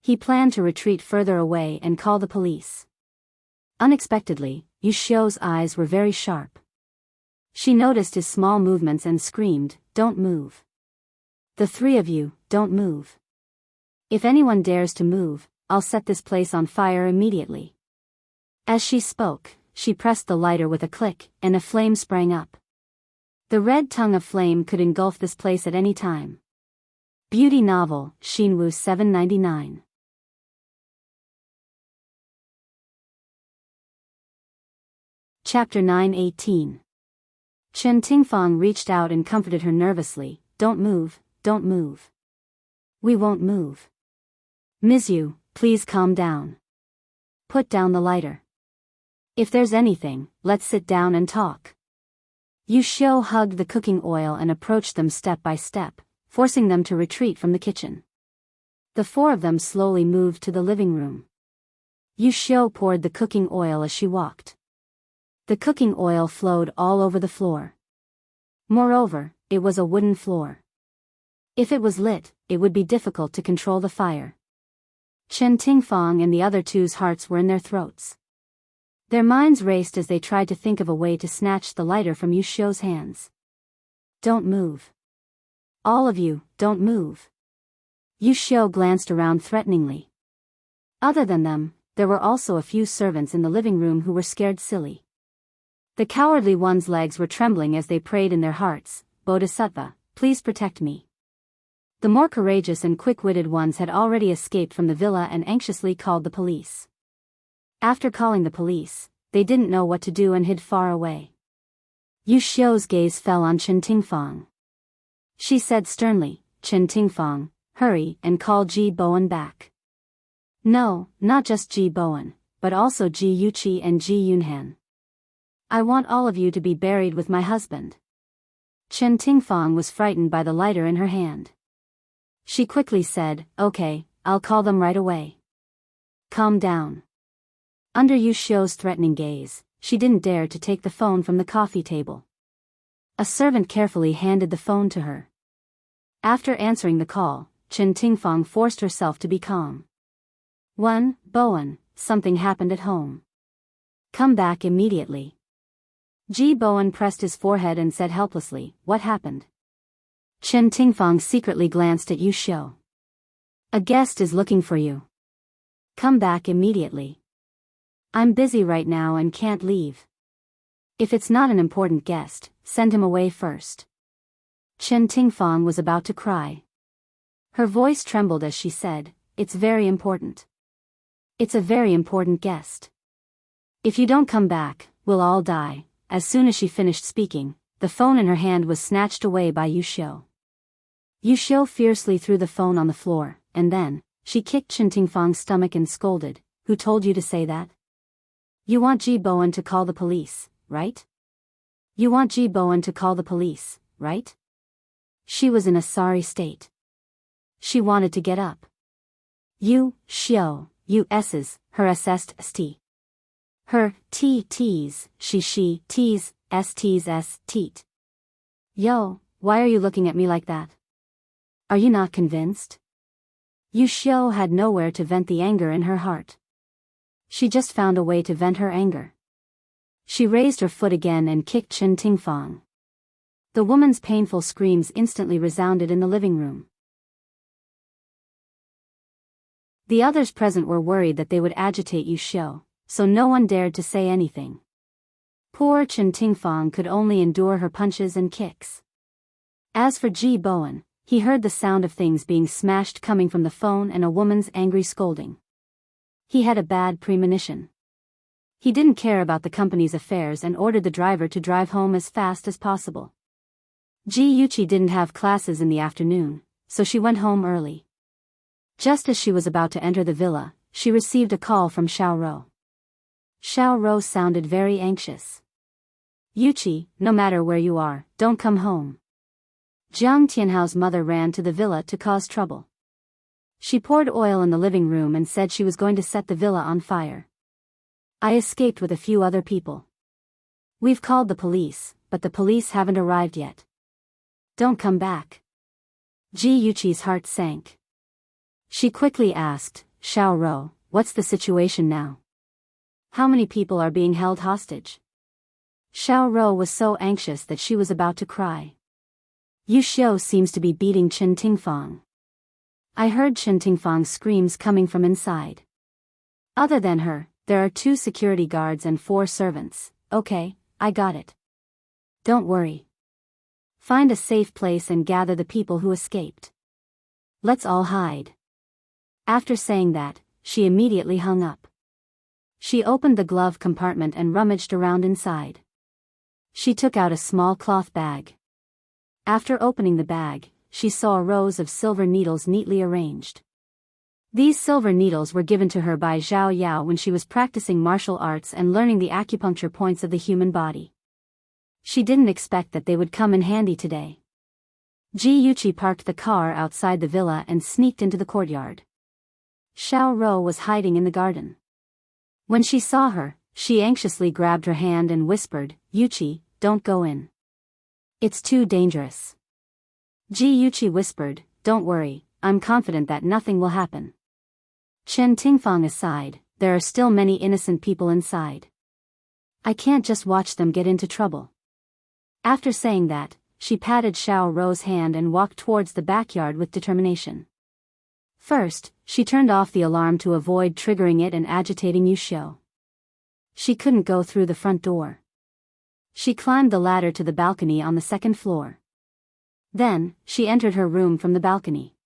He planned to retreat further away and call the police. Unexpectedly, Yu Xiu's eyes were very sharp. She noticed his small movements and screamed, don't move. The three of you, don't move. If anyone dares to move, I'll set this place on fire immediately. As she spoke, she pressed the lighter with a click, and a flame sprang up. The red tongue of flame could engulf this place at any time. Beauty novel, Xinwu 799. Chapter 9:18. Chen Tingfang reached out and comforted her nervously, don't move, don't move. We won't move. Ms. Yu, please calm down. Put down the lighter. If there's anything, let's sit down and talk. Yu Xiu hugged the cooking oil and approached them step by step, forcing them to retreat from the kitchen. The four of them slowly moved to the living room. Yu Xiu poured the cooking oil as she walked. The cooking oil flowed all over the floor. Moreover, it was a wooden floor. If it was lit, it would be difficult to control the fire. Chen Tingfang and the other two's hearts were in their throats. Their minds raced as they tried to think of a way to snatch the lighter from Yu Xiu's hands. Don't move. All of you, don't move. Yu Xiu glanced around threateningly. Other than them, there were also a few servants in the living room who were scared silly. The cowardly ones' legs were trembling as they prayed in their hearts, Bodhisattva, please protect me. The more courageous and quick-witted ones had already escaped from the villa and anxiously called the police. After calling the police, they didn't know what to do and hid far away. Yu Xiu's gaze fell on Chen Tingfang. She said sternly, Chen Tingfang, hurry and call Ji Bowen back. No, not just Ji Bowen, but also Ji Yuqi and Ji Yunhan. I want all of you to be buried with my husband. Chen Tingfang was frightened by the lighter in her hand. She quickly said, okay, I'll call them right away. Calm down. Under Yu Xiu's threatening gaze, she didn't dare to take the phone from the coffee table. A servant carefully handed the phone to her. After answering the call, Chen Tingfang forced herself to be calm. 1. Bowen, something happened at home. Come back immediately. Ji Bowen pressed his forehead and said helplessly, what happened? Chen Tingfang secretly glanced at Yu Xiu. A guest is looking for you. Come back immediately. I'm busy right now and can't leave. If it's not an important guest, send him away first. Chen Tingfang was about to cry. Her voice trembled as she said, it's very important. It's a very important guest. If you don't come back, we'll all die. As soon as she finished speaking, the phone in her hand was snatched away by Yu Xiu. Yu Xiu fiercely threw the phone on the floor, and then, she kicked Chen Tingfang's stomach and scolded, "Who told you to say that? You want Ji Bowen to call the police, right? You want Ji Bowen to call the police, right?" She was in a sorry state. She wanted to get up. Yu Xiu, U.S.'s, her assessed st. Her T's, she T's, st's s teat. "Yo, why are you looking at me like that? Are you not convinced?" Yu Xiu had nowhere to vent the anger in her heart. She just found a way to vent her anger. She raised her foot again and kicked Chen Tingfang. The woman's painful screams instantly resounded in the living room. The others present were worried that they would agitate Yu Xiu, so no one dared to say anything. Poor Chen Tingfang could only endure her punches and kicks. As for Ji Bowen, he heard the sound of things being smashed coming from the phone and a woman's angry scolding. He had a bad premonition. He didn't care about the company's affairs and ordered the driver to drive home as fast as possible. Ji Yuqi didn't have classes in the afternoon, so she went home early. Just as she was about to enter the villa, she received a call from Xiao Rou. Xiao Rou sounded very anxious. "Yuqi, no matter where you are, don't come home." Jiang Tianhao's mother ran to the villa to cause trouble. She poured oil in the living room and said she was going to set the villa on fire. "I escaped with a few other people. We've called the police, but the police haven't arrived yet. Don't come back." Ji Yuqi's heart sank. She quickly asked, "Xiao Rou, what's the situation now? How many people are being held hostage?" Xiao Rou was so anxious that she was about to cry. "Yu Xiu seems to be beating Chen Tingfang. I heard Chen Tingfang's screams coming from inside. Other than her, there are 2 security guards and 4 servants. Okay, I got it. Don't worry. Find a safe place and gather the people who escaped. Let's all hide." After saying that, she immediately hung up. She opened the glove compartment and rummaged around inside. She took out a small cloth bag. After opening the bag, she saw rows of silver needles neatly arranged. These silver needles were given to her by Zhao Yao when she was practicing martial arts and learning the acupuncture points of the human body. She didn't expect that they would come in handy today. Ji Yuqi parked the car outside the villa and sneaked into the courtyard. Xiao Rou was hiding in the garden. When she saw her, she anxiously grabbed her hand and whispered, "Yuqi, don't go in. It's too dangerous." Ji Yuqi whispered, "Don't worry, I'm confident that nothing will happen. Chen Tingfang aside, there are still many innocent people inside. I can't just watch them get into trouble." After saying that, she patted Xiao Rou's hand and walked towards the backyard with determination. First, she turned off the alarm to avoid triggering it and agitating Yu Xiu. She couldn't go through the front door. She climbed the ladder to the balcony on the 2nd floor. Then, she entered her room from the balcony.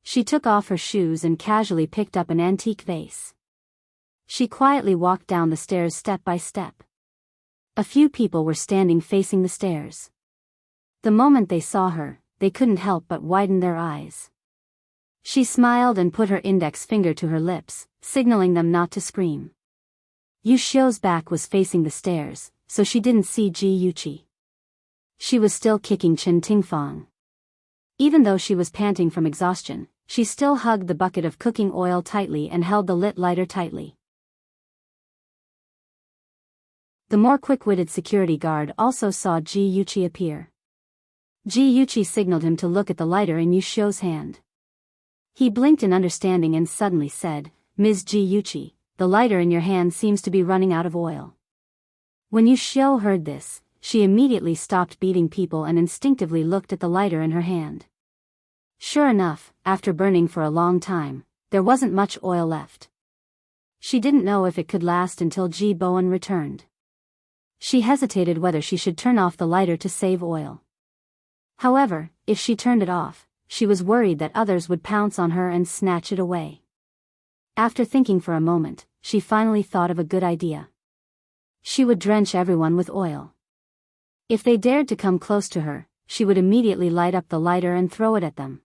She took off her shoes and casually picked up an antique vase. She quietly walked down the stairs step by step. A few people were standing facing the stairs. The moment they saw her, they couldn't help but widen their eyes. She smiled and put her index finger to her lips, signaling them not to scream. Yu Xiu's back was facing the stairs, so she didn't see Ji Yuqi. She was still kicking Chen Tingfang. Even though she was panting from exhaustion, she still hugged the bucket of cooking oil tightly and held the lit lighter tightly. The more quick-witted security guard also saw Ji Yuqi appear. Ji Yuqi signaled him to look at the lighter in Yu Xiu's hand. He blinked in understanding and suddenly said, "Ms. Ji Yuqi, the lighter in your hand seems to be running out of oil." When Yu Xiu heard this, she immediately stopped beating people and instinctively looked at the lighter in her hand. Sure enough, after burning for a long time, there wasn't much oil left. She didn't know if it could last until Ji Bowen returned. She hesitated whether she should turn off the lighter to save oil. However, if she turned it off, she was worried that others would pounce on her and snatch it away. After thinking for a moment, she finally thought of a good idea. She would drench everyone with oil. If they dared to come close to her, she would immediately light up the lighter and throw it at them.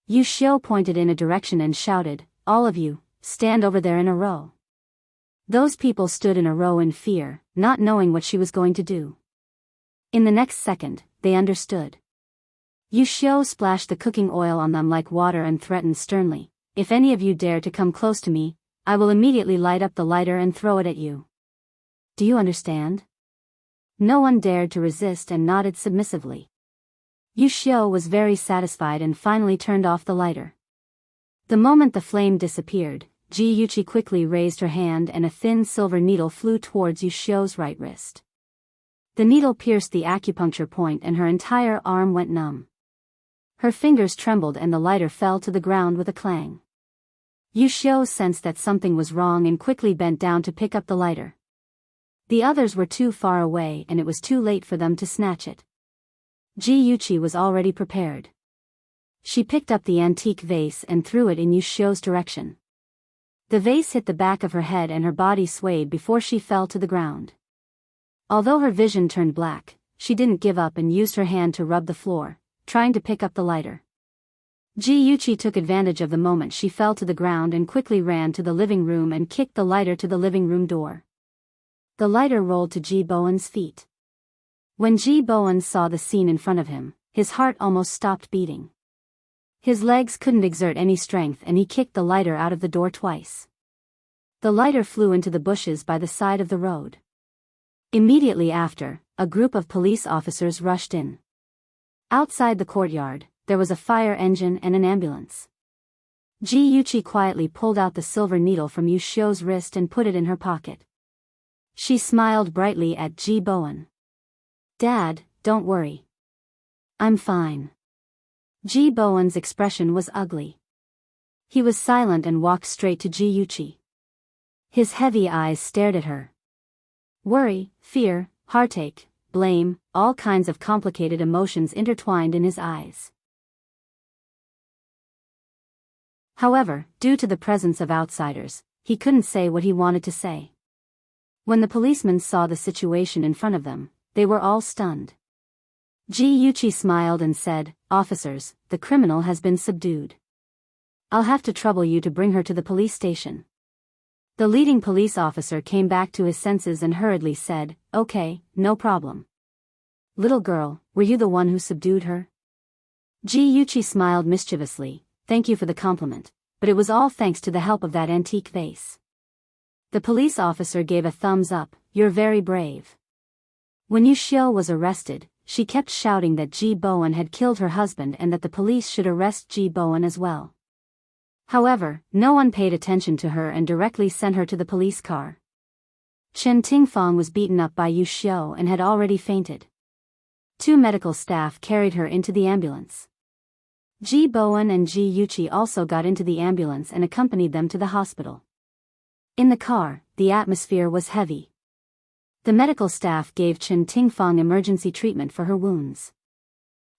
Yu Xiu pointed in a direction and shouted, "All of you, stand over there in a row." Those people stood in a row in fear, not knowing what she was going to do. In the next second, they understood. Yu Xiu splashed the cooking oil on them like water and threatened sternly, "If any of you dare to come close to me, I will immediately light up the lighter and throw it at you. Do you understand?" No one dared to resist and nodded submissively. Yu Xiu was very satisfied and finally turned off the lighter. The moment the flame disappeared, Ji Yuqi quickly raised her hand and a thin silver needle flew towards Yu Xiu's right wrist. The needle pierced the acupuncture point and her entire arm went numb. Her fingers trembled and the lighter fell to the ground with a clang. Yu Xiu sensed that something was wrong and quickly bent down to pick up the lighter. The others were too far away and it was too late for them to snatch it. Ji Yuqi was already prepared. She picked up the antique vase and threw it in Yu Xiu's direction. The vase hit the back of her head and her body swayed before she fell to the ground. Although her vision turned black, she didn't give up and used her hand to rub the floor, trying to pick up the lighter. Ji Yuqi took advantage of the moment she fell to the ground and quickly ran to the living room and kicked the lighter to the living room door. The lighter rolled to Ji Bowen's feet. When Ji Bowen saw the scene in front of him, his heart almost stopped beating. His legs couldn't exert any strength and he kicked the lighter out of the door twice. The lighter flew into the bushes by the side of the road. Immediately after, a group of police officers rushed in. Outside the courtyard, there was a fire engine and an ambulance. Ji Yuqi quietly pulled out the silver needle from Yu Xiu's wrist and put it in her pocket. She smiled brightly at Ji Bowen. "Dad, don't worry. I'm fine." Ji Bowen's expression was ugly. He was silent and walked straight to Ji Yuqi. His heavy eyes stared at her. Worry, fear, heartache, blame, all kinds of complicated emotions intertwined in his eyes. However, due to the presence of outsiders, he couldn't say what he wanted to say. When the policemen saw the situation in front of them, they were all stunned. Ji Yuqi smiled and said, "Officers, the criminal has been subdued. I'll have to trouble you to bring her to the police station." The leading police officer came back to his senses and hurriedly said, "Okay, no problem." "Little girl, were you the one who subdued her?" Ji Yuqi smiled mischievously, "Thank you for the compliment, but it was all thanks to the help of that antique vase." The police officer gave a thumbs up, "You're very brave." When Yu Xiu was arrested, she kept shouting that Ji Bowen had killed her husband and that the police should arrest Ji Bowen as well. However, no one paid attention to her and directly sent her to the police car. Chen Tingfang was beaten up by Yu Xiu and had already fainted. 2 medical staff carried her into the ambulance. Ji Bowen and Ji Yuqi also got into the ambulance and accompanied them to the hospital. In the car, the atmosphere was heavy. The medical staff gave Chen Tingfang emergency treatment for her wounds.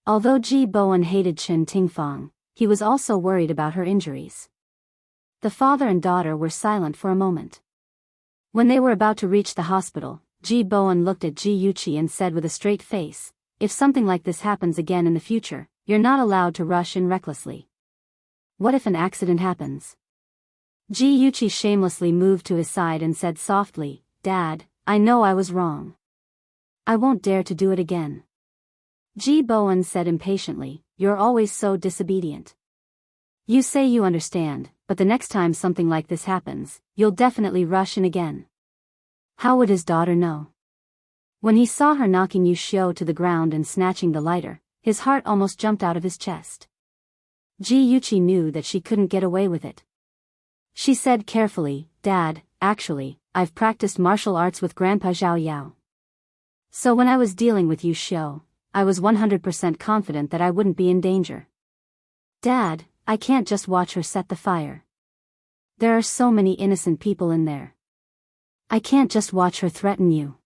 Although Ji Bowen hated Chen Tingfang, he was also worried about her injuries. The father and daughter were silent for a moment. When they were about to reach the hospital, Ji Bowen looked at Ji Yuqi and said with a straight face, "If something like this happens again in the future, you're not allowed to rush in recklessly. What if an accident happens?" Ji Yuqi shamelessly moved to his side and said softly, "Dad, I know I was wrong. I won't dare to do it again." Ji Bowen said impatiently, "You're always so disobedient. You say you understand, but the next time something like this happens, you'll definitely rush in again." How would his daughter know? When he saw her knocking Yu Xiu to the ground and snatching the lighter, his heart almost jumped out of his chest. Ji Yuqi knew that she couldn't get away with it. She said carefully, "Dad, actually, I've practiced martial arts with Grandpa Zhao Yao. So when I was dealing with Yu Xiu, I was 100% confident that I wouldn't be in danger. Dad, I can't just watch her set the fire. There are so many innocent people in there. I can't just watch her threaten you."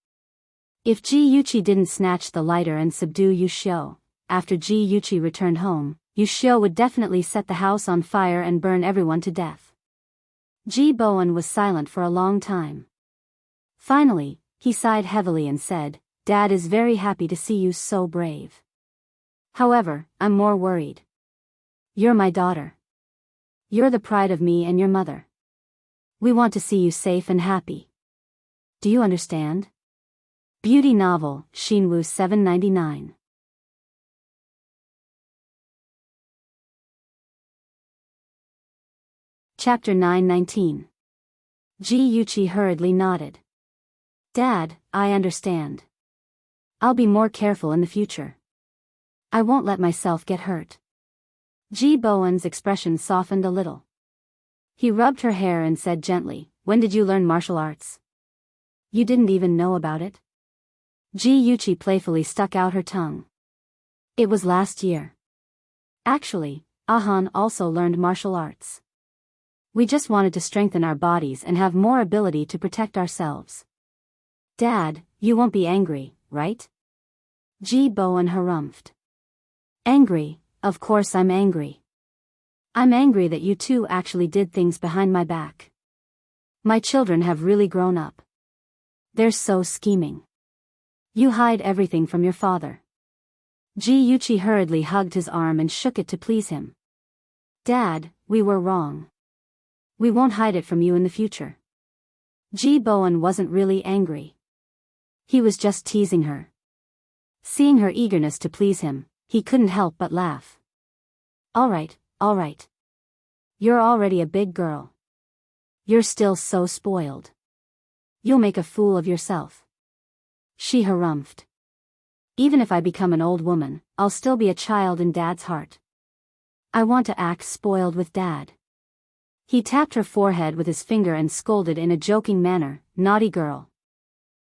If Ji Yuqi didn't snatch the lighter and subdue Yu Xiu, after Ji Yuqi returned home, Yu Xiu would definitely set the house on fire and burn everyone to death. Ji Bowen was silent for a long time. Finally, he sighed heavily and said, "Dad is very happy to see you so brave. However, I'm more worried. You're my daughter. You're the pride of me and your mother. We want to see you safe and happy. Do you understand? Beauty novel, Shinwoo 799. Chapter 919. Ji Yuchi hurriedly nodded. Dad, I understand. I'll be more careful in the future. I won't let myself get hurt. Ji Bowen's expression softened a little. He rubbed her hair and said gently, When did you learn martial arts? You didn't even know about it? Ji Yuchi playfully stuck out her tongue. It was last year. Actually, Ahan also learned martial arts. We just wanted to strengthen our bodies and have more ability to protect ourselves. Dad, you won't be angry, right? Ji Bowen harumphed. Angry, of course I'm angry. I'm angry that you two actually did things behind my back. My children have really grown up. They're so scheming. You hide everything from your father. Ji Yuchi hurriedly hugged his arm and shook it to please him. Dad, we were wrong. We won't hide it from you in the future. Ji Bowen wasn't really angry. He was just teasing her. Seeing her eagerness to please him, he couldn't help but laugh. All right. You're already a big girl. You're still so spoiled. You'll make a fool of yourself. She harumphed. Even if I become an old woman, I'll still be a child in Dad's heart. I want to act spoiled with Dad. He tapped her forehead with his finger and scolded in a joking manner, Naughty girl.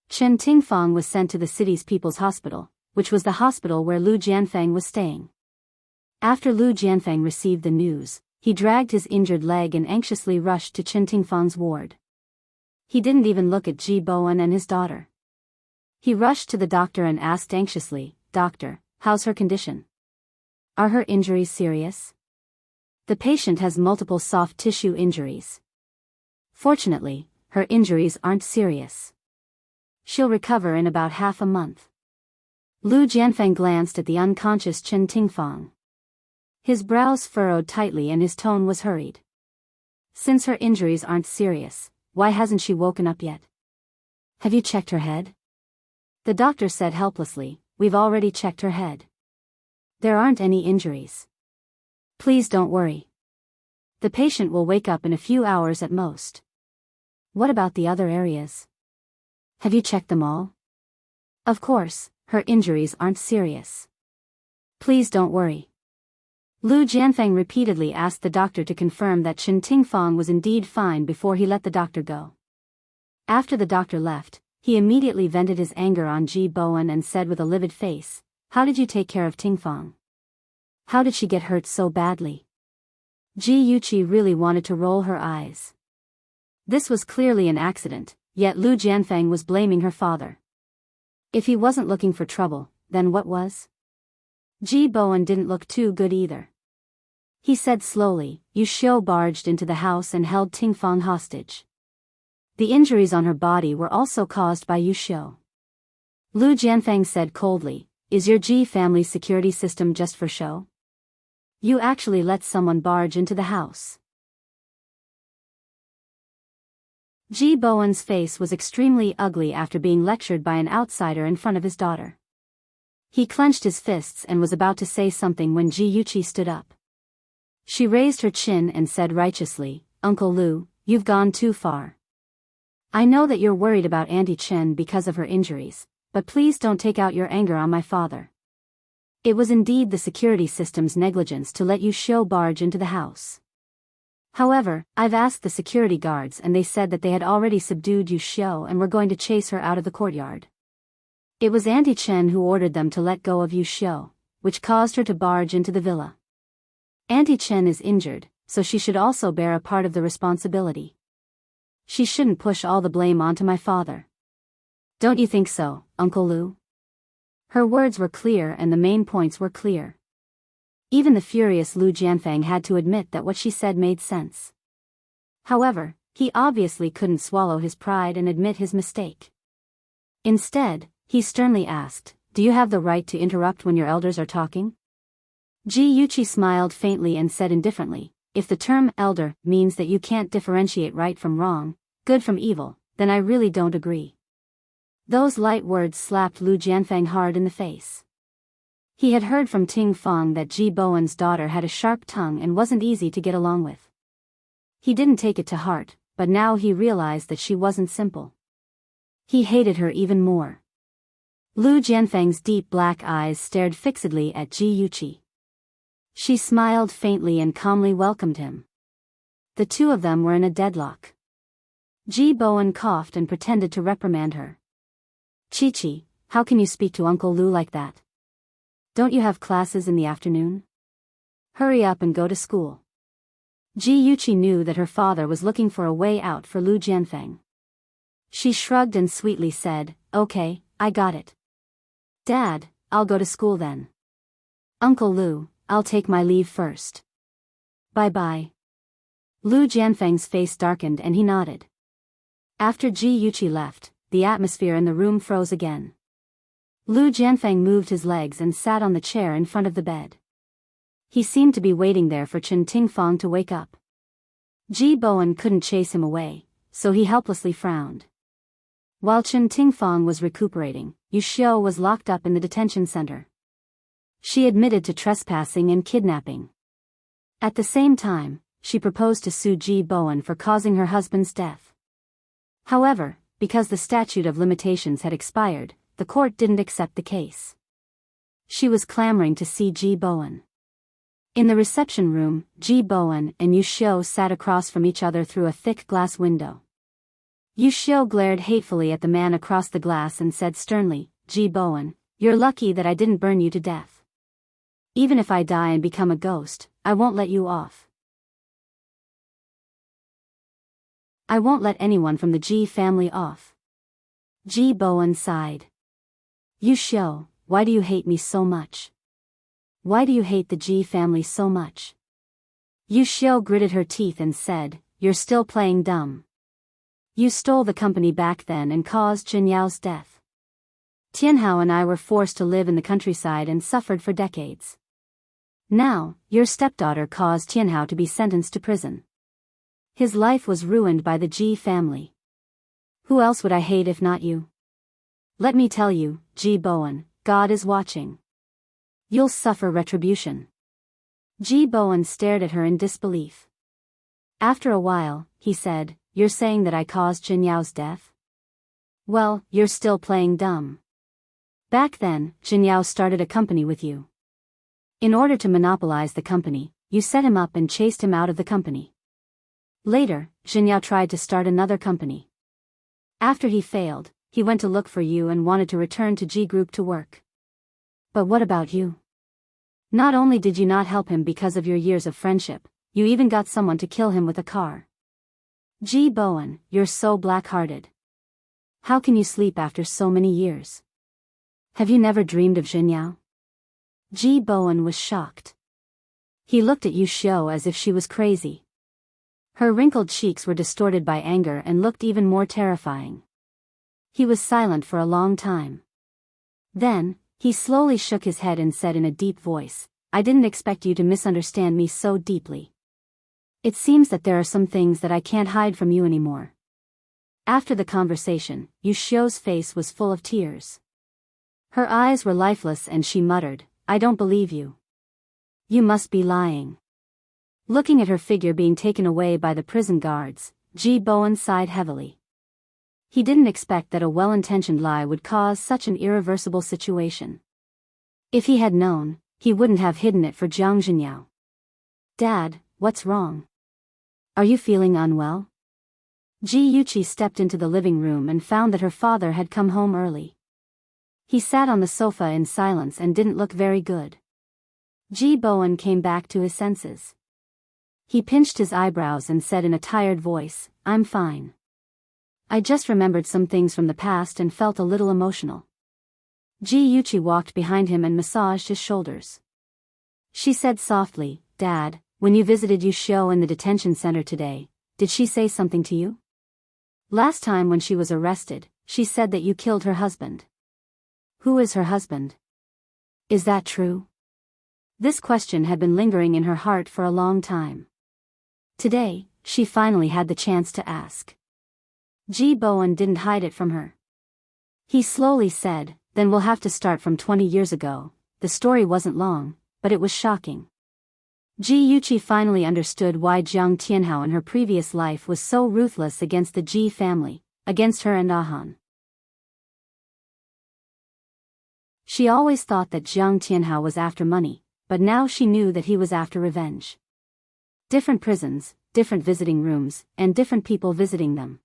Chen Tingfang was sent to the city's People's Hospital, which was the hospital where Lu Jianfang was staying. After Lu Jianfang received the news, he dragged his injured leg and anxiously rushed to Chen Tingfang's ward. He didn't even look at Ji Bowen and his daughter. He rushed to the doctor and asked anxiously, Doctor, how's her condition? Are her injuries serious? The patient has multiple soft tissue injuries. Fortunately, her injuries aren't serious. She'll recover in about half a month. Lu Jianfang glanced at the unconscious Chen Tingfang. His brows furrowed tightly and his tone was hurried. Since her injuries aren't serious, why hasn't she woken up yet? Have you checked her head? The doctor said helplessly, We've already checked her head. There aren't any injuries. Please don't worry. The patient will wake up in a few hours at most. What about the other areas? Have you checked them all? Of course, her injuries aren't serious. Please don't worry. Lu Jianfang repeatedly asked the doctor to confirm that Chen Tingfang was indeed fine before he let the doctor go. After the doctor left, he immediately vented his anger on Ji Bowen and said with a livid face, How did you take care of Tingfang? How did she get hurt so badly? Ji Yuchi really wanted to roll her eyes. This was clearly an accident, yet Lu Jianfang was blaming her father. If he wasn't looking for trouble, then what was? Ji Bowen didn't look too good either. He said slowly, Yu Xiu barged into the house and held Tingfang hostage. The injuries on her body were also caused by Yu Xiu. Lu Jianfang said coldly, Is your Ji family security system just for show? You actually let someone barge into the house. Ji Bowen's face was extremely ugly after being lectured by an outsider in front of his daughter. He clenched his fists and was about to say something when Ji Yuchi stood up. She raised her chin and said righteously, Uncle Lu, you've gone too far. I know that you're worried about Auntie Chen because of her injuries, but please don't take out your anger on my father. It was indeed the security system's negligence to let Yu Xiu barge into the house. However, I've asked the security guards and they said that they had already subdued Yu Xiu and were going to chase her out of the courtyard. It was Auntie Chen who ordered them to let go of Yu Xiu, which caused her to barge into the villa. Auntie Chen is injured, so she should also bear a part of the responsibility. She shouldn't push all the blame onto my father. Don't you think so, Uncle Lu? Her words were clear and the main points were clear. Even the furious Lu Jianfang had to admit that what she said made sense. However, he obviously couldn't swallow his pride and admit his mistake. Instead, he sternly asked, Do you have the right to interrupt when your elders are talking? Ji Yuqi smiled faintly and said indifferently, if the term elder means that you can't differentiate right from wrong, good from evil, then I really don't agree. Those light words slapped Lu Jianfeng hard in the face. He had heard from Ting Feng that Ji Bowen's daughter had a sharp tongue and wasn't easy to get along with. He didn't take it to heart, but now he realized that she wasn't simple. He hated her even more. Lu Jianfeng's deep black eyes stared fixedly at Ji Yuqi. She smiled faintly and calmly welcomed him. The two of them were in a deadlock. Ji Bowen coughed and pretended to reprimand her. Chi-Chi, how can you speak to Uncle Lu like that? Don't you have classes in the afternoon? Hurry up and go to school. Ji Yuqi knew that her father was looking for a way out for Lu Jianfeng. She shrugged and sweetly said, okay, I got it. Dad, I'll go to school then. Uncle Lu, I'll take my leave first. Bye-bye. Lu Jianfeng's face darkened and he nodded. After Ji Yuqi left, the atmosphere in the room froze again. Lu Jianfeng moved his legs and sat on the chair in front of the bed. He seemed to be waiting there for Chen Tingfang to wake up. Ji Bowen couldn't chase him away, so he helplessly frowned. While Chen Tingfang was recuperating, Yu Xiao was locked up in the detention center. She admitted to trespassing and kidnapping. At the same time, she proposed to sue Ji Bowen for causing her husband's death. However, because the statute of limitations had expired, the court didn't accept the case. She was clamoring to see Ji Bowen. In the reception room, Ji Bowen and Yu Xiao sat across from each other through a thick glass window. Yu Xiao glared hatefully at the man across the glass and said sternly, Ji Bowen, you're lucky that I didn't burn you to death. Even if I die and become a ghost, I won't let you off. I won't let anyone from the Ji family off. Ji Bowen sighed. Yu Xiao, why do you hate me so much? Why do you hate the Ji family so much? Yu Xiao gritted her teeth and said, you're still playing dumb. You stole the company back then and caused Jin Yao's death. Tianhao and I were forced to live in the countryside and suffered for decades. Now, your stepdaughter caused Tianhao to be sentenced to prison. His life was ruined by the Ji family. Who else would I hate if not you? Let me tell you, Ji Bowen, God is watching. You'll suffer retribution. Ji Bowen stared at her in disbelief. After a while, he said, you're saying that I caused Jin Yao's death? Well, you're still playing dumb. Back then, Jin Yao started a company with you. In order to monopolize the company, you set him up and chased him out of the company. Later, Jin Yao tried to start another company. After he failed, he went to look for you and wanted to return to Ji Group to work. But what about you? Not only did you not help him because of your years of friendship, you even got someone to kill him with a car. Ji Bowen, you're so black-hearted. How can you sleep after so many years? Have you never dreamed of Jin Yao? Ji Bowen was shocked. He looked at Yu Xiao as if she was crazy. Her wrinkled cheeks were distorted by anger and looked even more terrifying. He was silent for a long time. Then, he slowly shook his head and said in a deep voice, I didn't expect you to misunderstand me so deeply. It seems that there are some things that I can't hide from you anymore. After the conversation, Yu Xiao's face was full of tears. Her eyes were lifeless and she muttered, I don't believe you. You must be lying. Looking at her figure being taken away by the prison guards, Ji Bowen sighed heavily. He didn't expect that a well-intentioned lie would cause such an irreversible situation. If he had known, he wouldn't have hidden it for Jiang Jinyao. Dad, what's wrong? Are you feeling unwell? Ji Yuqi stepped into the living room and found that her father had come home early. He sat on the sofa in silence and didn't look very good. Ji Bowen came back to his senses. He pinched his eyebrows and said in a tired voice, I'm fine. I just remembered some things from the past and felt a little emotional. Ji Yuqi walked behind him and massaged his shoulders. She said softly, Dad, when you visited Yu Xiao in the detention center today, did she say something to you? Last time when she was arrested, she said that you killed her husband. Who is her husband? Is that true? This question had been lingering in her heart for a long time. Today, she finally had the chance to ask. Ji Bowen didn't hide it from her. He slowly said, "Then we'll have to start from 20 years ago." The story wasn't long, but it was shocking. Ji Yuqi finally understood why Jiang Tianhao in her previous life was so ruthless against the Ji family, against her and Ahan. She always thought that Jiang Tianhao was after money, but now she knew that he was after revenge. Different prisons, different visiting rooms, and different people visiting them.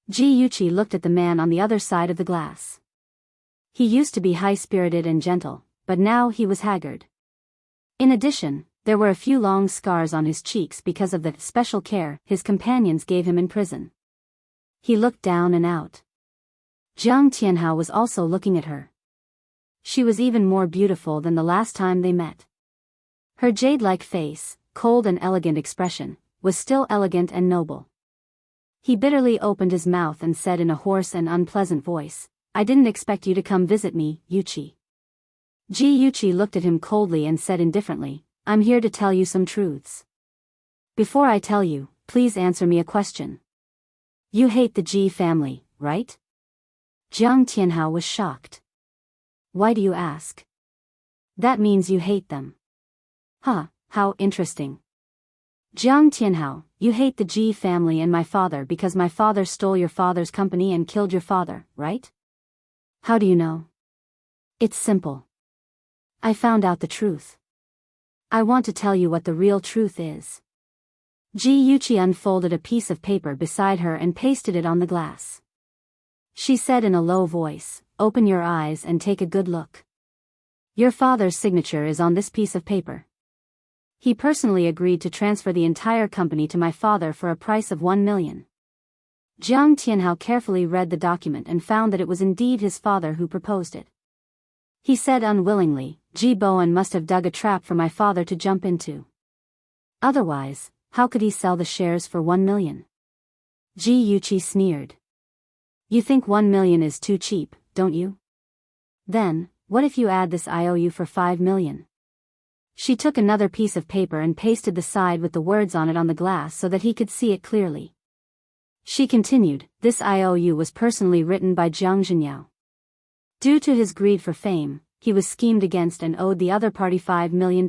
Ji Yuqi looked at the man on the other side of the glass. He used to be high-spirited and gentle, but now he was haggard. In addition, there were a few long scars on his cheeks because of the special care his companions gave him in prison. He looked down and out. Jiang Tianhao was also looking at her. She was even more beautiful than the last time they met. Her jade-like face, cold and elegant expression, was still elegant and noble. He bitterly opened his mouth and said in a hoarse and unpleasant voice, "I didn't expect you to come visit me, Yuqi." Ji Yuqi looked at him coldly and said indifferently, "I'm here to tell you some truths. Before I tell you, please answer me a question. You hate the Ji family, right?" Jiang Tianhao was shocked. "Why do you ask?" "That means you hate them." "Huh, how interesting." "Jiang Tianhao, you hate the Ji family and my father because my father stole your father's company and killed your father, right?" "How do you know?" "It's simple. I found out the truth. I want to tell you what the real truth is." Ji Yuqi unfolded a piece of paper beside her and pasted it on the glass. She said in a low voice, "Open your eyes and take a good look. Your father's signature is on this piece of paper. He personally agreed to transfer the entire company to my father for a price of 1 million. Jiang Tianhao carefully read the document and found that it was indeed his father who proposed it. He said unwillingly, "Ji Bowen must have dug a trap for my father to jump into. Otherwise, how could he sell the shares for 1 million? Ji Yuqi sneered. "You think 1 million is too cheap, don't you? Then, what if you add this IOU for 5 million? She took another piece of paper and pasted the side with the words on it on the glass so that he could see it clearly. She continued, "This IOU was personally written by Jiang Zhenyao. Due to his greed for fame, he was schemed against and owed the other party $5 million.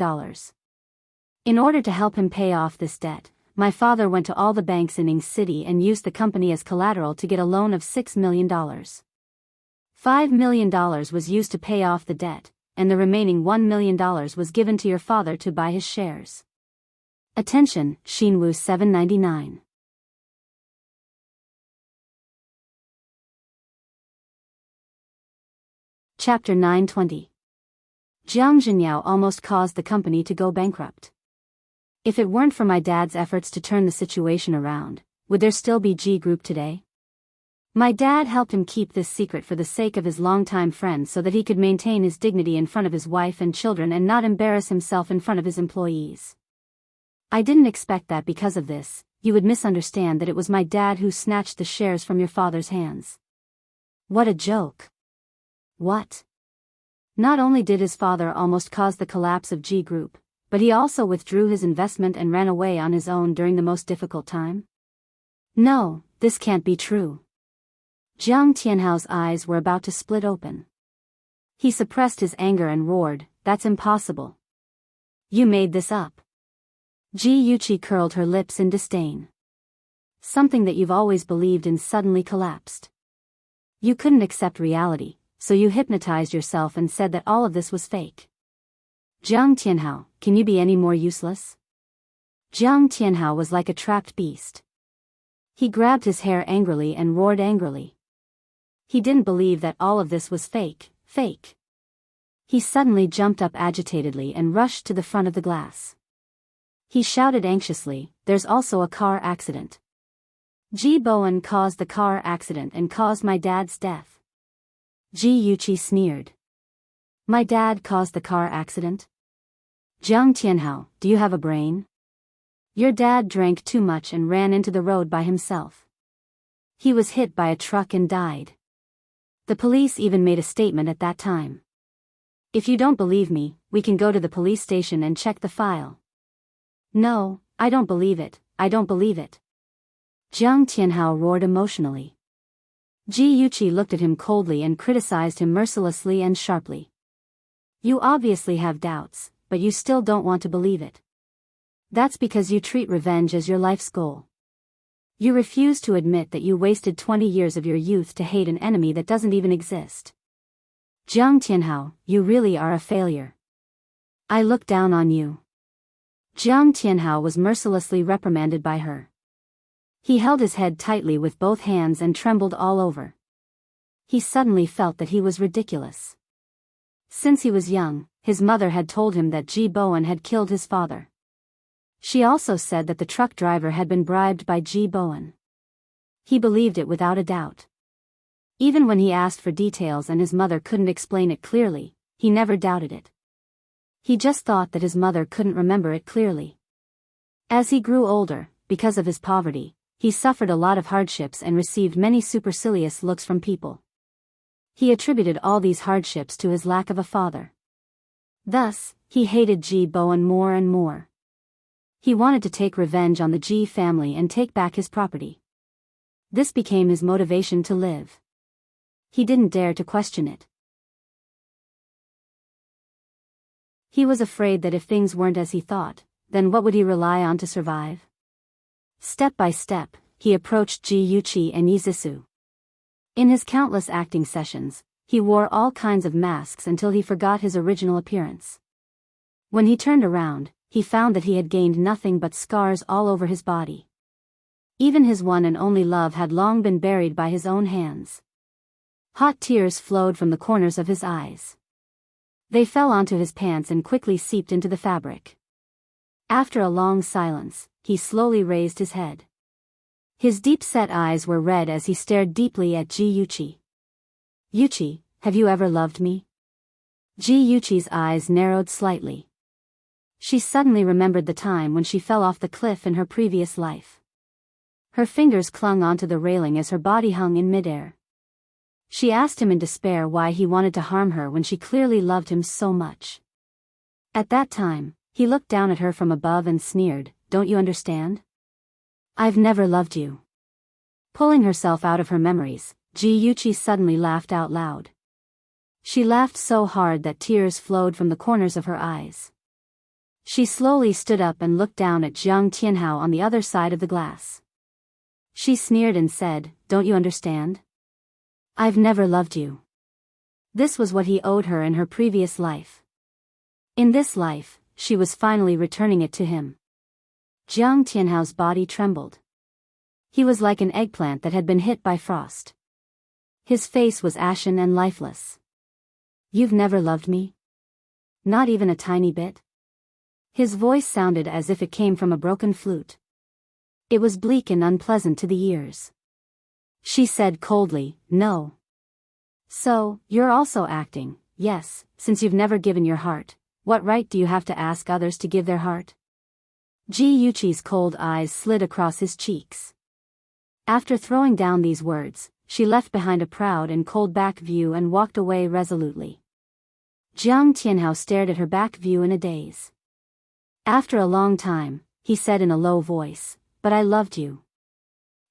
In order to help him pay off this debt, my father went to all the banks in Ing City and used the company as collateral to get a loan of $6 million. $5 million was used to pay off the debt, and the remaining $1 million was given to your father to buy his shares. Attention, Xinwu 799. Chapter 920. Jiang Zhenyao almost caused the company to go bankrupt. If it weren't for my dad's efforts to turn the situation around, would there still be G Group today? My dad helped him keep this secret for the sake of his longtime friend so that he could maintain his dignity in front of his wife and children and not embarrass himself in front of his employees. I didn't expect that because of this, you would misunderstand that it was my dad who snatched the shares from your father's hands. What a joke. What? Not only did his father almost cause the collapse of G Group, but he also withdrew his investment and ran away on his own during the most difficult time? No, this can't be true. Jiang Tianhao's eyes were about to split open. He suppressed his anger and roared, "That's impossible. You made this up." Ji Yuqi curled her lips in disdain. Something that you've always believed in suddenly collapsed. You couldn't accept reality, so you hypnotized yourself and said that all of this was fake. Jiang Tianhao, can you be any more useless? Jiang Tianhao was like a trapped beast. He grabbed his hair angrily and roared angrily. He didn't believe that all of this was fake. He suddenly jumped up agitatedly and rushed to the front of the glass. He shouted anxiously, "There's also a car accident. Ji Bowen caused the car accident and caused my dad's death." Ji Yuqi sneered. "My dad caused the car accident? Jiang Tianhao, do you have a brain? Your dad drank too much and ran into the road by himself. He was hit by a truck and died. The police even made a statement at that time. If you don't believe me, we can go to the police station and check the file. No, I don't believe it, I don't believe it. Jiang Tianhao roared emotionally. Ji Yuqi looked at him coldly and criticized him mercilessly and sharply. You obviously have doubts, but you still don't want to believe it. That's because you treat revenge as your life's goal. You refuse to admit that you wasted 20 years of your youth to hate an enemy that doesn't even exist. Jiang Tianhao, you really are a failure. I look down on you. Jiang Tianhao was mercilessly reprimanded by her. He held his head tightly with both hands and trembled all over. He suddenly felt that he was ridiculous. Since he was young, his mother had told him that Ji Bowen had killed his father. She also said that the truck driver had been bribed by Ji Bowen. He believed it without a doubt. Even when he asked for details and his mother couldn't explain it clearly, he never doubted it. He just thought that his mother couldn't remember it clearly. As he grew older, because of his poverty, he suffered a lot of hardships and received many supercilious looks from people. He attributed all these hardships to his lack of a father. Thus, he hated Ji Bowen more and more. He wanted to take revenge on the Ji family and take back his property. This became his motivation to live. He didn't dare to question it. He was afraid that if things weren't as he thought, then what would he rely on to survive? Step by step, he approached Ji Yuqi and Yizisu. In his countless acting sessions, he wore all kinds of masks until he forgot his original appearance. When he turned around, he found that he had gained nothing but scars all over his body. Even his one and only love had long been buried by his own hands. Hot tears flowed from the corners of his eyes. They fell onto his pants and quickly seeped into the fabric. After a long silence, he slowly raised his head. His deep-set eyes were red as he stared deeply at Ji Yuqi. Yuqi, have you ever loved me? Ji Yuqi's eyes narrowed slightly. She suddenly remembered the time when she fell off the cliff in her previous life. Her fingers clung onto the railing as her body hung in midair. She asked him in despair why he wanted to harm her when she clearly loved him so much. At that time, he looked down at her from above and sneered, "Don't you understand? I've never loved you." Pulling herself out of her memories, Ji Yuqi suddenly laughed out loud. She laughed so hard that tears flowed from the corners of her eyes. She slowly stood up and looked down at Jiang Tianhao on the other side of the glass. She sneered and said, "Don't you understand? I've never loved you." This was what he owed her in her previous life. In this life, she was finally returning it to him. Jiang Tianhao's body trembled. He was like an eggplant that had been hit by frost. His face was ashen and lifeless. "You've never loved me? Not even a tiny bit?" His voice sounded as if it came from a broken flute. It was bleak and unpleasant to the ears. She said coldly, "No." "So, you're also acting, yes, since you've never given your heart. What right do you have to ask others to give their heart?" Ji Yuqi's cold eyes slid across his cheeks. After throwing down these words, she left behind a proud and cold back view and walked away resolutely. Jiang Tianhao stared at her back view in a daze. After a long time, he said in a low voice, "But I loved you."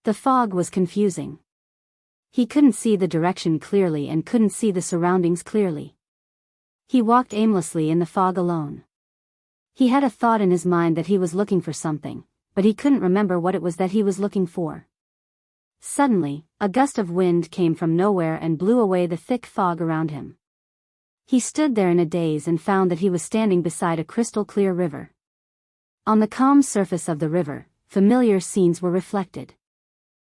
The fog was confusing. He couldn't see the direction clearly and couldn't see the surroundings clearly. He walked aimlessly in the fog alone. He had a thought in his mind that he was looking for something, but he couldn't remember what it was that he was looking for. Suddenly, a gust of wind came from nowhere and blew away the thick fog around him. He stood there in a daze and found that he was standing beside a crystal-clear river. On the calm surface of the river, familiar scenes were reflected.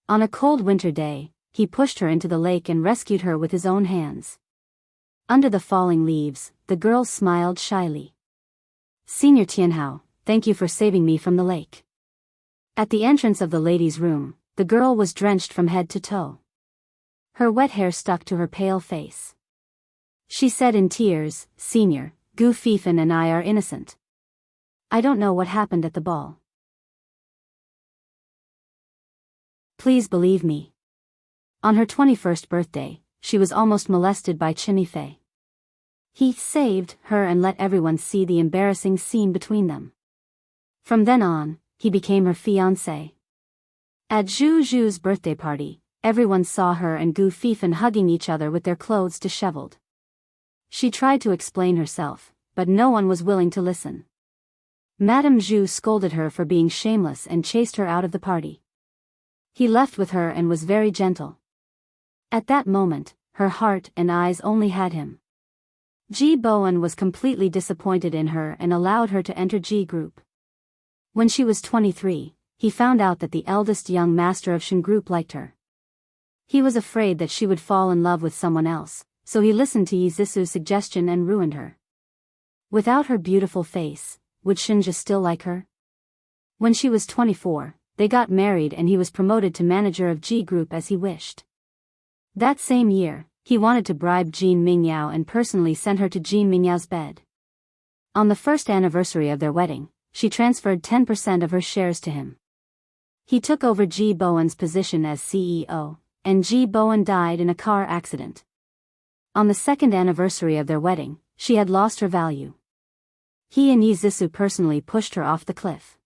On a cold winter day, he pushed her into the lake and rescued her with his own hands. Under the falling leaves, the girl smiled shyly. "Senior Tianhao, thank you for saving me from the lake." At the entrance of the ladies' room, the girl was drenched from head to toe. Her wet hair stuck to her pale face. She said in tears, "Senior, Gu Fifan and I are innocent. I don't know what happened at the ball. Please believe me." On her 21st birthday, she was almost molested by Qin Yifei. He saved her and let everyone see the embarrassing scene between them. From then on, he became her fiancé. At Zhu Zhu's birthday party, everyone saw her and Gu Fifan hugging each other with their clothes disheveled. She tried to explain herself, but no one was willing to listen. Madame Zhu scolded her for being shameless and chased her out of the party. He left with her and was very gentle. At that moment, her heart and eyes only had him. Ji Bowen was completely disappointed in her and allowed her to enter Ji Group. When she was 23, he found out that the eldest young master of Shen Group liked her. He was afraid that she would fall in love with someone else, so he listened to Yi Zisu's suggestion and ruined her. Without her beautiful face, would Shinja still like her? When she was 24, they got married and he was promoted to manager of Ji Group as he wished. That same year, he wanted to bribe Jean Mingyao and personally sent her to Jean Mingyao's bed. On the first anniversary of their wedding, she transferred 10% of her shares to him. He took over Ji Bowen's position as CEO, and Ji Bowen died in a car accident. On the second anniversary of their wedding, she had lost her value. He and Yi Zisu personally pushed her off the cliff.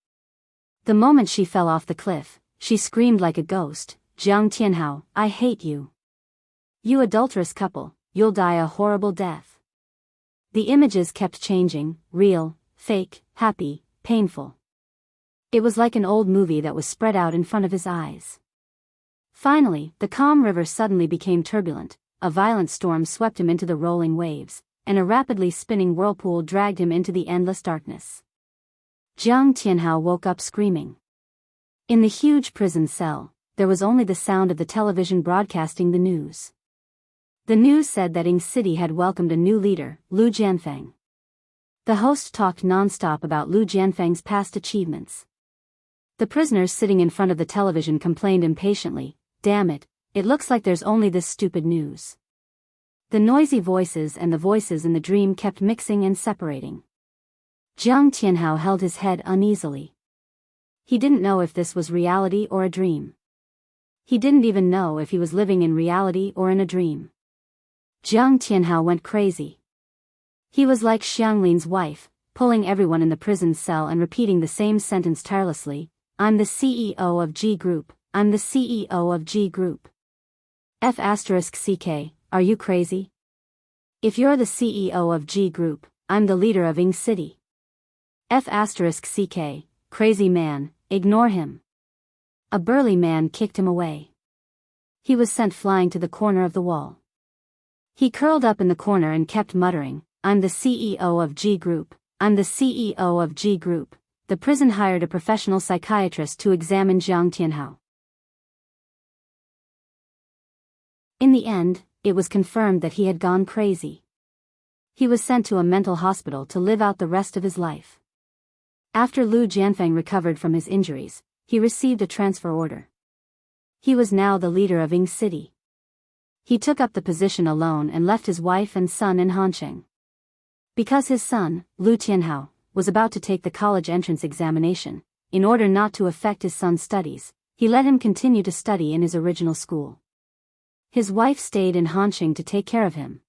The moment she fell off the cliff, she screamed like a ghost, "Jiang Tianhao, I hate you. You adulterous couple, you'll die a horrible death." The images kept changing, real, fake, happy, painful. It was like an old movie that was spread out in front of his eyes. Finally, the calm river suddenly became turbulent, a violent storm swept him into the rolling waves, and a rapidly spinning whirlpool dragged him into the endless darkness. Jiang Tianhao woke up screaming. In the huge prison cell, there was only the sound of the television broadcasting the news. The news said that Ying City had welcomed a new leader, Lu Jianfeng. The host talked non-stop about Lu Jianfeng's past achievements. The prisoners sitting in front of the television complained impatiently, "Damn it, it looks like there's only this stupid news." The noisy voices and the voices in the dream kept mixing and separating. Jiang Tianhao held his head uneasily. He didn't know if this was reality or a dream. He didn't even know if he was living in reality or in a dream. Jiang Tianhao went crazy. He was like Xianglin's wife, pulling everyone in the prison cell and repeating the same sentence tirelessly, "I'm the CEO of G Group, I'm the CEO of G Group." F***CK, are you crazy? If you're the CEO of G Group, I'm the leader of Ying City. F***CK, crazy man, ignore him. A burly man kicked him away. He was sent flying to the corner of the wall. He curled up in the corner and kept muttering, "I'm the CEO of G Group, I'm the CEO of G Group." The prison hired a professional psychiatrist to examine Jiang Tianhao. In the end, it was confirmed that he had gone crazy. He was sent to a mental hospital to live out the rest of his life. After Lu Jianfeng recovered from his injuries, he received a transfer order. He was now the leader of Ying City. He took up the position alone and left his wife and son in Hansheng. Because his son, Lu Tianhao, was about to take the college entrance examination, in order not to affect his son's studies, he let him continue to study in his original school. His wife stayed in Hansheng to take care of him.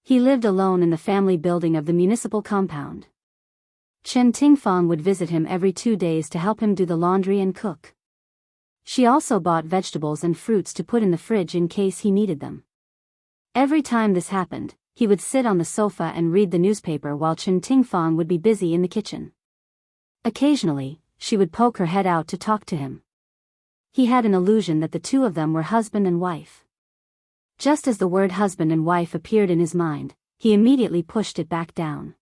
He lived alone in the family building of the municipal compound. Chen Tingfang would visit him every 2 days to help him do the laundry and cook. She also bought vegetables and fruits to put in the fridge in case he needed them. Every time this happened, he would sit on the sofa and read the newspaper while Chen Tingfang would be busy in the kitchen. Occasionally, she would poke her head out to talk to him. He had an illusion that the two of them were husband and wife. Just as the word husband and wife appeared in his mind, he immediately pushed it back down.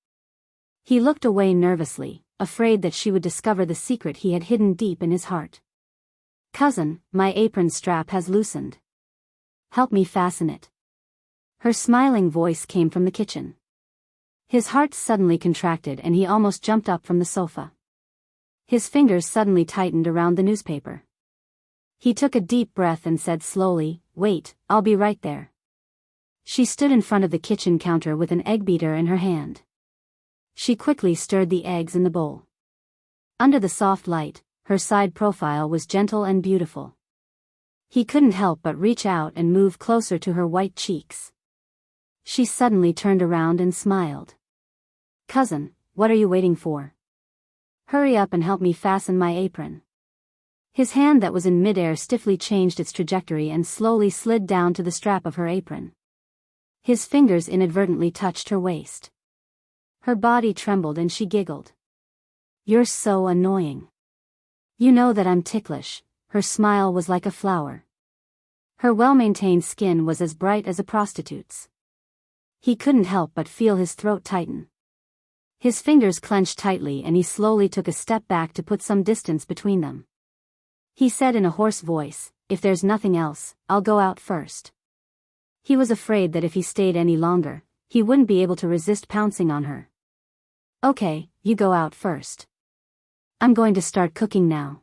He looked away nervously, afraid that she would discover the secret he had hidden deep in his heart. "Cousin, my apron strap has loosened. Help me fasten it." Her smiling voice came from the kitchen. His heart suddenly contracted and he almost jumped up from the sofa. His fingers suddenly tightened around the newspaper. He took a deep breath and said slowly, "Wait, I'll be right there." She stood in front of the kitchen counter with an egg beater in her hand. She quickly stirred the eggs in the bowl. Under the soft light, her side profile was gentle and beautiful. He couldn't help but reach out and move closer to her white cheeks. She suddenly turned around and smiled. Cousin, what are you waiting for? Hurry up and help me fasten my apron. His hand that was in midair stiffly changed its trajectory and slowly slid down to the strap of her apron. His fingers inadvertently touched her waist. Her body trembled and she giggled. You're so annoying. You know that I'm ticklish. Her smile was like a flower. Her well-maintained skin was as bright as a prostitute's. He couldn't help but feel his throat tighten. His fingers clenched tightly and he slowly took a step back to put some distance between them. He said in a hoarse voice, if there's nothing else, I'll go out first. He was afraid that if he stayed any longer, he wouldn't be able to resist pouncing on her. Okay, you go out first. I'm going to start cooking now.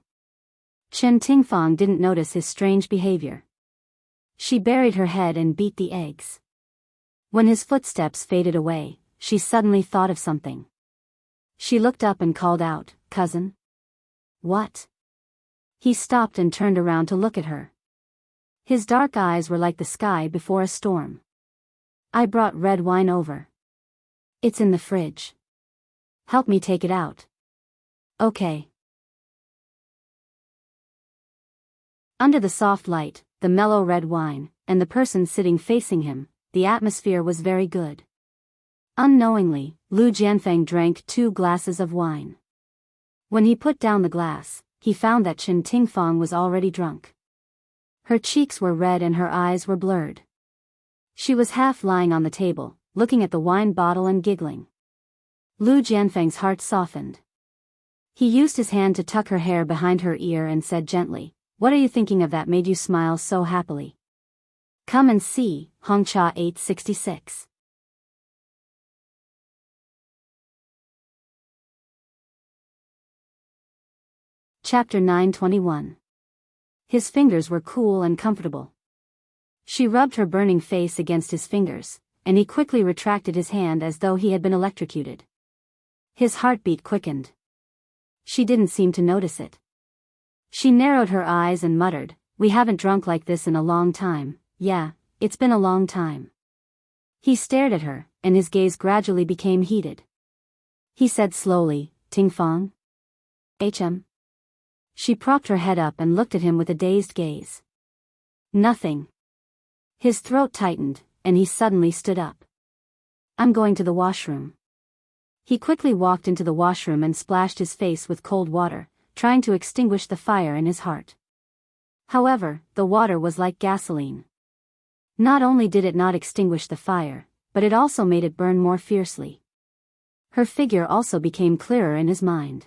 Chen Tingfang didn't notice his strange behavior. She buried her head and beat the eggs. When his footsteps faded away, she suddenly thought of something. She looked up and called out, Cousin? What? He stopped and turned around to look at her. His dark eyes were like the sky before a storm. I brought red wine over. It's in the fridge. Help me take it out. Okay. Under the soft light, the mellow red wine, and the person sitting facing him, the atmosphere was very good. Unknowingly, Lu Jianfeng drank 2 glasses of wine. When he put down the glass, he found that Chen Tingfang was already drunk. Her cheeks were red and her eyes were blurred. She was half lying on the table, looking at the wine bottle and giggling. Lu Jianfeng's heart softened. He used his hand to tuck her hair behind her ear and said gently, What are you thinking of that made you smile so happily? Come and see, Hongcha 866. Chapter 921. His fingers were cool and comfortable. She rubbed her burning face against his fingers, and he quickly retracted his hand as though he had been electrocuted. His heartbeat quickened. She didn't seem to notice it. She narrowed her eyes and muttered, We haven't drunk like this in a long time. Yeah, it's been a long time. He stared at her, and his gaze gradually became heated. He said slowly, Tingfang? HM? She propped her head up and looked at him with a dazed gaze. Nothing. His throat tightened, and he suddenly stood up. I'm going to the washroom. He quickly walked into the washroom and splashed his face with cold water, trying to extinguish the fire in his heart. However, the water was like gasoline. Not only did it not extinguish the fire, but it also made it burn more fiercely. Her figure also became clearer in his mind.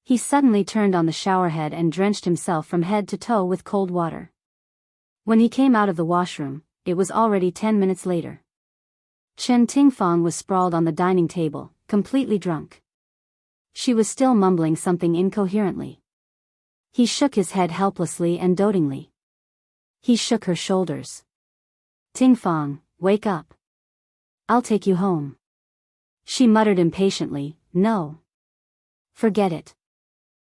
He suddenly turned on the showerhead and drenched himself from head to toe with cold water. When he came out of the washroom, it was already 10 minutes later. Chen Tingfang was sprawled on the dining table, completely drunk. She was still mumbling something incoherently. He shook his head helplessly and dotingly. He shook her shoulders. Tingfang, wake up. I'll take you home. She muttered impatiently, No. Forget it.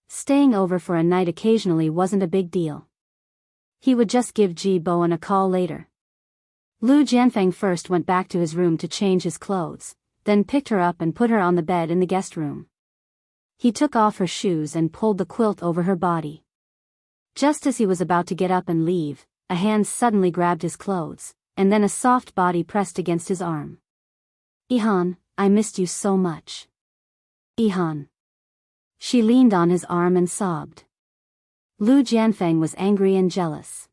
Staying over for a night occasionally wasn't a big deal. He would just give Ji Bowen a call later. Lu Jianfeng first went back to his room to change his clothes, then picked her up and put her on the bed in the guest room. He took off her shoes and pulled the quilt over her body. Just as he was about to get up and leave, a hand suddenly grabbed his clothes, and then a soft body pressed against his arm. Ihan, I missed you so much. Ihan. She leaned on his arm and sobbed. Lu Jianfeng was angry and jealous.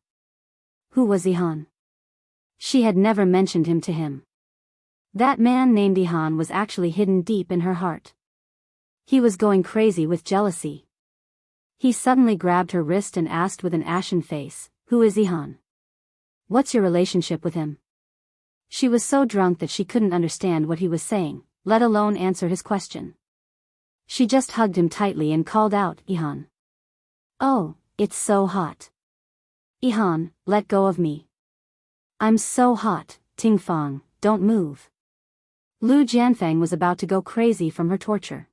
Who was Ihan? She had never mentioned him to him. That man named Ihan was actually hidden deep in her heart. He was going crazy with jealousy. He suddenly grabbed her wrist and asked with an ashen face, Who is Ihan? What's your relationship with him? She was so drunk that she couldn't understand what he was saying, let alone answer his question. She just hugged him tightly and called out, Ihan. Oh, it's so hot. Ihan, let go of me. I'm so hot, Tingfang, don't move. Lu Jianfeng was about to go crazy from her torture.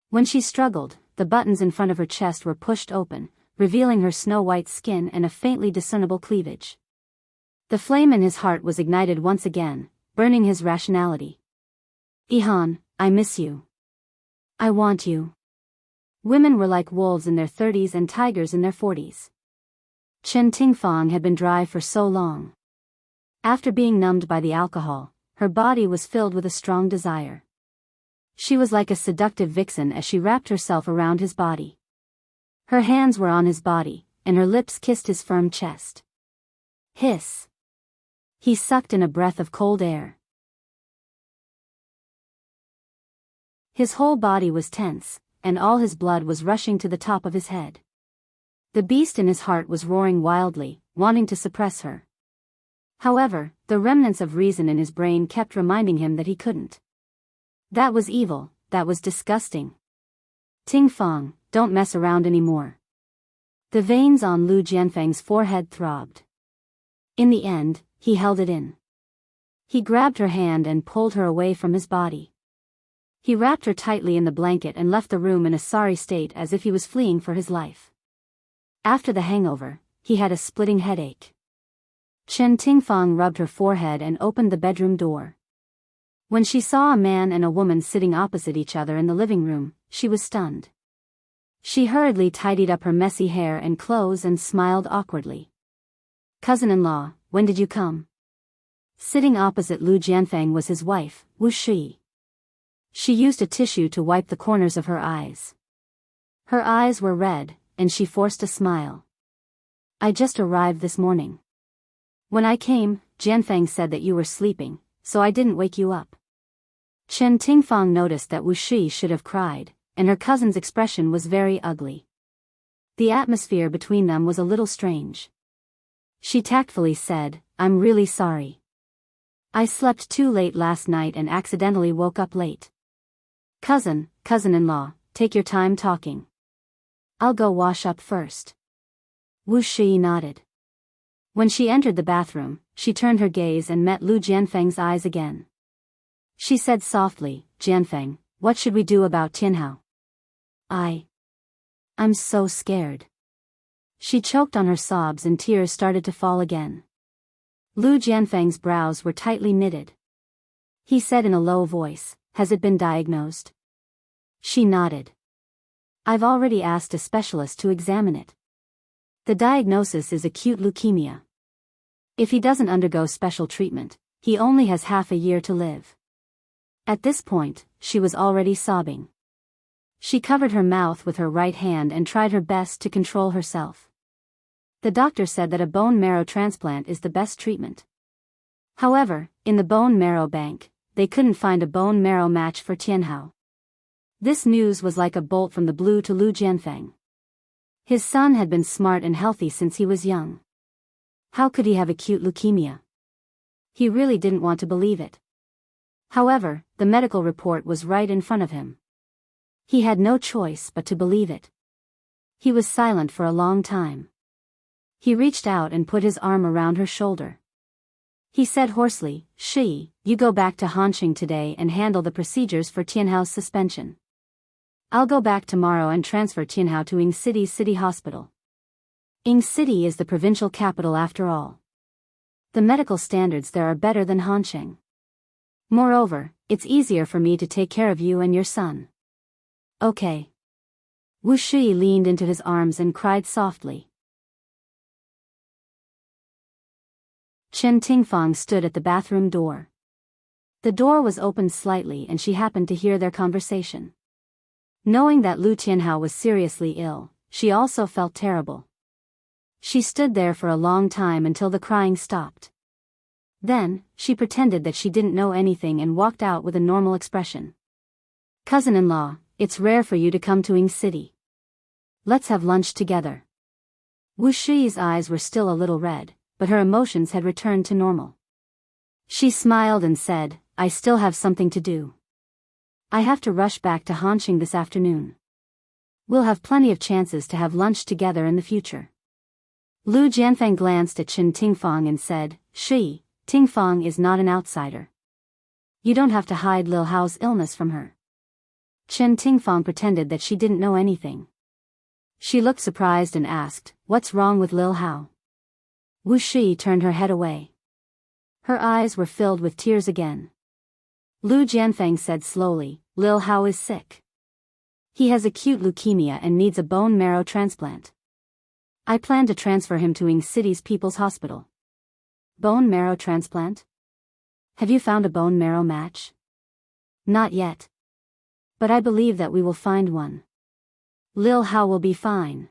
When she struggled, the buttons in front of her chest were pushed open, revealing her snow-white skin and a faintly discernible cleavage. The flame in his heart was ignited once again, burning his rationality. "Ihan, I miss you. I want you." Women were like wolves in their 30s and tigers in their 40s. Chen Tingfang had been dry for so long. After being numbed by the alcohol, her body was filled with a strong desire. She was like a seductive vixen as she wrapped herself around his body. Her hands were on his body, and her lips kissed his firm chest. Hiss. He sucked in a breath of cold air. His whole body was tense, and all his blood was rushing to the top of his head. The beast in his heart was roaring wildly, wanting to suppress her. However, the remnants of reason in his brain kept reminding him that he couldn't. That was evil, that was disgusting. Tingfang, don't mess around anymore. The veins on Lu Jianfeng's forehead throbbed. In the end, he held it in. He grabbed her hand and pulled her away from his body. He wrapped her tightly in the blanket and left the room in a sorry state as if he was fleeing for his life. After the hangover, he had a splitting headache. Chen Tingfang rubbed her forehead and opened the bedroom door. When she saw a man and a woman sitting opposite each other in the living room, she was stunned. She hurriedly tidied up her messy hair and clothes and smiled awkwardly. "Cousin-in-law, when did you come?" Sitting opposite Lu Jianfeng was his wife, Wu Shi. She used a tissue to wipe the corners of her eyes. Her eyes were red, and she forced a smile. "I just arrived this morning. When I came, Jianfeng said that you were sleeping, so I didn't wake you up." Chen Tingfang noticed that Wu Shi should have cried, and her cousin's expression was very ugly. The atmosphere between them was a little strange. She tactfully said, "I'm really sorry. I slept too late last night and accidentally woke up late. Cousin-in-law, take your time talking. I'll go wash up first." Wu Shi nodded. When she entered the bathroom, she turned her gaze and met Lu Jianfeng's eyes again. She said softly, "Jianfeng, what should we do about Tianhao? I'm so scared." She choked on her sobs and tears started to fall again. Lu Jianfeng's brows were tightly knitted. He said in a low voice, "Has it been diagnosed?" She nodded. "I've already asked a specialist to examine it. The diagnosis is acute leukemia. If he doesn't undergo special treatment, he only has half a year to live." At this point, she was already sobbing. She covered her mouth with her right hand and tried her best to control herself. The doctor said that a bone marrow transplant is the best treatment. However, in the bone marrow bank, they couldn't find a bone marrow match for Tianhao. This news was like a bolt from the blue to Lu Jianfeng. His son had been smart and healthy since he was young. How could he have acute leukemia? He really didn't want to believe it. However, the medical report was right in front of him. He had no choice but to believe it. He was silent for a long time. He reached out and put his arm around her shoulder. He said hoarsely, "Shi, you go back to Hanqing today and handle the procedures for Tianhao's suspension. I'll go back tomorrow and transfer Tianhao to Ying City's city hospital. Ying City is the provincial capital after all. The medical standards there are better than Hanqing. Moreover, it's easier for me to take care of you and your son." "Okay." Wu Shi leaned into his arms and cried softly. Chen Tingfang stood at the bathroom door. The door was opened slightly and she happened to hear their conversation. Knowing that Lu Tianhao was seriously ill, she also felt terrible. She stood there for a long time until the crying stopped. Then, she pretended that she didn't know anything and walked out with a normal expression. "Cousin-in-law, it's rare for you to come to Ying City. Let's have lunch together." Wu Shi's eyes were still a little red, but her emotions had returned to normal. She smiled and said, "I still have something to do. I have to rush back to Hanqing this afternoon. We'll have plenty of chances to have lunch together in the future." Lu Jianfeng glanced at Chen Tingfang and said, "Shi, Tingfang is not an outsider. You don't have to hide Lil Hao's illness from her." Chen Tingfang pretended that she didn't know anything. She looked surprised and asked, "What's wrong with Lil Hao?" Wu Shi turned her head away. Her eyes were filled with tears again. Lu Jianfeng said slowly, Lil Hao is sick. He has acute leukemia and needs a bone marrow transplant. I plan to transfer him to Ying City's People's Hospital. Bone marrow transplant? Have you found a bone marrow match? Not yet. But I believe that we will find one. Lil Hao will be fine.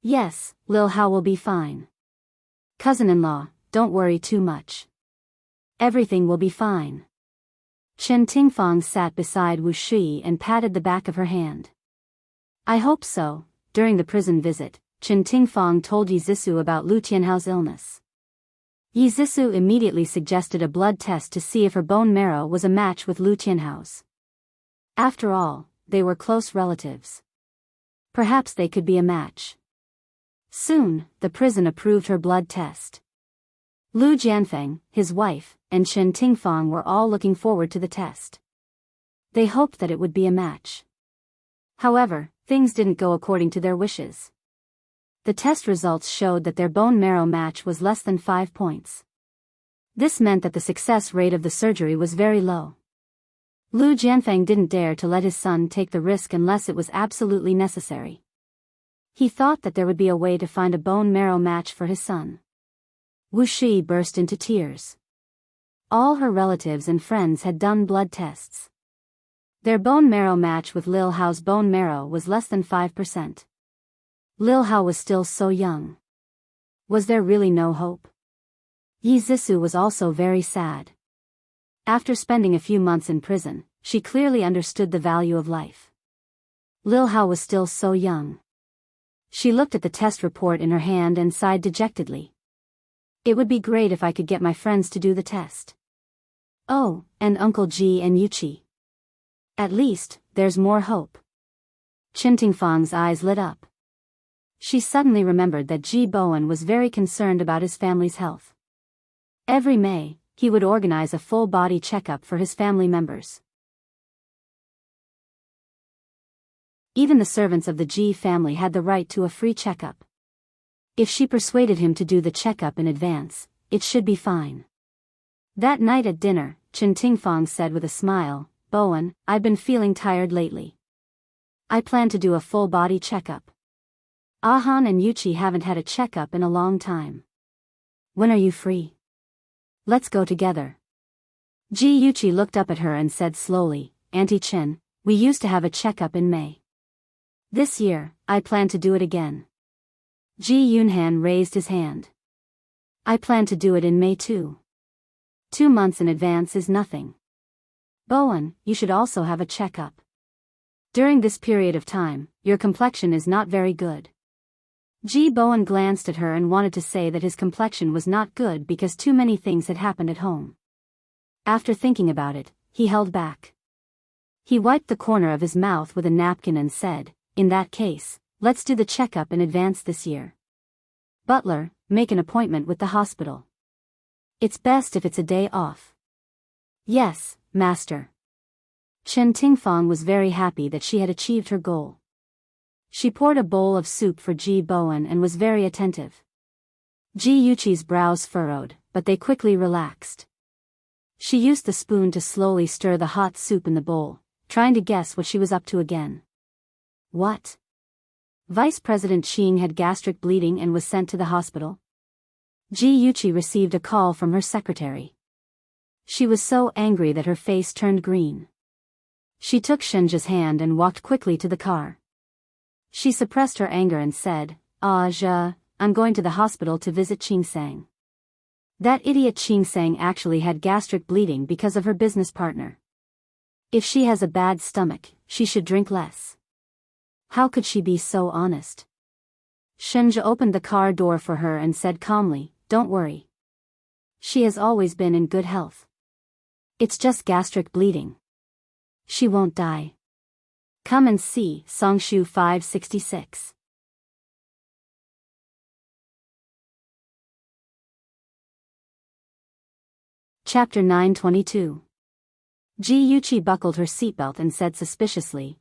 Yes, Lil Hao will be fine. Cousin-in-law, don't worry too much. Everything will be fine. Chen Tingfang sat beside Wu Shi and patted the back of her hand. I hope so. During the prison visit, Chen Tingfang told Yi Zhisu about Lu Tianhao's illness. Yi Zhisu immediately suggested a blood test to see if her bone marrow was a match with Lu Tianhao's. After all, they were close relatives. Perhaps they could be a match. Soon, the prison approved her blood test. Lu Jianfeng, his wife, and Chen Tingfang were all looking forward to the test. They hoped that it would be a match. However, things didn't go according to their wishes. The test results showed that their bone marrow match was less than 5 points. This meant that the success rate of the surgery was very low. Lu Jianfeng didn't dare to let his son take the risk unless it was absolutely necessary. He thought that there would be a way to find a bone marrow match for his son. Wu Shi burst into tears. All her relatives and friends had done blood tests. Their bone marrow match with Lil Hao's bone marrow was less than 5%. Lil Hao was still so young. Was there really no hope? Yi Zhisu was also very sad. After spending a few months in prison, she clearly understood the value of life. Lil Hao was still so young. She looked at the test report in her hand and sighed dejectedly. It would be great if I could get my friends to do the test. Oh, and Uncle Ji and Yuqi. At least, there's more hope. Chen Tingfang's eyes lit up. She suddenly remembered that Ji Bowen was very concerned about his family's health. Every May, he would organize a full-body checkup for his family members. Even the servants of the Ji family had the right to a free checkup. If she persuaded him to do the checkup in advance, it should be fine. That night at dinner, Chen Tingfang said with a smile, Bowen, I've been feeling tired lately. I plan to do a full-body checkup. Ahan and Yuqi haven't had a checkup in a long time. When are you free? Let's go together. Ji Yuqi looked up at her and said slowly, Auntie Chen, we used to have a checkup in May. This year, I plan to do it again. Ji Yunhan raised his hand. I plan to do it in May too. 2 months in advance is nothing. Bowen, you should also have a checkup. During this period of time, your complexion is not very good. Ji Bowen glanced at her and wanted to say that his complexion was not good because too many things had happened at home. After thinking about it, he held back. He wiped the corner of his mouth with a napkin and said, in that case, let's do the checkup in advance this year. Butler, make an appointment with the hospital. It's best if it's a day off. Yes, master. Chen Tingfang was very happy that she had achieved her goal. She poured a bowl of soup for Ji Bowen and was very attentive. Ji Yuqi's brows furrowed, but they quickly relaxed. She used the spoon to slowly stir the hot soup in the bowl, trying to guess what she was up to again. What? Vice President Qing had gastric bleeding and was sent to the hospital? Ji Yuqi received a call from her secretary. She was so angry that her face turned green. She took Shenji's hand and walked quickly to the car. She suppressed her anger and said, I'm going to the hospital to visit Qingsang. That idiot Qingsang actually had gastric bleeding because of her business partner. If she has a bad stomach, she should drink less. How could she be so honest? Shenji opened the car door for her and said calmly, don't worry. She has always been in good health. It's just gastric bleeding. She won't die. Come and see. Songshu 566. Chapter 922. Ji Yuqi buckled her seatbelt and said suspiciously,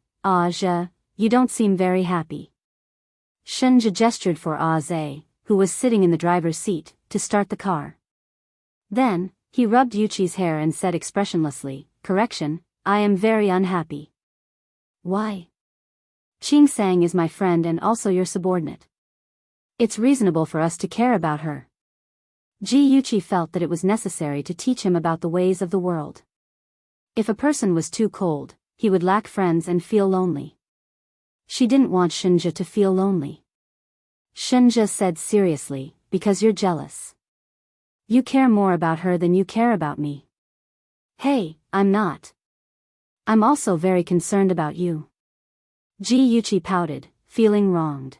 you don't seem very happy. Shenji gestured for Zhe, who was sitting in the driver's seat, to start the car. Then, He rubbed Yuchi's hair and said expressionlessly, "Correction, I am very unhappy." "Why?" "Qing Sang is my friend and also your subordinate. It's reasonable for us to care about her." Yuchi felt that it was necessary to teach him about the ways of the world. If a person was too cold, he would lack friends and feel lonely. She didn't want Shinja to feel lonely. Shinja said seriously, "Because you're jealous. You care more about her than you care about me." "Hey, I'm not. I'm also very concerned about you." Yuchi pouted, feeling wronged.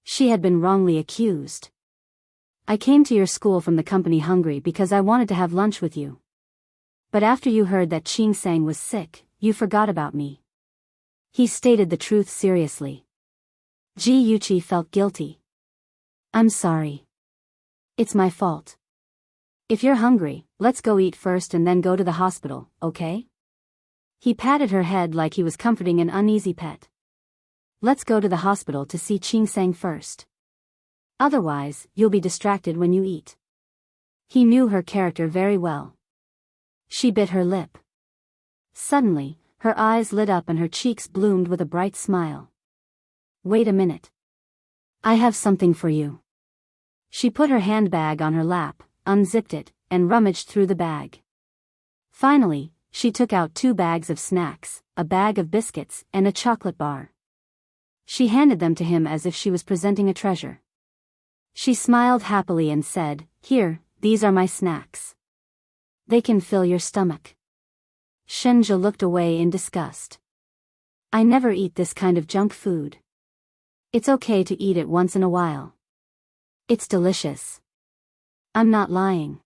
She had been wrongly accused. "I came to your school from the company hungry because I wanted to have lunch with you. But after you heard that Qing Sang was sick, you forgot about me." He stated the truth seriously. Yuchi felt guilty. "I'm sorry. It's my fault. If you're hungry, let's go eat first and then go to the hospital, okay?" He patted her head like he was comforting an uneasy pet. "Let's go to the hospital to see Qing Sang first. Otherwise, you'll be distracted when you eat." He knew her character very well. She bit her lip. Suddenly, her eyes lit up and her cheeks bloomed with a bright smile. "Wait a minute. I have something for you." She put her handbag on her lap, unzipped it, and rummaged through the bag. Finally, she took out 2 bags of snacks, a bag of biscuits, and a chocolate bar. She handed them to him as if she was presenting a treasure. She smiled happily and said, "Here, these are my snacks. They can fill your stomach." Shinja looked away in disgust. "I never eat this kind of junk food. It's okay to eat it once in a while. It's delicious. I'm not lying."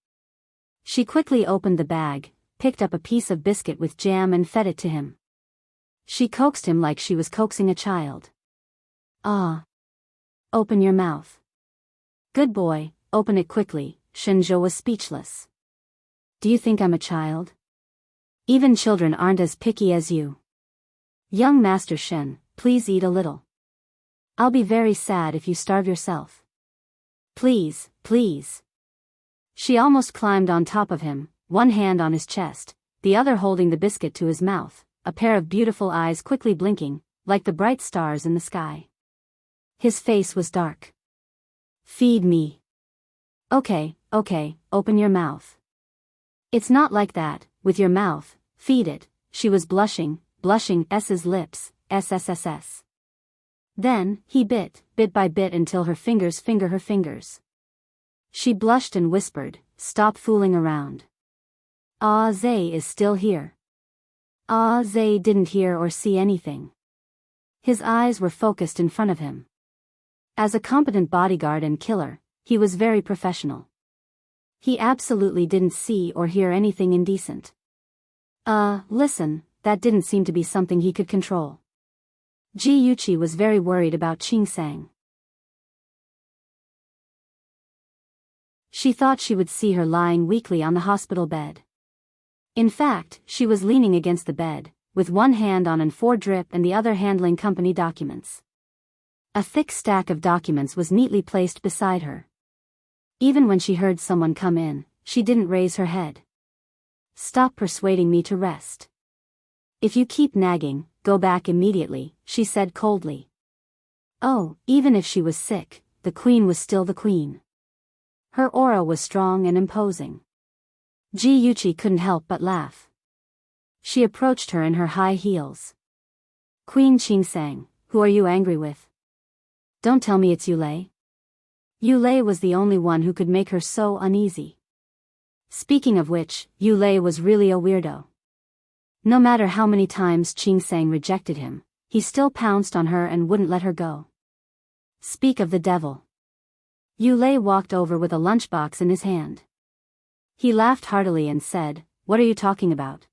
She quickly opened the bag, picked up a piece of biscuit with jam and fed it to him. She coaxed him like she was coaxing a child. "Ah. Open your mouth. Good boy, open it quickly." Shinja was speechless. "Do you think I'm a child? Even children aren't as picky as you. Young Master Shen, please eat a little. I'll be very sad if you starve yourself. Please, please." She almost climbed on top of him, one hand on his chest, the other holding the biscuit to his mouth, a pair of beautiful eyes quickly blinking, like the bright stars in the sky. His face was dark. "Feed me." Okay, open your mouth." "It's not like that, with your mouth, feed it." She was blushing S's lips, SSSS. Then, he bit by bit until her fingers finger her fingers. She blushed and whispered, "Stop fooling around. Ah Zay is still here." Ah Zay didn't hear or see anything. His eyes were focused in front of him. As a competent bodyguard and killer, he was very professional. He absolutely didn't see or hear anything indecent. Listen, that didn't seem to be something he could control. Yuchi was very worried about Qing Sang. She thought she would see her lying weakly on the hospital bed. In fact, she was leaning against the bed, with one hand on an 4-drip and the other handling company documents. A thick stack of documents was neatly placed beside her. Even when she heard someone come in, she didn't raise her head. "Stop persuading me to rest. If you keep nagging, go back immediately," she said coldly. Oh, even if she was sick, the queen was still the queen. Her aura was strong and imposing. Yuchi couldn't help but laugh. She approached her in her high heels. "Queen Qing Sang, who are you angry with? Don't tell me it's Yulei." Yulei was the only one who could make her so uneasy. Speaking of which, Yulei was really a weirdo. No matter how many times Qing Sang rejected him, he still pounced on her and wouldn't let her go. Speak of the devil. Yulei walked over with a lunchbox in his hand. He laughed heartily and said, "What are you talking about?"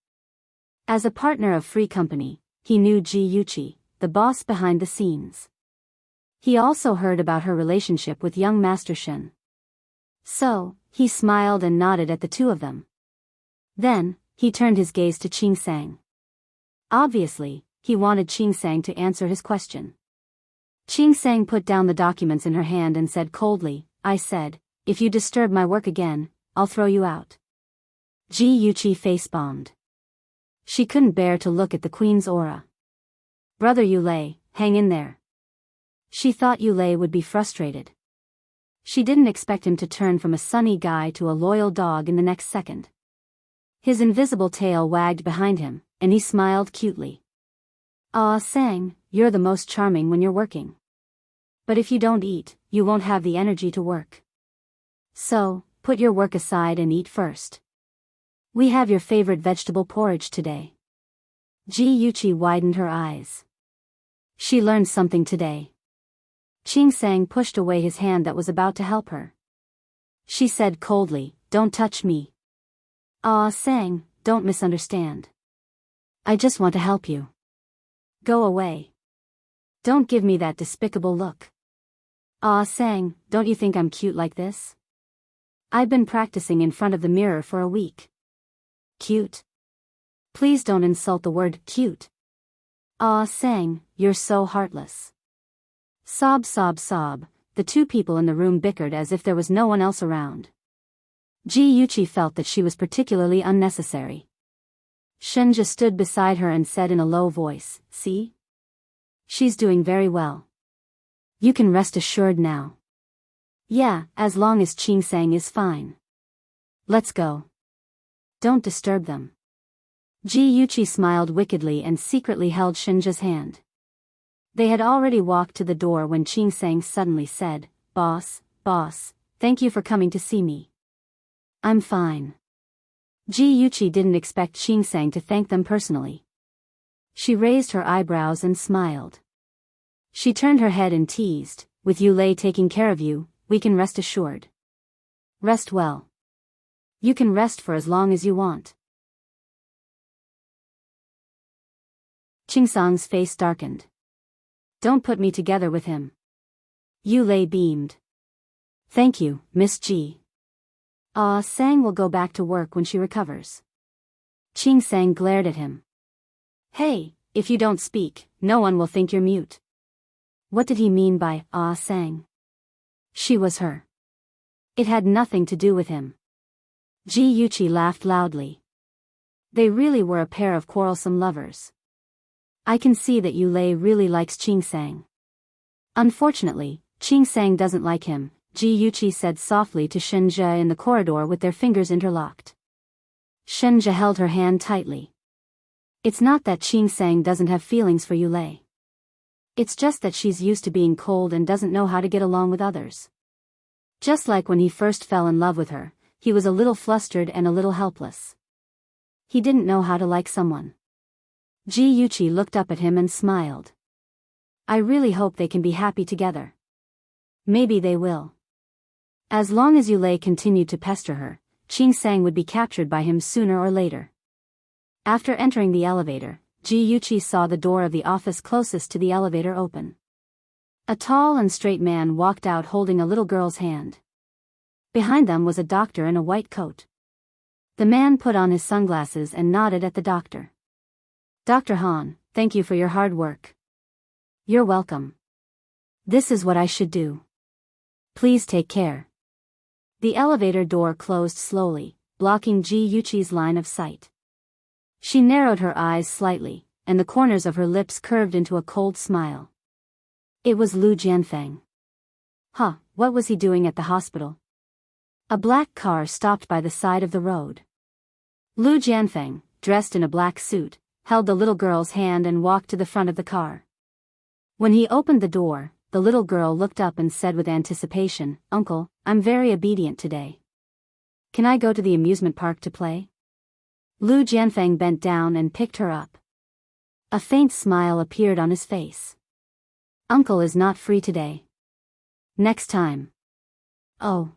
As a partner of Free Company, he knew Yuchi, the boss behind the scenes. He also heard about her relationship with young Master Shen. So, he smiled and nodded at the two of them. Then, he turned his gaze to Qing Sang. Obviously, he wanted Qing Sang to answer his question. Qing Sang put down the documents in her hand and said coldly, "I said, if you disturb my work again, I'll throw you out." Ji Yuqi face-bombed. She couldn't bear to look at the queen's aura. Brother Yulei, hang in there. She thought Yulei would be frustrated. She didn't expect him to turn from a sunny guy to a loyal dog in the next second. His invisible tail wagged behind him, and he smiled cutely. Ah, Sang, you're the most charming when you're working. But if you don't eat, you won't have the energy to work. So, put your work aside and eat first. We have your favorite vegetable porridge today. Ji Yuqi widened her eyes. She learned something today. Qing Sang pushed away his hand that was about to help her. She said coldly, "Don't touch me." Ah, Sang, don't misunderstand. I just want to help you. Go away. Don't give me that despicable look. Ah, Sang, don't you think I'm cute like this? I've been practicing in front of the mirror for a week. Cute? Please don't insult the word cute. Ah, Sang, you're so heartless. Sob, sob, sob, the two people in the room bickered as if there was no one else around. Ji Yuqi felt that she was particularly unnecessary. Shenja stood beside her and said in a low voice, "See? She's doing very well. You can rest assured now." Yeah, as long as Qing Sang is fine. Let's go. Don't disturb them. Ji Yuqi smiled wickedly and secretly held Shenja's hand. They had already walked to the door when Qing Sang suddenly said, boss, thank you for coming to see me. I'm fine." Ji Yuqi didn't expect Qing Sang to thank them personally. She raised her eyebrows and smiled. She turned her head and teased, "With Yulei taking care of you, we can rest assured. Rest well. You can rest for as long as you want." Qing Sang's face darkened. "Don't put me together with him." Yulei beamed. "Thank you, Miss Ji. Ah, Sang will go back to work when she recovers." Qing Sang glared at him. "Hey, if you don't speak, no one will think you're mute." What did he mean by "Ah, Sang"? She was her. It had nothing to do with him. Ji Yuqi laughed loudly. They really were a pair of quarrelsome lovers. I can see that Yulei really likes Qing Sang. Unfortunately, Qing Sang doesn't like him, Ji Yuqi said softly to Shenja in the corridor with their fingers interlocked. Shenja held her hand tightly. It's not that Qing Sang doesn't have feelings for Yulei. It's just that she's used to being cold and doesn't know how to get along with others. Just like when he first fell in love with her, he was a little flustered and a little helpless. He didn't know how to like someone. Ji Yuqi looked up at him and smiled. I really hope they can be happy together. Maybe they will. As long as Yulei continued to pester her, Qing Sang would be captured by him sooner or later. After entering the elevator, Ji Yuqi saw the door of the office closest to the elevator open. A tall and straight man walked out holding a little girl's hand. Behind them was a doctor in a white coat. The man put on his sunglasses and nodded at the doctor. "Dr. Han, thank you for your hard work." "You're welcome. This is what I should do. Please take care." The elevator door closed slowly, blocking Ji Yuqi's line of sight. She narrowed her eyes slightly, and the corners of her lips curved into a cold smile. It was Lu Jianfeng. What was he doing at the hospital? A black car stopped by the side of the road. Lu Jianfeng, dressed in a black suit, held the little girl's hand and walked to the front of the car. When he opened the door, the little girl looked up and said with anticipation, "Uncle, I'm very obedient today. Can I go to the amusement park to play?" Lu Jianfeng bent down and picked her up. A faint smile appeared on his face. "Uncle is not free today. Next time." "Oh."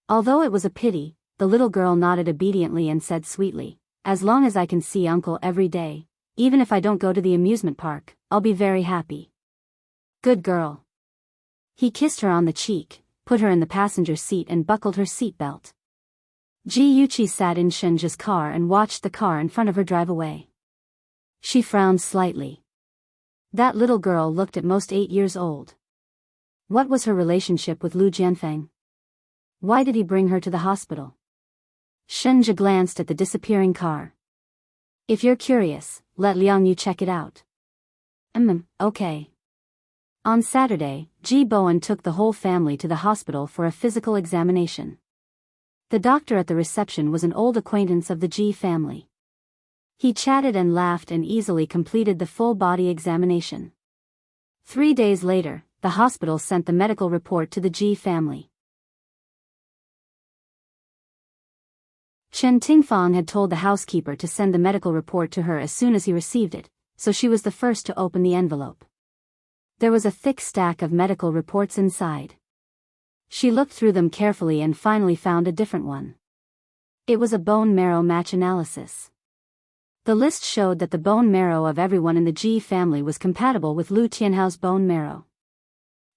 Although it was a pity, the little girl nodded obediently and said sweetly, "As long as I can see Uncle every day, even if I don't go to the amusement park, I'll be very happy." "Good girl." He kissed her on the cheek, put her in the passenger seat and buckled her seatbelt. Ji Yuqi sat in Shenja's car and watched the car in front of her drive away. She frowned slightly. That little girl looked at most 8 years old. What was her relationship with Lu Jianfeng? Why did he bring her to the hospital? Shenja glanced at the disappearing car. If you're curious, let Liang Yu check it out. Okay. On Saturday, Ji Bowen took the whole family to the hospital for a physical examination. The doctor at the reception was an old acquaintance of the Ji family. He chatted and laughed and easily completed the full-body examination. 3 days later, the hospital sent the medical report to the Ji family. Chen Tingfang had told the housekeeper to send the medical report to her as soon as he received it, so she was the first to open the envelope. There was a thick stack of medical reports inside. She looked through them carefully and finally found a different one. It was a bone marrow match analysis. The list showed that the bone marrow of everyone in the Ji family was compatible with Lu Tianhao's bone marrow.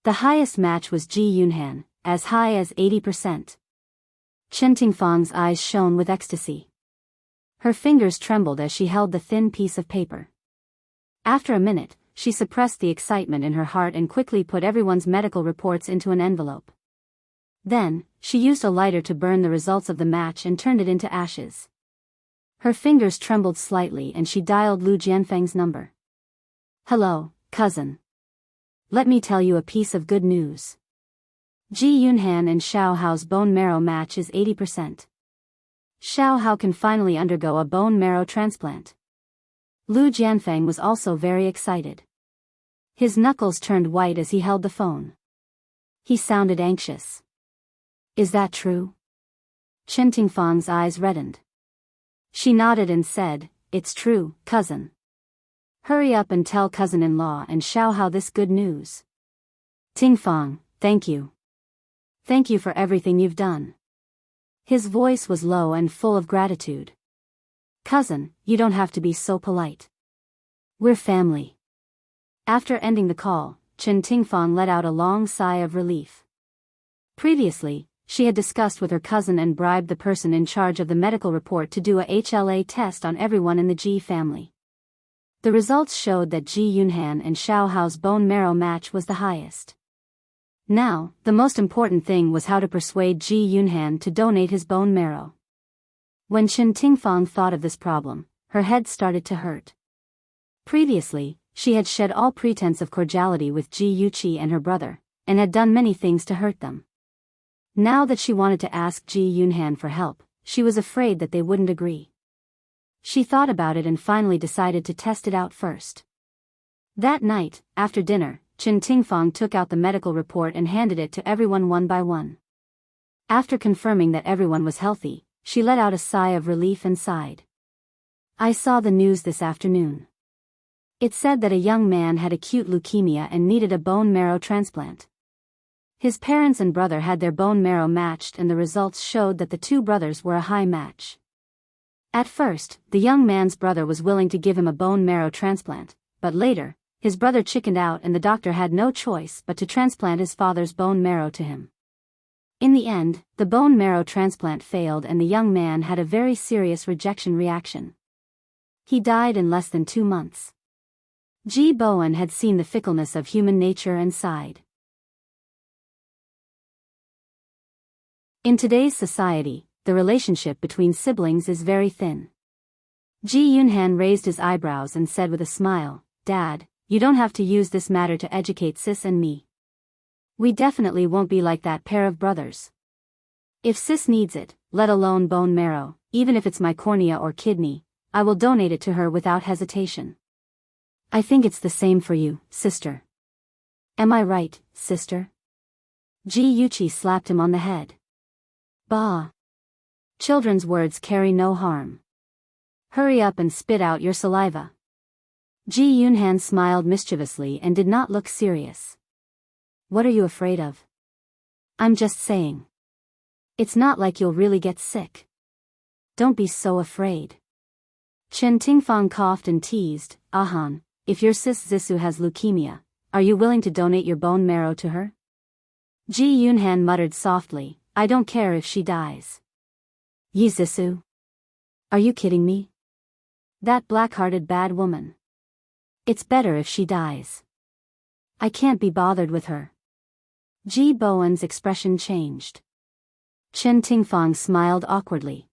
The highest match was Ji Yunhan, as high as 80%. Chen Tingfang's eyes shone with ecstasy. Her fingers trembled as she held the thin piece of paper. After a minute, she suppressed the excitement in her heart and quickly put everyone's medical reports into an envelope. Then, she used a lighter to burn the results of the match and turned it into ashes. Her fingers trembled slightly and she dialed Lu Jianfeng's number. Hello, cousin. Let me tell you a piece of good news. Ji Yunhan and Xiao Hao's bone marrow match is 80%. Xiao Hao can finally undergo a bone marrow transplant. Lu Jianfeng was also very excited. His knuckles turned white as he held the phone. He sounded anxious. Is that true? Chen Tingfang's eyes reddened. She nodded and said, It's true, cousin. Hurry up and tell cousin-in-law and Xiao Hao this good news. Tingfang, thank you. Thank you for everything you've done. His voice was low and full of gratitude. Cousin, you don't have to be so polite. We're family. After ending the call, Chen Tingfang let out a long sigh of relief. Previously, she had discussed with her cousin and bribed the person in charge of the medical report to do a HLA test on everyone in the Ji family. The results showed that Ji Yunhan and Xiao Hao's bone marrow match was the highest. Now, the most important thing was how to persuade Ji Yunhan to donate his bone marrow. When Chen Tingfang thought of this problem, her head started to hurt. Previously, she had shed all pretense of cordiality with Ji Yuqi and her brother, and had done many things to hurt them. Now that she wanted to ask Ji Yunhan for help, she was afraid that they wouldn't agree. She thought about it and finally decided to test it out first. That night, after dinner, Chen Tingfang took out the medical report and handed it to everyone one by one. After confirming that everyone was healthy, she let out a sigh of relief and sighed. I saw the news this afternoon. It said that a young man had acute leukemia and needed a bone marrow transplant. His parents and brother had their bone marrow matched and the results showed that the two brothers were a high match. At first, the young man's brother was willing to give him a bone marrow transplant, but later, his brother chickened out and the doctor had no choice but to transplant his father's bone marrow to him. In the end, the bone marrow transplant failed and the young man had a very serious rejection reaction. He died in less than 2 months. Ji Bowen had seen the fickleness of human nature and sighed. In today's society, the relationship between siblings is very thin. Ji Yunhan raised his eyebrows and said with a smile, Dad, you don't have to use this matter to educate Sis and me. We definitely won't be like that pair of brothers. If Sis needs it, let alone bone marrow, even if it's my cornea or kidney, I will donate it to her without hesitation. I think it's the same for you, sister. Am I right, sister? Ji Yuqi slapped him on the head. Bah! Children's words carry no harm. Hurry up and spit out your saliva. Ji Yunhan smiled mischievously and did not look serious. What are you afraid of? I'm just saying. It's not like you'll really get sick. Don't be so afraid. Chen Tingfang coughed and teased, Ahan, if your sis Zissou has leukemia, are you willing to donate your bone marrow to her? Ji Yunhan muttered softly, I don't care if she dies. Yi Zissou? Are you kidding me? That black-hearted bad woman. It's better if she dies. I can't be bothered with her. Ji Bowen's expression changed. Chen Tingfang smiled awkwardly.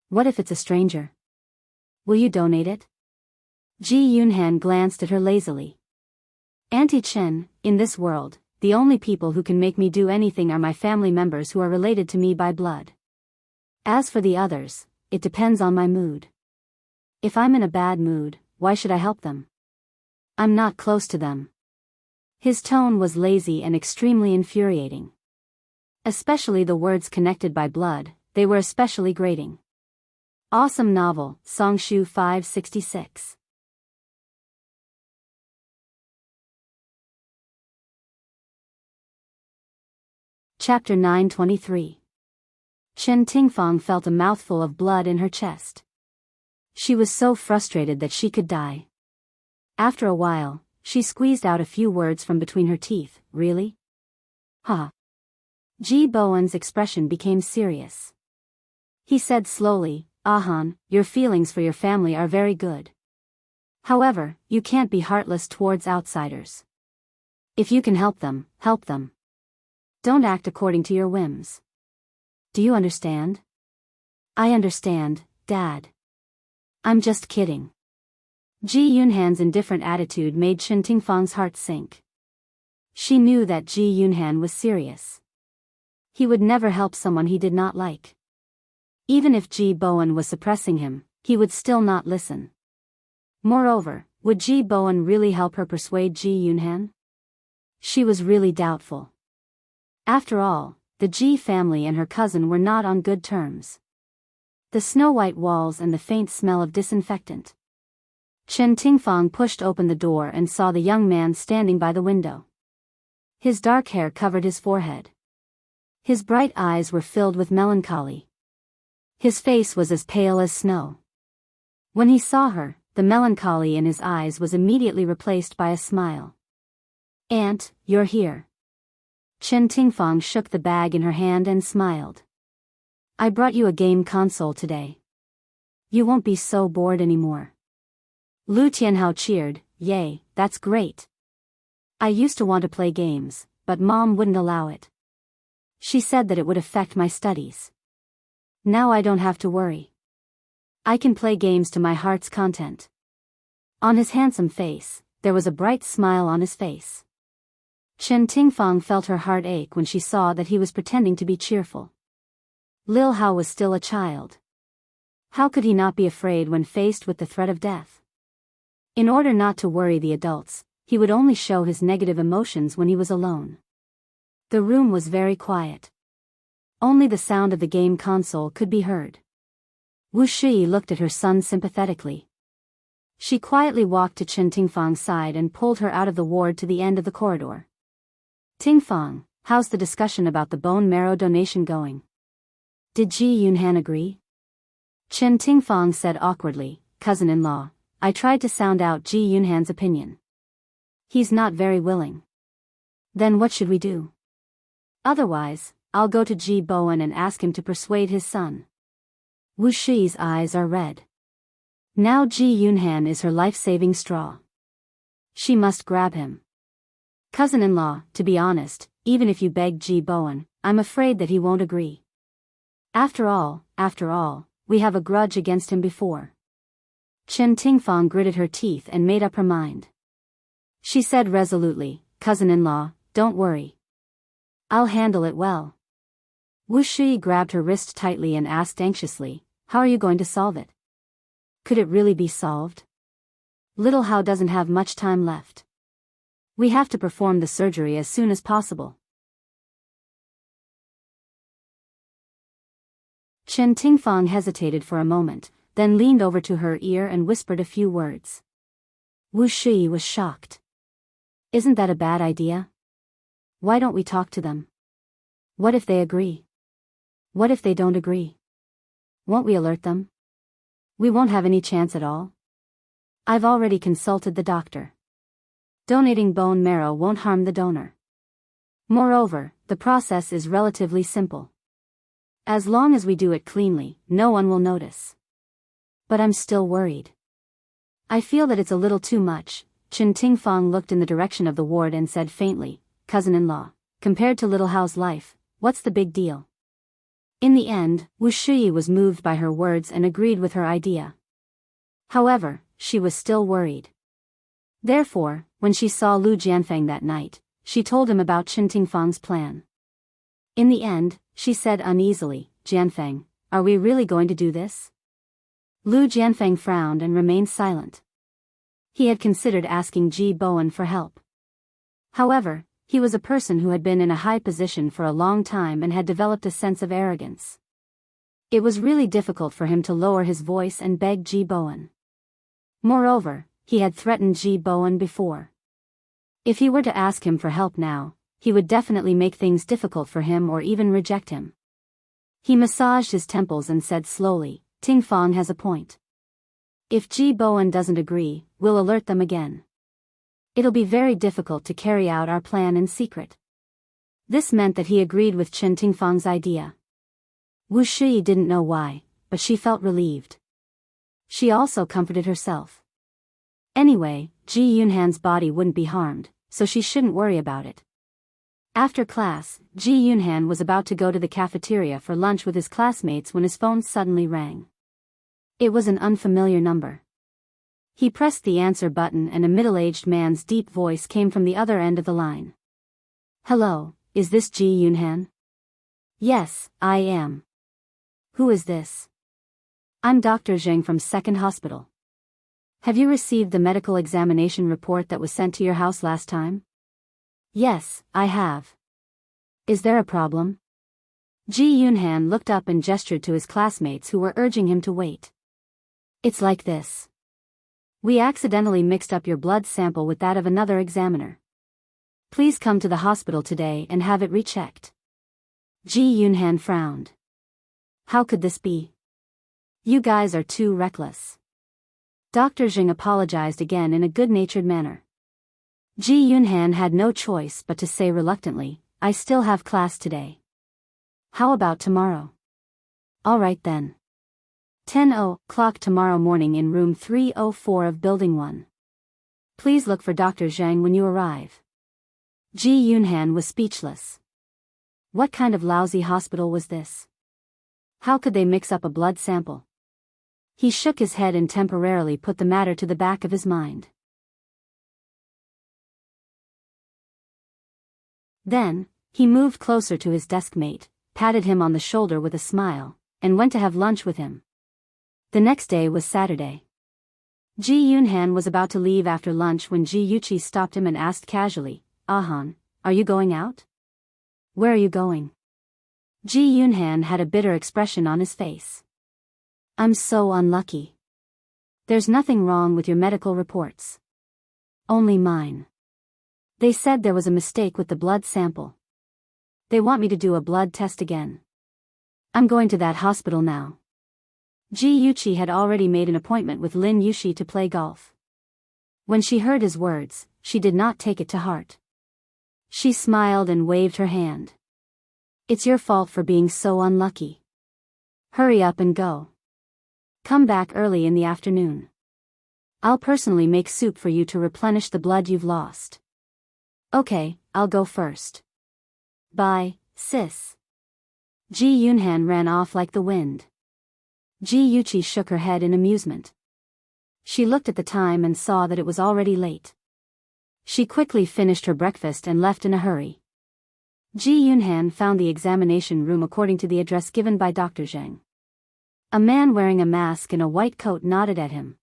What if it's a stranger? Will you donate it? Ji Yunhan glanced at her lazily. Auntie Chen, in this world, the only people who can make me do anything are my family members who are related to me by blood. As for the others, it depends on my mood. If I'm in a bad mood, why should I help them? I'm not close to them. His tone was lazy and extremely infuriating. Especially the words connected by blood, they were especially grating. Awesome novel, Songshu 566. Chapter 923. Chen Tingfang felt a mouthful of blood in her chest. She was so frustrated that she could die. After a while, she squeezed out a few words from between her teeth. Really? Huh. Ji Bowen's expression became serious. He said slowly, Ahan, your feelings for your family are very good. However, you can't be heartless towards outsiders. If you can help them, help them. Don't act according to your whims. Do you understand? I understand, Dad. I'm just kidding. Ji Yunhan's indifferent attitude made Chen Tingfang's heart sink. She knew that Ji Yunhan was serious. He would never help someone he did not like. Even if Ji Bowen was suppressing him, he would still not listen. Moreover, would Ji Bowen really help her persuade Ji Yunhan? She was really doubtful. After all, the Ji family and her cousin were not on good terms. The snow-white walls and the faint smell of disinfectant. Chen Tingfang pushed open the door and saw the young man standing by the window. His dark hair covered his forehead. His bright eyes were filled with melancholy. His face was as pale as snow. When he saw her, the melancholy in his eyes was immediately replaced by a smile. Aunt, you're here. Chen Tingfang shook the bag in her hand and smiled. I brought you a game console today. You won't be so bored anymore. Lu Tianhao cheered, yay, that's great. I used to want to play games, but Mom wouldn't allow it. She said that it would affect my studies. Now I don't have to worry. I can play games to my heart's content. On his handsome face, there was a bright smile on his face. Chen Tingfang felt her heart ache when she saw that he was pretending to be cheerful. Lil Hao was still a child. How could he not be afraid when faced with the threat of death? In order not to worry the adults, he would only show his negative emotions when he was alone. The room was very quiet. Only the sound of the game console could be heard. Wu Shi looked at her son sympathetically. She quietly walked to Chen Tingfang's side and pulled her out of the ward to the end of the corridor. Tingfang, how's the discussion about the bone marrow donation going? Did Ji Yunhan agree? Chen Tingfang said awkwardly, cousin-in-law, I tried to sound out Ji Yunhan's opinion. He's not very willing. Then what should we do? Otherwise, I'll go to Ji Bowen and ask him to persuade his son. Wu Shi's eyes are red. Now Ji Yunhan is her life-saving straw. She must grab him. Cousin-in-law, to be honest, even if you beg Ji Bowen, I'm afraid that he won't agree. After all, we have a grudge against him before. Chen Tingfang gritted her teeth and made up her mind. She said resolutely, cousin-in-law, don't worry. I'll handle it well. Wu Shi grabbed her wrist tightly and asked anxiously, how are you going to solve it? Could it really be solved? Little Hao doesn't have much time left. We have to perform the surgery as soon as possible. Chen Tingfang hesitated for a moment, then leaned over to her ear and whispered a few words. Wu Shi was shocked. Isn't that a bad idea? Why don't we talk to them? What if they agree? What if they don't agree? Won't we alert them? We won't have any chance at all. I've already consulted the doctor. Donating bone marrow won't harm the donor. Moreover, the process is relatively simple. As long as we do it cleanly, no one will notice. But I'm still worried. I feel that it's a little too much. Chen Tingfang looked in the direction of the ward and said faintly, cousin-in-law, compared to Little Hao's life, what's the big deal? In the end, Wu Shuyi was moved by her words and agreed with her idea. However, she was still worried. Therefore, when she saw Lu Jianfeng that night, she told him about Chen Tingfang's plan. In the end, she said uneasily, "Jianfeng, are we really going to do this?" Lu Jianfeng frowned and remained silent. He had considered asking Ji Bowen for help. However, he was a person who had been in a high position for a long time and had developed a sense of arrogance. It was really difficult for him to lower his voice and beg Ji Bowen. Moreover, he had threatened Ji Bowen before. If he were to ask him for help now, he would definitely make things difficult for him or even reject him. He massaged his temples and said slowly, "Tingfang has a point. If Ji Bowen doesn't agree, we'll alert them again. It'll be very difficult to carry out our plan in secret." This meant that he agreed with Chen Tingfang's idea. Wu Shi didn't know why, but she felt relieved. She also comforted herself. Anyway, Ji Yunhan's body wouldn't be harmed, so she shouldn't worry about it. After class, Ji Yunhan was about to go to the cafeteria for lunch with his classmates when his phone suddenly rang. It was an unfamiliar number. He pressed the answer button and a middle-aged man's deep voice came from the other end of the line. "Hello, is this Ji Yunhan?" "Yes, I am." "Who is this?" "I'm Dr. Zheng from Second Hospital. Have you received the medical examination report that was sent to your house last time?" "Yes, I have." "Is there a problem?" Ji Yunhan looked up and gestured to his classmates who were urging him to wait. "It's like this. We accidentally mixed up your blood sample with that of another examiner. Please come to the hospital today and have it rechecked." Ji Yunhan frowned. "How could this be? You guys are too reckless." Dr. Zheng apologized again in a good-natured manner. Ji Yunhan had no choice but to say reluctantly, "I still have class today. How about tomorrow?" "All right then. 10:00 tomorrow morning in room 304 of Building 1. Please look for Dr. Zhang when you arrive." Ji Yunhan was speechless. What kind of lousy hospital was this? How could they mix up a blood sample? He shook his head and temporarily put the matter to the back of his mind. Then, he moved closer to his deskmate, patted him on the shoulder with a smile, and went to have lunch with him. The next day was Saturday. Ji Yunhan was about to leave after lunch when Ji Yuqi stopped him and asked casually, "Ahan, are you going out?" "Where are you going?" Ji Yunhan had a bitter expression on his face. "I'm so unlucky. There's nothing wrong with your medical reports. Only mine. They said there was a mistake with the blood sample. They want me to do a blood test again. I'm going to that hospital now." Ji Yuqi had already made an appointment with Lin Yushi to play golf. When she heard his words, she did not take it to heart. She smiled and waved her hand. "It's your fault for being so unlucky. Hurry up and go. Come back early in the afternoon. I'll personally make soup for you to replenish the blood you've lost." "Okay, I'll go first. Bye, sis." Ji Yunhan ran off like the wind. Ji Yuqi shook her head in amusement. She looked at the time and saw that it was already late. She quickly finished her breakfast and left in a hurry. Ji Yunhan found the examination room according to the address given by Dr. Zheng. A man wearing a mask and a white coat nodded at him.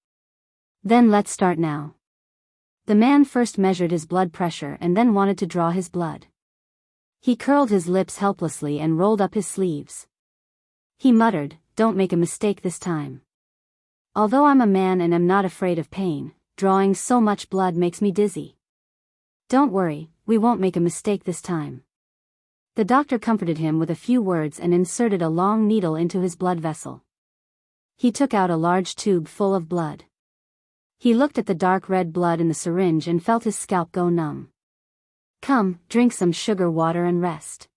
"Then let's start now." The man first measured his blood pressure and then wanted to draw his blood. He curled his lips helplessly and rolled up his sleeves. He muttered, "Don't make a mistake this time. Although I'm a man and am not afraid of pain, drawing so much blood makes me dizzy. Don't worry, we won't make a mistake this time." The doctor comforted him with a few words and inserted a long needle into his blood vessel. He took out a large tube full of blood. He looked at the dark red blood in the syringe and felt his scalp go numb. "Come, drink some sugar water and rest."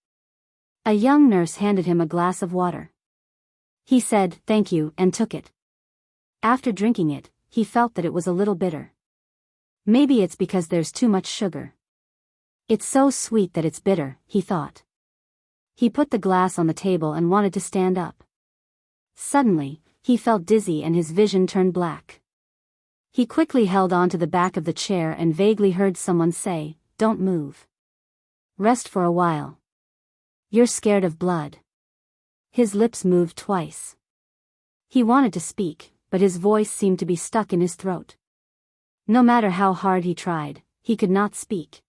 A young nurse handed him a glass of water. He said, "Thank you," and took it. After drinking it, he felt that it was a little bitter. Maybe it's because there's too much sugar. It's so sweet that it's bitter, he thought. He put the glass on the table and wanted to stand up. Suddenly, he felt dizzy and his vision turned black. He quickly held on to the back of the chair and vaguely heard someone say, "Don't move. Rest for a while. You're scared of blood." His lips moved twice. He wanted to speak, but his voice seemed to be stuck in his throat. No matter how hard he tried, he could not speak.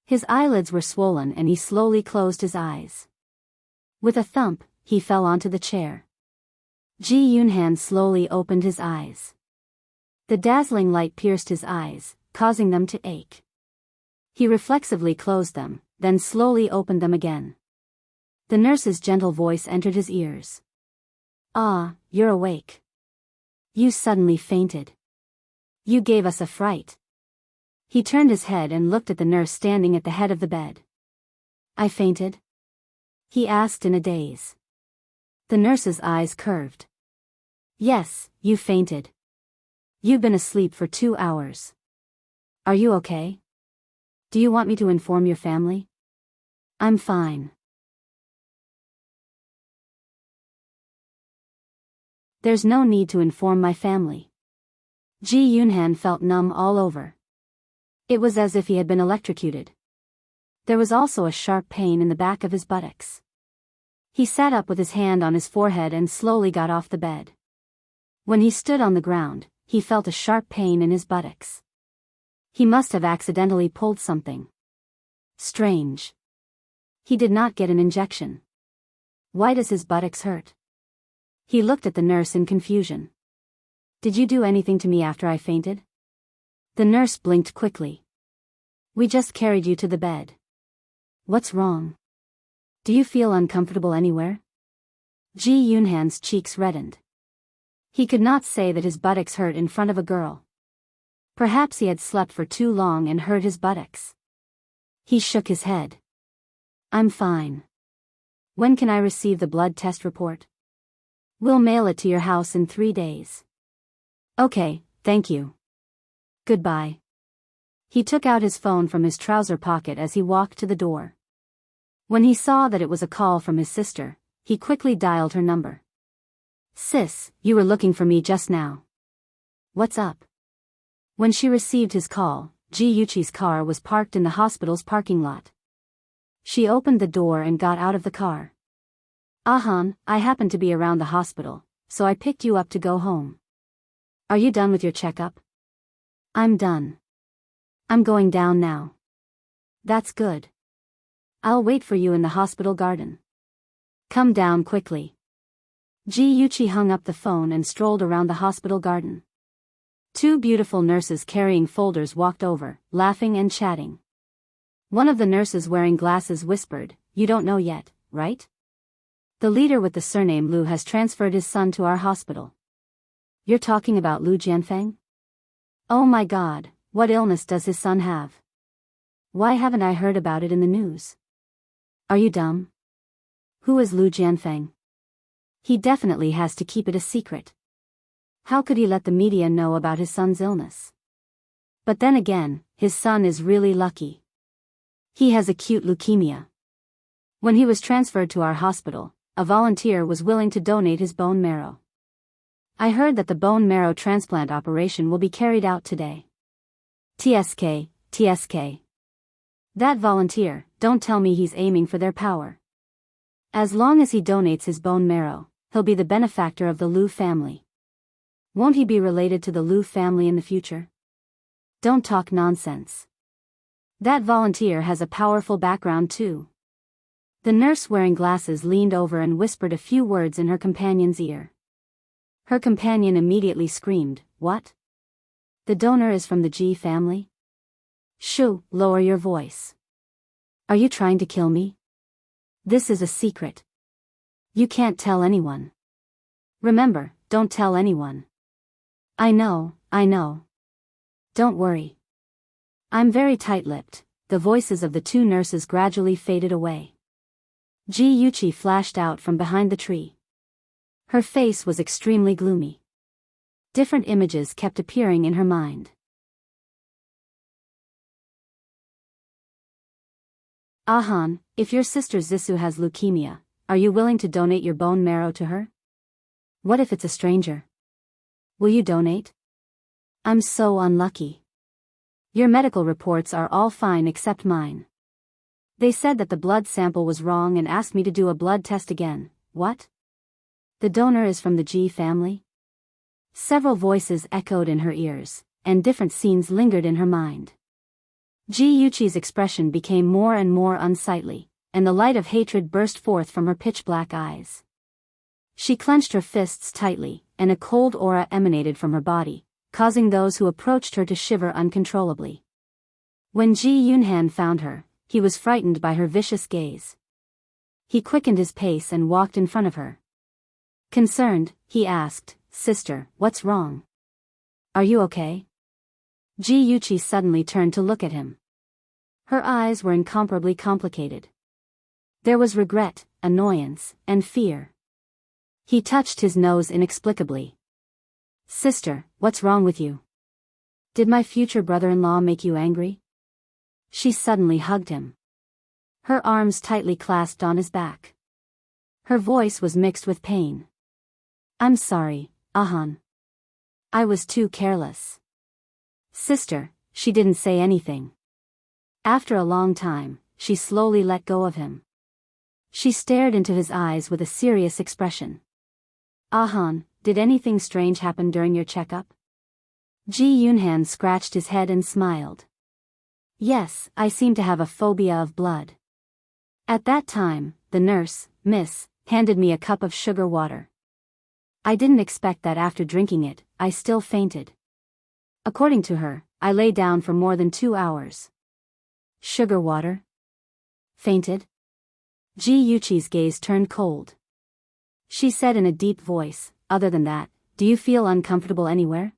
His eyelids were swollen and he slowly closed his eyes. With a thump, he fell onto the chair. Ji Yunhan slowly opened his eyes. The dazzling light pierced his eyes, causing them to ache. He reflexively closed them, then slowly opened them again. The nurse's gentle voice entered his ears. "Ah, you're awake. You suddenly fainted. You gave us a fright." He turned his head and looked at the nurse standing at the head of the bed. "I fainted?" he asked in a daze. The nurse's eyes curved. "Yes, you fainted. You've been asleep for 2 hours. Are you okay? Do you want me to inform your family?" "I'm fine." "There's no need to inform my family." Ji Yunhan felt numb all over. It was as if he had been electrocuted. There was also a sharp pain in the back of his buttocks. He sat up with his hand on his forehead and slowly got off the bed. When he stood on the ground, he felt a sharp pain in his buttocks. He must have accidentally pulled something. Strange. He did not get an injection. Why does his buttocks hurt? He looked at the nurse in confusion. "Did you do anything to me after I fainted?" The nurse blinked quickly. "We just carried you to the bed. What's wrong? Do you feel uncomfortable anywhere?" Ji Yunhan's cheeks reddened. He could not say that his buttocks hurt in front of a girl. Perhaps he had slept for too long and hurt his buttocks. He shook his head. "I'm fine. When can I receive the blood test report?" "We'll mail it to your house in 3 days." "Okay, thank you. Goodbye." He took out his phone from his trouser pocket as he walked to the door. When he saw that it was a call from his sister, he quickly dialed her number. "Sis, you were looking for me just now. What's up?" When she received his call, Ji Yuchi's car was parked in the hospital's parking lot. She opened the door and got out of the car. "Ahan, I happened to be around the hospital, so I picked you up to go home. Are you done with your checkup?" "I'm done. I'm going down now." "That's good. I'll wait for you in the hospital garden. Come down quickly." Ji Yuchi hung up the phone and strolled around the hospital garden. 2 beautiful nurses carrying folders walked over, laughing and chatting. One of the nurses wearing glasses whispered, "You don't know yet, right? The leader with the surname Lu has transferred his son to our hospital." "You're talking about Lu Jianfeng? Oh my god, what illness does his son have? Why haven't I heard about it in the news? Are you dumb? Who is Lu Jianfeng? He definitely has to keep it a secret. How could he let the media know about his son's illness? But then again, his son is really lucky. He has acute leukemia. When he was transferred to our hospital, a volunteer was willing to donate his bone marrow. I heard that the bone marrow transplant operation will be carried out today. TSK, TSK. That volunteer, don't tell me he's aiming for their power. As long as he donates his bone marrow, he'll be the benefactor of the Lu family. Won't he be related to the Lu family in the future? Don't talk nonsense. That volunteer has a powerful background too." The nurse wearing glasses leaned over and whispered a few words in her companion's ear. Her companion immediately screamed, "What? The donor is from the Ji family? Shoo, lower your voice. Are you trying to kill me? This is a secret. You can't tell anyone. Remember, don't tell anyone." I know. Don't worry. I'm very tight-lipped." The voices of the 2 nurses gradually faded away. Ji Yuchi flashed out from behind the tree. Her face was extremely gloomy. Different images kept appearing in her mind. Ahan, if your sister Zissou has leukemia, are you willing to donate your bone marrow to her? What if it's a stranger? Will you donate? I'm so unlucky. Your medical reports are all fine except mine. They said that the blood sample was wrong and asked me to do a blood test again. What? The donor is from the Ji family? Several voices echoed in her ears, and different scenes lingered in her mind. Ji Yuqi's expression became more and more unsightly, and the light of hatred burst forth from her pitch-black eyes. She clenched her fists tightly, and a cold aura emanated from her body, causing those who approached her to shiver uncontrollably. When Ji Yunhan found her, he was frightened by her vicious gaze. He quickened his pace and walked in front of her. Concerned, he asked, "Sister, what's wrong? Are you okay?" Ji Yuqi suddenly turned to look at him. Her eyes were incomparably complicated. There was regret, annoyance, and fear. He touched his nose inexplicably. "Sister, what's wrong with you? Did my future brother-in-law make you angry?" She suddenly hugged him. Her arms tightly clasped on his back. Her voice was mixed with pain. "I'm sorry, Ahan. I was too careless." "Sister," she didn't say anything. After a long time, she slowly let go of him. She stared into his eyes with a serious expression. "Ahan, did anything strange happen during your checkup?" Ji Yunhan scratched his head and smiled. "Yes, I seem to have a phobia of blood." At that time, the nurse, Miss, handed me a cup of sugar water. I didn't expect that after drinking it, I still fainted. According to her, I lay down for more than 2 hours. Sugar water? Fainted? Ji Yuqi's gaze turned cold. She said in a deep voice, "Other than that, do you feel uncomfortable anywhere?"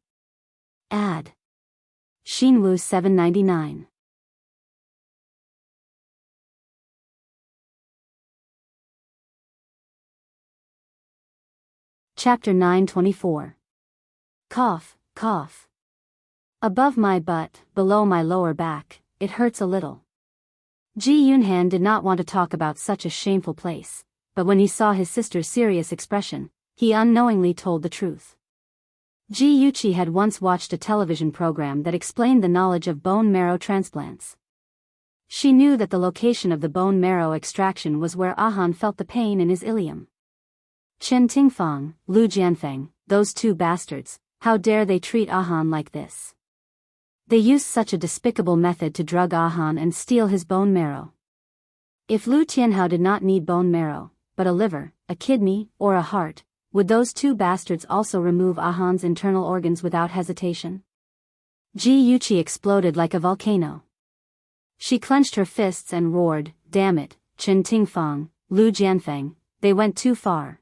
Add. Shinwu 799. Chapter 924. Cough, cough. Above my butt, below my lower back, it hurts a little. Ji Yunhan did not want to talk about such a shameful place, but when he saw his sister's serious expression, he unknowingly told the truth. Ji Yuqi had once watched a television program that explained the knowledge of bone marrow transplants. She knew that the location of the bone marrow extraction was where Ahan felt the pain in his ilium. Chen Tingfang, Lu Jianfeng, those two bastards, how dare they treat Ahan like this? They used such a despicable method to drug Ahan and steal his bone marrow. If Lu Tianhao did not need bone marrow, but a liver, a kidney, or a heart, would those two bastards also remove Ahan's internal organs without hesitation? Ji Yuqi exploded like a volcano. She clenched her fists and roared, "Damn it, Chen Tingfang, Lu Jianfeng, they went too far."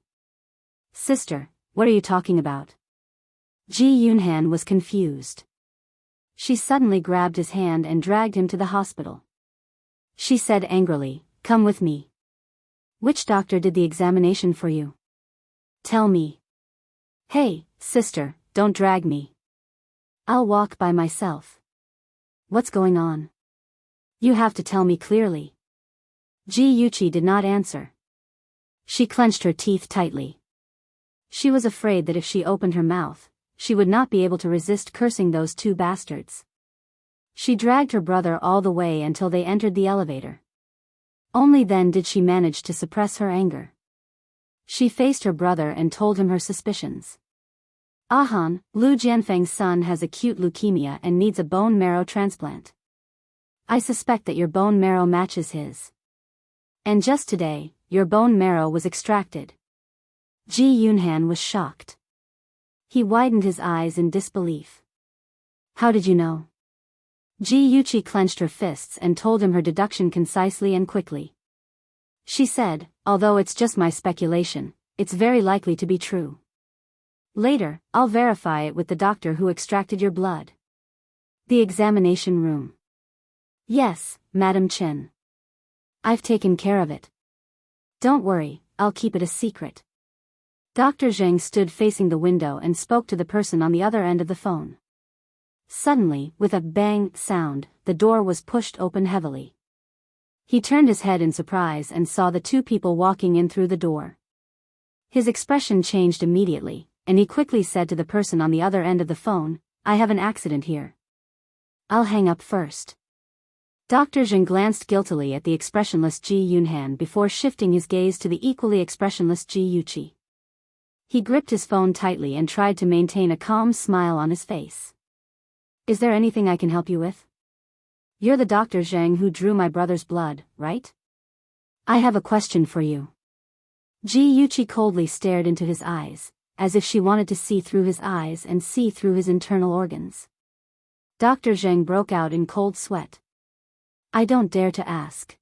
"Sister, what are you talking about?" Ji Yunhan was confused. She suddenly grabbed his hand and dragged him to the hospital. She said angrily, "Come with me." "Which doctor did the examination for you? Tell me." "Hey, sister, don't drag me. I'll walk by myself." "What's going on? You have to tell me clearly." Ji Yuqi did not answer. She clenched her teeth tightly. She was afraid that if she opened her mouth, she would not be able to resist cursing those two bastards. She dragged her brother all the way until they entered the elevator. Only then did she manage to suppress her anger. She faced her brother and told him her suspicions. "Ahan, Lu Jianfeng's son has acute leukemia and needs a bone marrow transplant. I suspect that your bone marrow matches his. And just today, your bone marrow was extracted." Ji Yunhan was shocked. He widened his eyes in disbelief. "How did you know?" Ji Yuqi clenched her fists and told him her deduction concisely and quickly. She said, "Although it's just my speculation, it's very likely to be true. Later, I'll verify it with the doctor who extracted your blood." The examination room. "Yes, Madam Chen. I've taken care of it. Don't worry, I'll keep it a secret." Dr. Zheng stood facing the window and spoke to the person on the other end of the phone. Suddenly, with a bang sound, the door was pushed open heavily. He turned his head in surprise and saw the two people walking in through the door. His expression changed immediately, and he quickly said to the person on the other end of the phone, "I have an accident here. I'll hang up first." Dr. Zheng glanced guiltily at the expressionless Ji Yunhan before shifting his gaze to the equally expressionless Ji Yuqi. He gripped his phone tightly and tried to maintain a calm smile on his face. "Is there anything I can help you with? You're the Dr. Zheng who drew my brother's blood, right? I have a question for you." Ji Yuqi coldly stared into his eyes, as if she wanted to see through his eyes and see through his internal organs. Dr. Zheng broke out in cold sweat. "I don't dare to ask."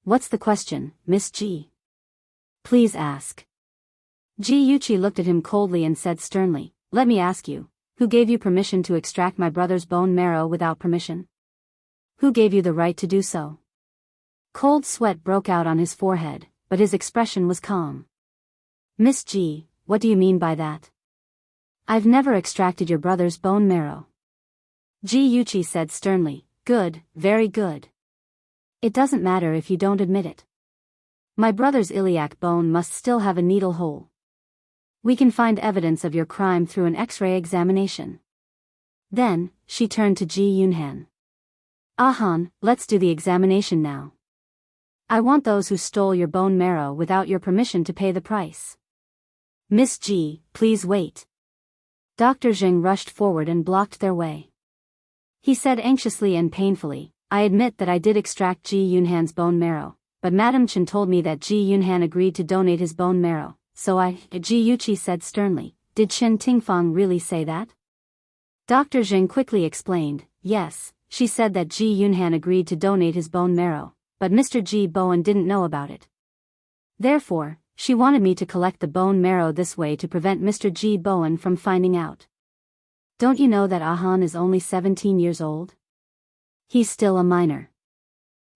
"What's the question, Miss Ji?" "Please ask." Ji Yuqi looked at him coldly and said sternly, "Let me ask you, who gave you permission to extract my brother's bone marrow without permission? Who gave you the right to do so?" Cold sweat broke out on his forehead, but his expression was calm. "Miss Ji, what do you mean by that? I've never extracted your brother's bone marrow." Ji Yuqi said sternly, "Good, very good. It doesn't matter if you don't admit it. My brother's iliac bone must still have a needle hole. We can find evidence of your crime through an X-ray examination." Then, she turned to Ji Yunhan. "Ahan, let's do the examination now. I want those who stole your bone marrow without your permission to pay the price." "Miss Ji, please wait." Dr. Zheng rushed forward and blocked their way. He said anxiously and painfully, "I admit that I did extract Ji Yunhan's bone marrow, but Madam Chen told me that Ji Yunhan agreed to donate his bone marrow, so Ji Yuqi said sternly, "Did Chen Tingfang really say that?" Dr. Zheng quickly explained, "Yes, she said that Ji Yunhan agreed to donate his bone marrow, but Mr. Ji Bowen didn't know about it. Therefore, she wanted me to collect the bone marrow this way to prevent Mr. Ji Bowen from finding out. Don't you know that Ahan is only 17 years old? He's still a minor.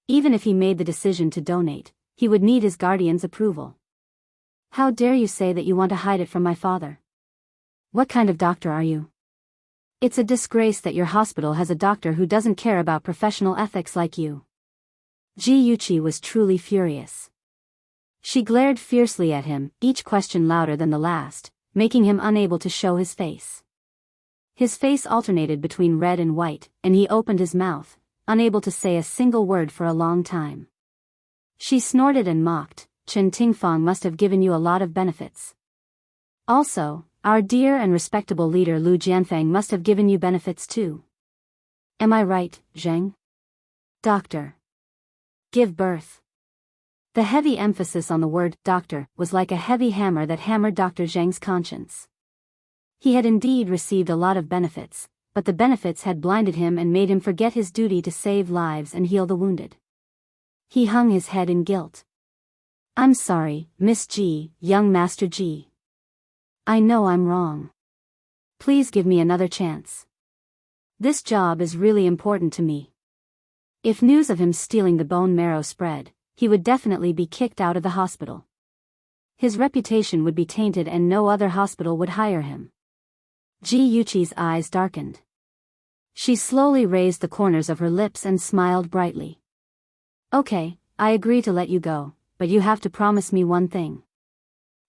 Even if he made the decision to donate, he would need his guardian's approval. How dare you say that you want to hide it from my father? What kind of doctor are you? It's a disgrace that your hospital has a doctor who doesn't care about professional ethics like you." Ji Yuqi was truly furious. She glared fiercely at him, each question louder than the last, making him unable to show his face. His face alternated between red and white, and he opened his mouth, unable to say a single word for a long time. She snorted and mocked, "Chen Tingfang must have given you a lot of benefits. Also, our dear and respectable leader Lu Jianfeng must have given you benefits too. Am I right, Zheng? Doctor. Give birth." The heavy emphasis on the word doctor was like a heavy hammer that hammered Dr. Zheng's conscience. He had indeed received a lot of benefits, but the benefits had blinded him and made him forget his duty to save lives and heal the wounded. He hung his head in guilt. "I'm sorry, Miss Ji, young Master Ji. I know I'm wrong. Please give me another chance. This job is really important to me. If news of him stealing the bone marrow spread, he would definitely be kicked out of the hospital. His reputation would be tainted and no other hospital would hire him." Ji Yuqi's eyes darkened. She slowly raised the corners of her lips and smiled brightly. "Okay, I agree to let you go, but you have to promise me one thing."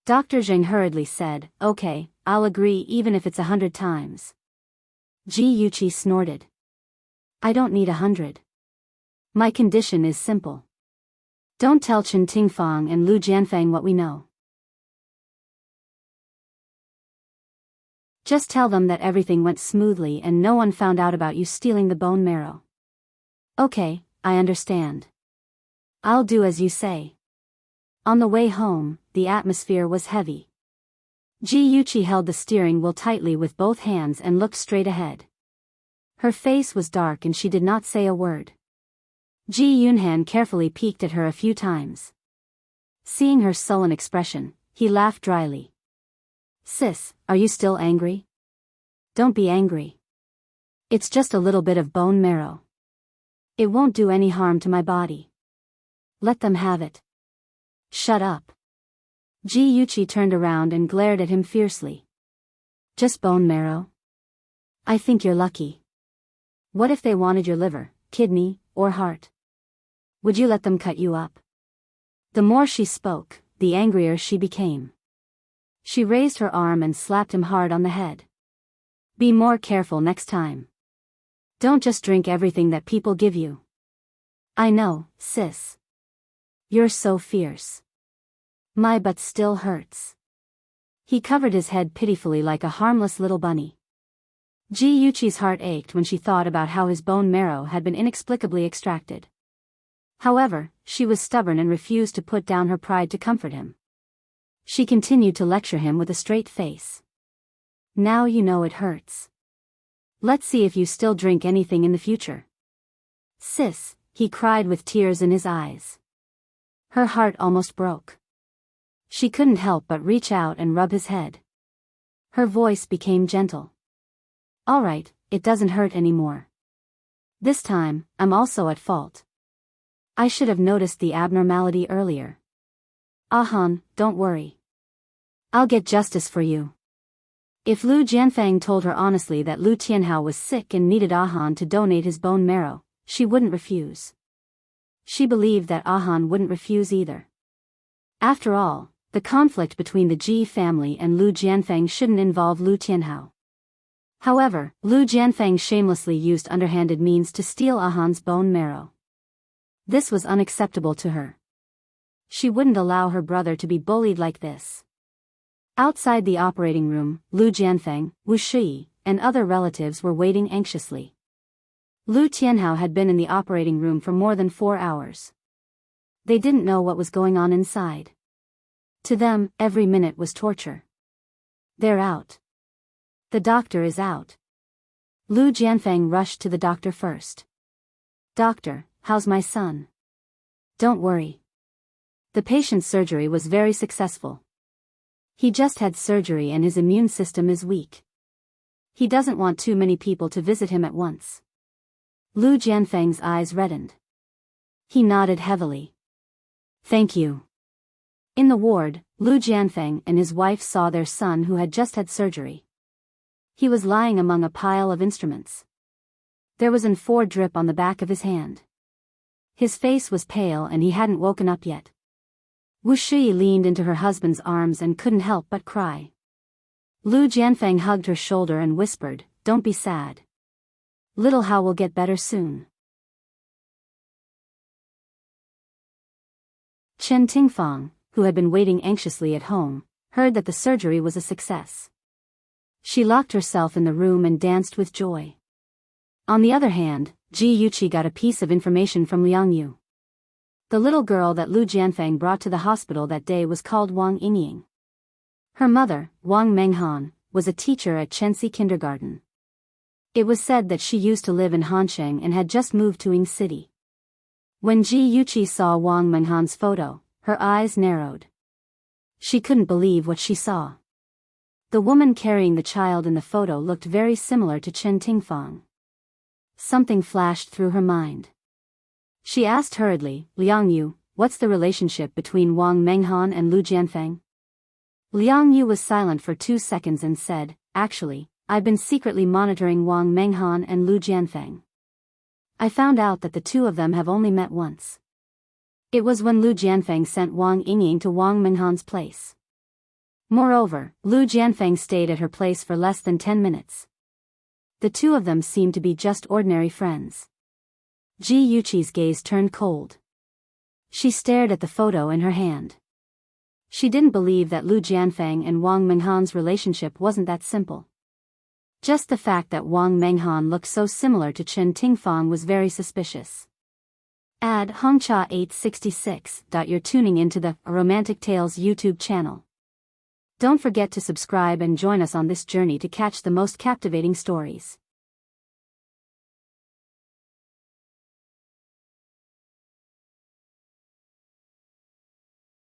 Dr. Zheng hurriedly said, "Okay, I'll agree even if it's 100 times." Ji Yuqi snorted. "I don't need 100. My condition is simple. Don't tell Chen Tingfang and Lu Jianfeng what we know. Just tell them that everything went smoothly and no one found out about you stealing the bone marrow." "Okay, I understand. I'll do as you say." On the way home, the atmosphere was heavy. Ji Yuqi held the steering wheel tightly with both hands and looked straight ahead. Her face was dark and she did not say a word. Ji Yunhan carefully peeked at her a few times. Seeing her sullen expression, he laughed dryly. "Sis, are you still angry? Don't be angry. It's just a little bit of bone marrow. It won't do any harm to my body. Let them have it." "Shut up." Ji Yuqi turned around and glared at him fiercely. "Just bone marrow? I think you're lucky. What if they wanted your liver, kidney, or heart? Would you let them cut you up? The more she spoke, the angrier she became. She raised her arm and slapped him hard on the head. Be more careful next time. Don't just drink everything that people give you. I know, sis. You're so fierce. My butt still hurts. He covered his head pitifully like a harmless little bunny. Ji-Yuchi's heart ached when she thought about how his bone marrow had been inexplicably extracted. However, she was stubborn and refused to put down her pride to comfort him. She continued to lecture him with a straight face. Now you know it hurts. Let's see if you still drink anything in the future. Sis, he cried with tears in his eyes. Her heart almost broke. She couldn't help but reach out and rub his head. Her voice became gentle. All right, it doesn't hurt anymore. This time, I'm also at fault. I should have noticed the abnormality earlier. Ahan, don't worry. I'll get justice for you. If Lu Jianfang told her honestly that Lu Tianhao was sick and needed Ahan to donate his bone marrow, she wouldn't refuse. She believed that Ahan wouldn't refuse either. After all, the conflict between the Ji family and Lu Jianfang shouldn't involve Lu Tianhao. However, Lu Jianfang shamelessly used underhanded means to steal Ahan's bone marrow. This was unacceptable to her. She wouldn't allow her brother to be bullied like this. Outside the operating room, Lu Jianfeng, Wu Shi, and other relatives were waiting anxiously. Lu Tianhao had been in the operating room for more than 4 hours. They didn't know what was going on inside. To them, every minute was torture. They're out. The doctor is out. Lu Jianfeng rushed to the doctor first. Doctor, how's my son? Don't worry. The patient's surgery was very successful. He just had surgery and his immune system is weak. He doesn't want too many people to visit him at once. Lu Jianfeng's eyes reddened. He nodded heavily. Thank you. In the ward, Lu Jianfeng and his wife saw their son who had just had surgery. He was lying among a pile of instruments. There was an 4 drip on the back of his hand. His face was pale and he hadn't woken up yet. Wu Shi leaned into her husband's arms and couldn't help but cry. Lu Jianfeng hugged her shoulder and whispered, "Don't be sad. Little Hao will get better soon." Chen Tingfang, who had been waiting anxiously at home, heard that the surgery was a success. She locked herself in the room and danced with joy. On the other hand, Ji-Yuchi got a piece of information from Liang Yu. The little girl that Lu Jianfeng brought to the hospital that day was called Wang Yingying. Her mother, Wang Menghan, was a teacher at Chenxi Kindergarten. It was said that she used to live in Hansheng and had just moved to Ying City. When Ji-Yuchi saw Wang Menghan's photo, her eyes narrowed. She couldn't believe what she saw. The woman carrying the child in the photo looked very similar to Chen Tingfang. Something flashed through her mind. She asked hurriedly, "Liang Yu, what's the relationship between Wang Menghan and Lu Jianfeng?" Liang Yu was silent for 2 seconds and said, "Actually, I've been secretly monitoring Wang Menghan and Lu Jianfeng. I found out that the two of them have only met once. It was when Lu Jianfeng sent Wang Yingying to Wang Menghan's place. Moreover, Lu Jianfeng stayed at her place for less than 10 minutes. The two of them seemed to be just ordinary friends." Ji-Yuchi's gaze turned cold. She stared at the photo in her hand. She didn't believe that Lu Jianfeng and Wang Menghan's relationship wasn't that simple. Just the fact that Wang Menghan looked so similar to Chen Tingfang was very suspicious. Ad Hongcha 866. You're tuning into the Romantic Tales YouTube channel. Don't forget to subscribe and join us on this journey to catch the most captivating stories.